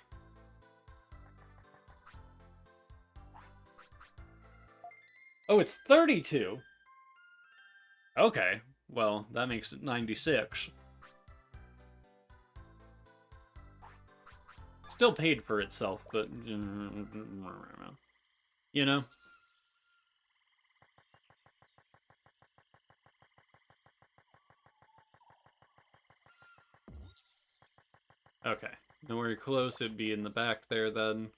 Oh, it's 32? Okay, well, that makes it 96. Still paid for itself, but... you know? Okay, nowhere close, it'd be in the back there then.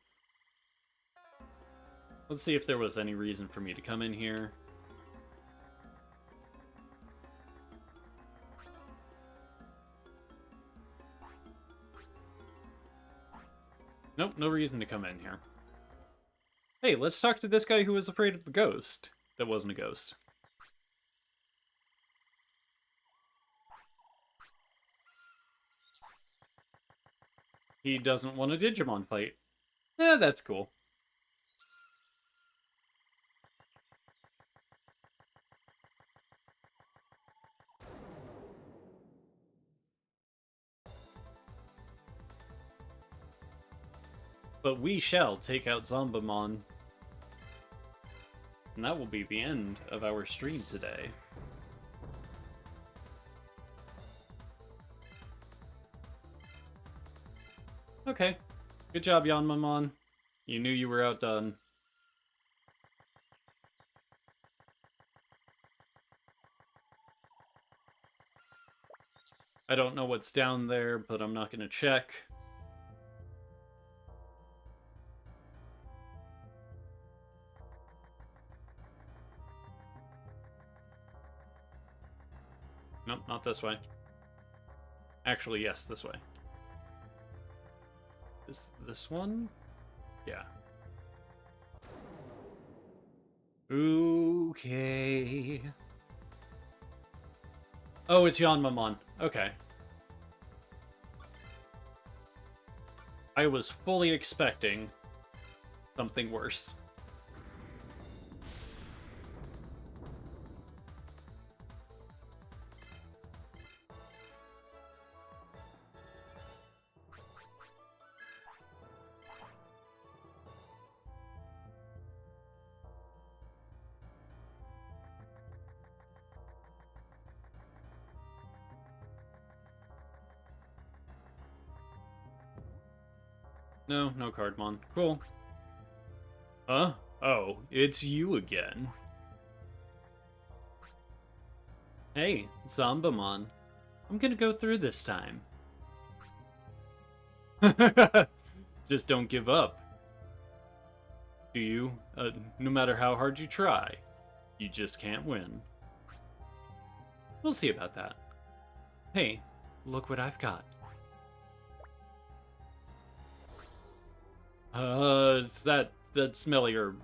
Let's see if there was any reason for me to come in here. Nope, no reason to come in here. Hey, let's talk to this guy who was afraid of the ghost. That wasn't a ghost. He doesn't want a Digimon fight. Eh, that's cool. But we shall take out Zombamon. And that will be the end of our stream today. Okay. Good job, Yanmamon. You knew you were outdone. I don't know what's down there, but I'm not gonna check. Nope, not this way. Actually, yes, this way. Is this one? Yeah. Okay. Oh, it's Yanmamon. Okay. I was fully expecting something worse. No, no Cardmon. Cool. Huh? Oh, it's you again. Hey, Zombamon. I'm gonna go through this time. Just don't give up. Do you? No matter how hard you try, you just can't win. We'll see about that. Hey, look what I've got. It's that smelly herb.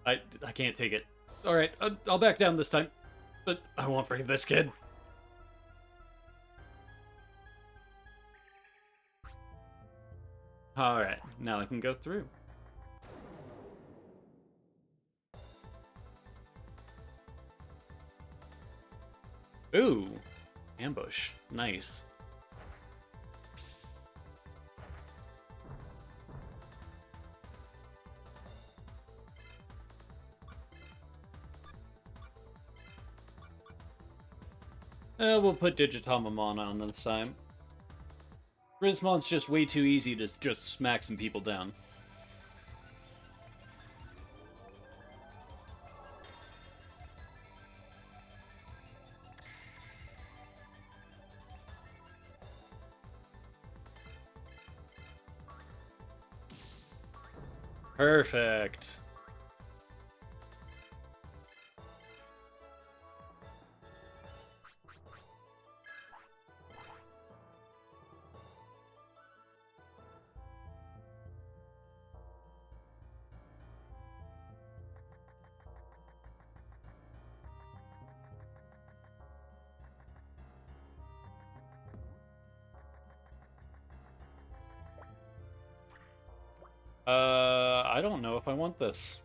I can't take it. All right, I'll back down this time, but I won't break this kid. All right, now I can go through. Ooh, ambush, nice. We'll put Digitamamon on this time. Grismon's just way too easy to just smack some people down. Perfect. I don't know if I want this.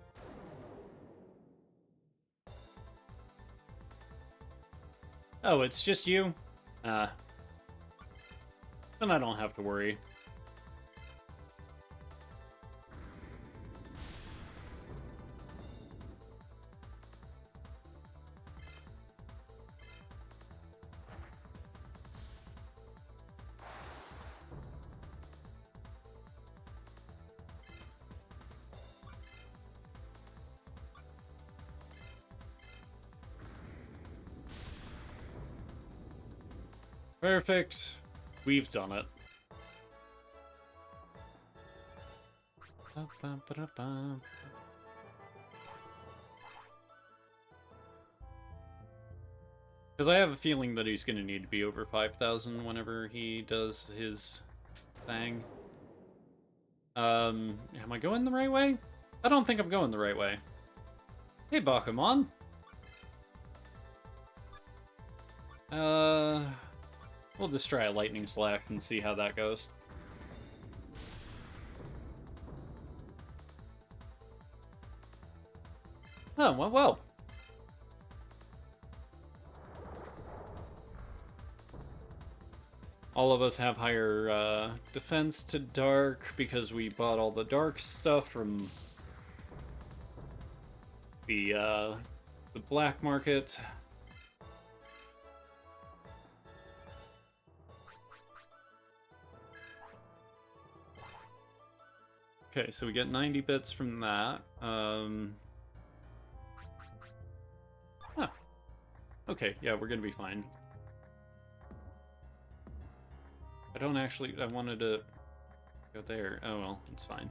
Oh, it's just you? Then I don't have to worry. Perfect. We've done it. Because I have a feeling that he's going to need to be over 5,000 whenever he does his thing. Am I going the right way? I don't think I'm going the right way. Hey, Bakumon. We'll just try a Lightning Slash and see how that goes. Oh, well. All of us have higher defense to dark because we bought all the dark stuff from the black market. Okay, so we get 90 bits from that. Huh. Okay, yeah, we're gonna be fine. I don't actually... I wanted to go there. Oh, well, it's fine.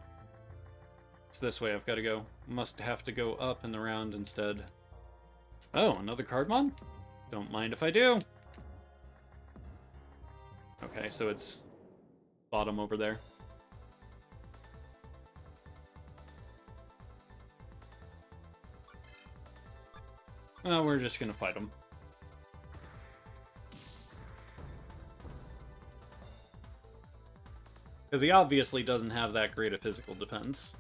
It's this way I've got to go. Must have to go up in the round instead. Oh, another Cardmon? Don't mind if I do. Okay, so it's bottom over there. Well, we're just gonna fight him. Because he obviously doesn't have that great a physical defense.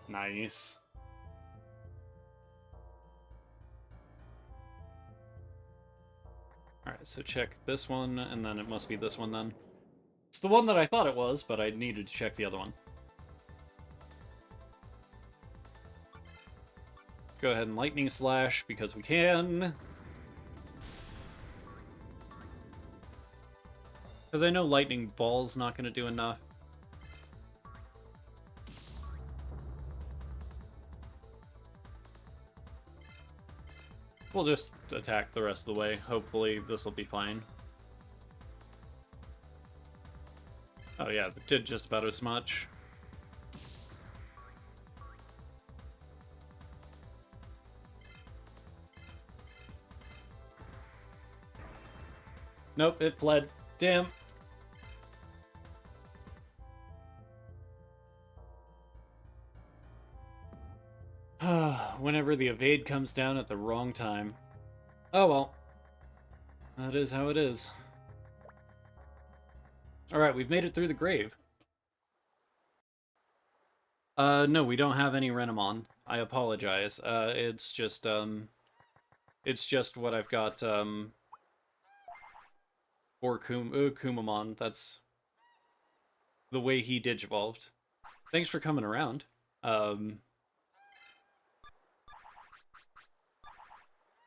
Nice. Alright, so check this one, and then it must be this one then. It's the one that I thought it was, but I needed to check the other one. Let's go ahead and Lightning Slash, because we can. Because I know Lightning Ball's not going to do enough. We'll just attack the rest of the way. Hopefully this will be fine. Oh yeah, it did just about as much. Nope, it fled. Damn. Whenever the evade comes down at the wrong time. Oh well. That is how it is. Alright, we've made it through the grave. No, we don't have any Renamon. I apologize. It's just what I've got, for Kumamon. That's the way he digivolved. Thanks for coming around.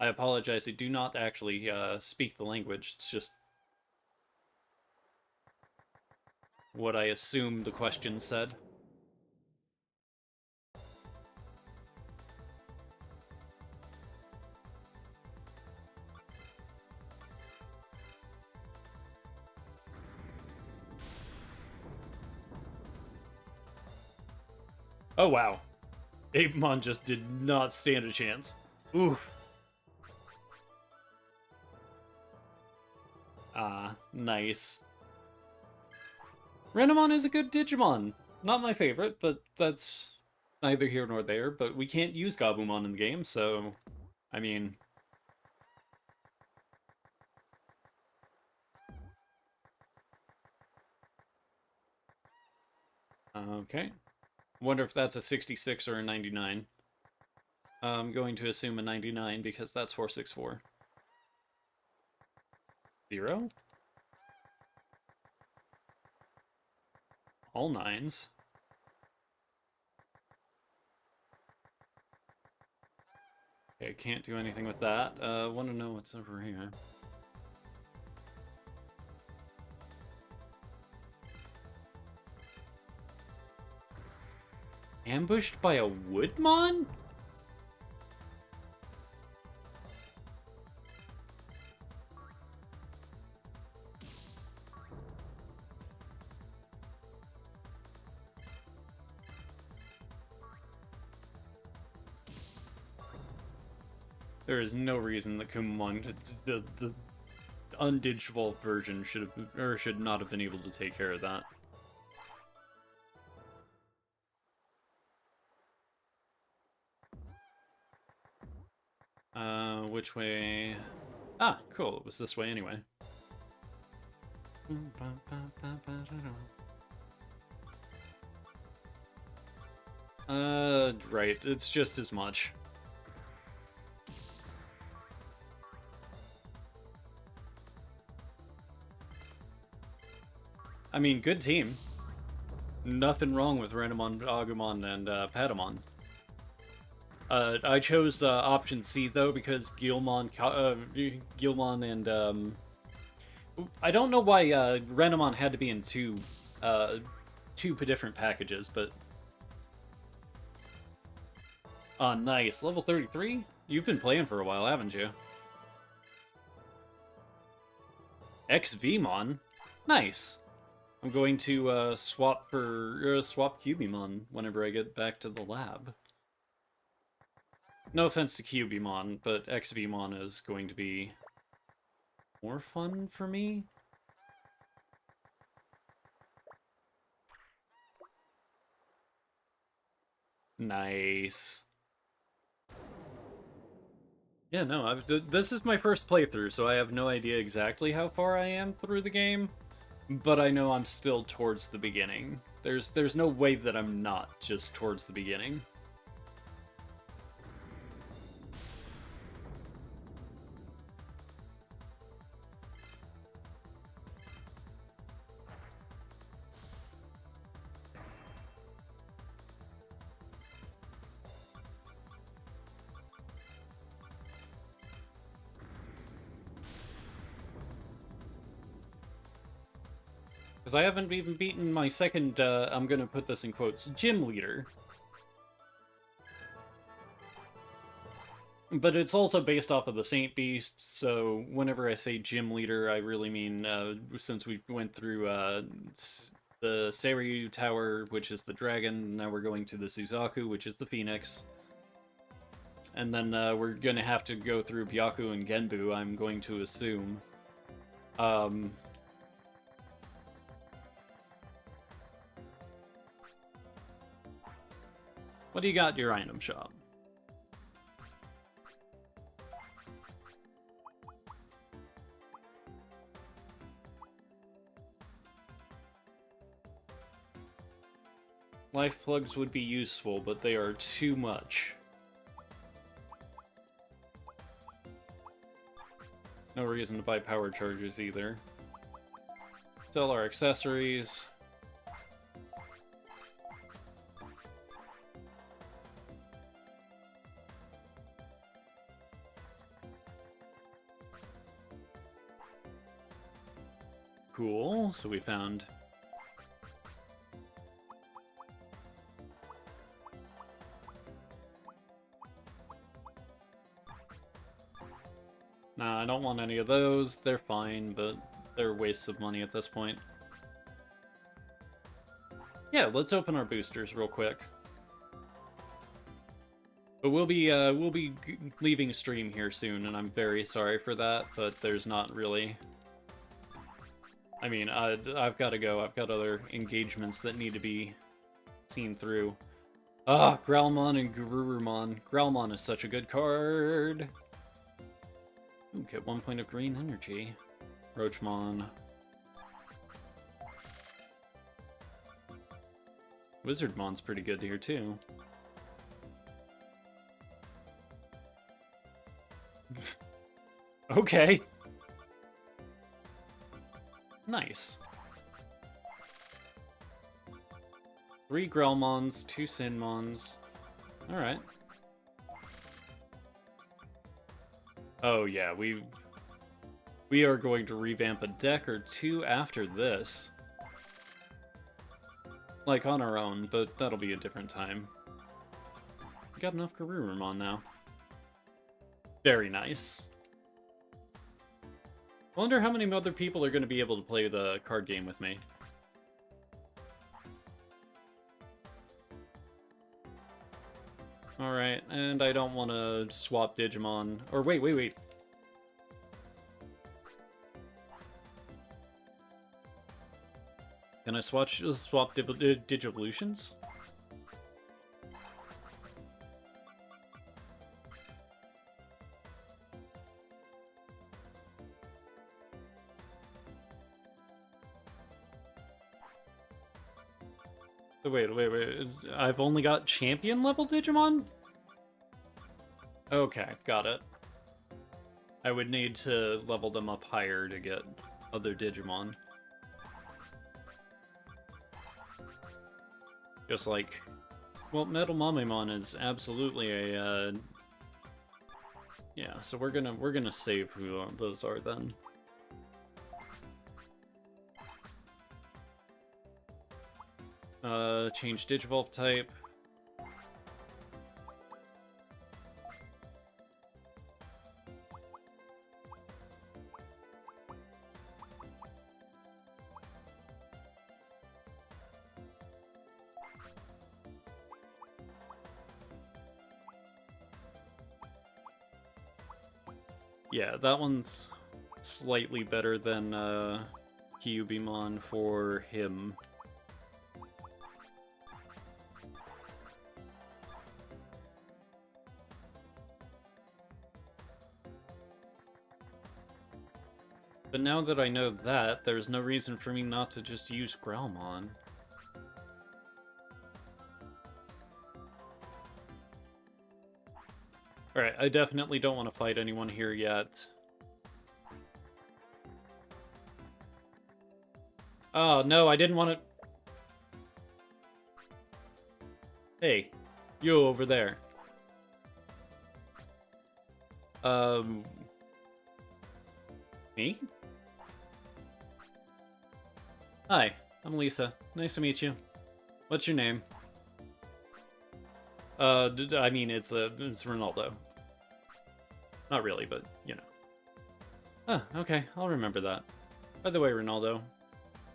I apologize, I do not actually speak the language. It's just what I assume the question said. Oh wow. Apemon just did not stand a chance. Oof. Ah, nice. Renamon is a good Digimon. Not my favorite, but that's neither here nor there. But we can't use Gabumon in the game, so... I mean... Okay. Wonder if that's a 66 or a 99. I'm going to assume a 99 because that's 464. 0? All 9s. Okay, can't do anything with that. Want to know what's over here. Ambushed by a Woodmon? There is no reason that Kumamon, the undigivolved version should have or should not have been able to take care of that. Which way? Ah, cool. It was this way anyway. Right. It's just as much. I mean, good team. Nothing wrong with Renamon, Agumon, and Patamon. I chose option C though because Guilmon and I don't know why Renamon had to be in two different packages, but nice, level 33. You've been playing for a while, haven't you? XVmon, nice. I'm going to swap Cubimon whenever I get back to the lab. No offense to Cubimon, but XVmon is going to be more fun for me. Nice. Yeah, no, this is my first playthrough, so I have no idea exactly how far I am through the game, but I know I'm still towards the beginning. There's no way that I'm not just towards the beginning. Because I haven't even beaten my second, I'm gonna put this in quotes, gym leader. But it's also based off of the Saint Beast, so whenever I say gym leader, I really mean, since we went through the Seiryu Tower, which is the dragon, now we're going to the Suzaku, which is the phoenix. And then we're gonna have to go through Byaku and Genbu, I'm going to assume. What do you got in your item shop? Life plugs would be useful, but they are too much. No reason to buy power chargers either. Sell our accessories. Cool, so we found... Nah, I don't want any of those. They're fine, but they're wastes of money at this point. Yeah, let's open our boosters real quick. But we'll be leaving stream here soon, and I'm very sorry for that, but there's not really... I mean, I've got to go. I've got other engagements that need to be seen through. Ah, Growlmon and Garurumon. Growlmon is such a good card. Ooh, get 1 point of green energy. Roachmon. Wizardmon's pretty good here, too. Okay. Nice. 3 Growlmons, 2 Sinmons. Alright. Oh yeah, we are going to revamp a deck or two after this. Like on our own, but that'll be a different time. We got enough Garurumon now. Very nice. I wonder how many other people are going to be able to play the card game with me. Alright, and I don't want to swap Digimon. Or wait. Can I swap Digivolutions? Wait. I've only got champion level Digimon? Okay, got it. I would need to level them up higher to get other Digimon. Just like Well, Metal Mamemon is absolutely a, yeah, so we're gonna save who those are then. Change Digivolve type. Yeah, that one's slightly better than Kyubimon for him. But now that I know that, there's no reason for me not to just use Growlmon. Alright, I definitely don't want to fight anyone here yet. Oh, no, I didn't want to... Hey, you over there. Me? Hi, I'm Lisa. Nice to meet you. What's your name? I mean, it's Ronaldo. Not really, but, you know. Ah, okay, I'll remember that. By the way, Ronaldo,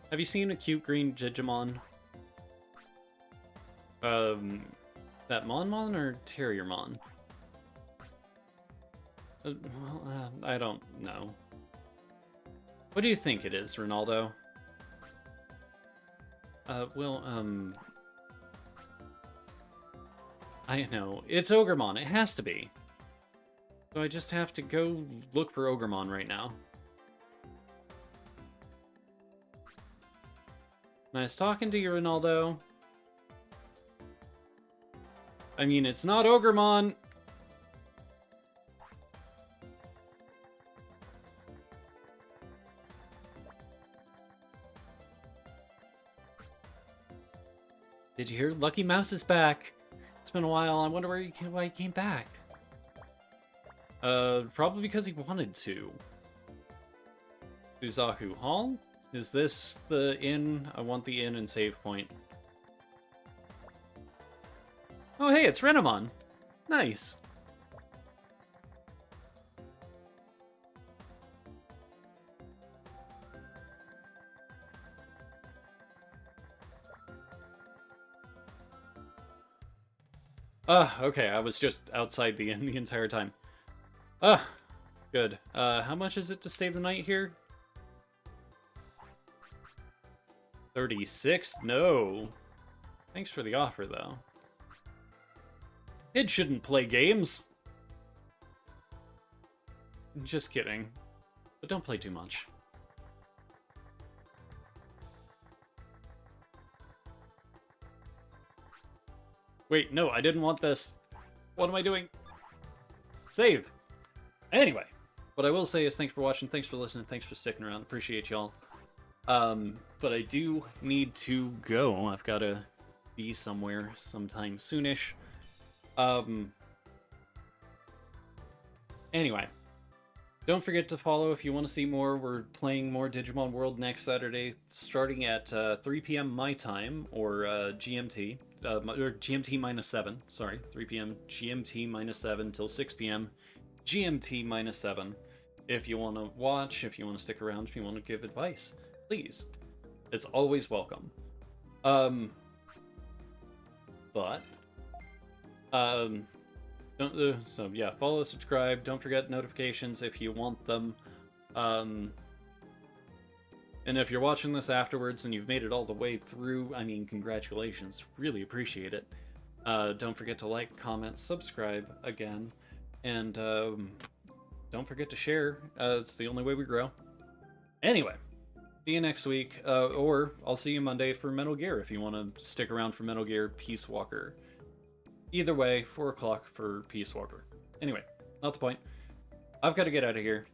have you seen a cute green Digimon? That Monmon or Terriermon? I don't know. What do you think it is, Ronaldo? I know. It's Ogremon. It has to be. So I just have to go look for Ogremon right now. Nice talking to you, Ronaldo. I mean, it's not Ogremon! Did you hear? Lucky Mouse is back! It's been a while. I wonder why he came back. Probably because he wanted to. Uzaku Hall? Is this the inn? I want the inn and save point. Oh hey, it's Renamon! Nice! Okay, I was just outside the inn the entire time. Good. How much is it to stay the night here? 36? No. Thanks for the offer, though. Kids shouldn't play games. Just kidding. But don't play too much. Wait, no, I didn't want this. What am I doing? Save! Anyway, what I will say is thanks for watching, thanks for listening, thanks for sticking around. Appreciate y'all. But I do need to go. I've got to be somewhere sometime soonish. Anyway, don't forget to follow if you want to see more. We're playing more Digimon World next Saturday, starting at 3 p.m. my time, or GMT, or GMT minus 7, sorry, 3 p.m. GMT minus 7 till 6 p.m. GMT minus 7. If you want to watch, if you want to stick around, if you want to give advice, please. It's always welcome. So yeah, follow, subscribe, don't forget notifications if you want them. And if you're watching this afterwards and you've made it all the way through, I mean, congratulations. Really appreciate it. Don't forget to like, comment, subscribe again. And don't forget to share. It's the only way we grow. Anyway, see you next week. Or I'll see you Monday for Metal Gear if you want to stick around for Metal Gear Peace Walker. Either way, 4 o'clock for Peace Walker. Anyway, not the point. I've got to get out of here.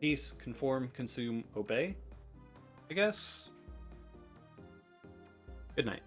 Peace, conform, consume, obey, I guess. Good night.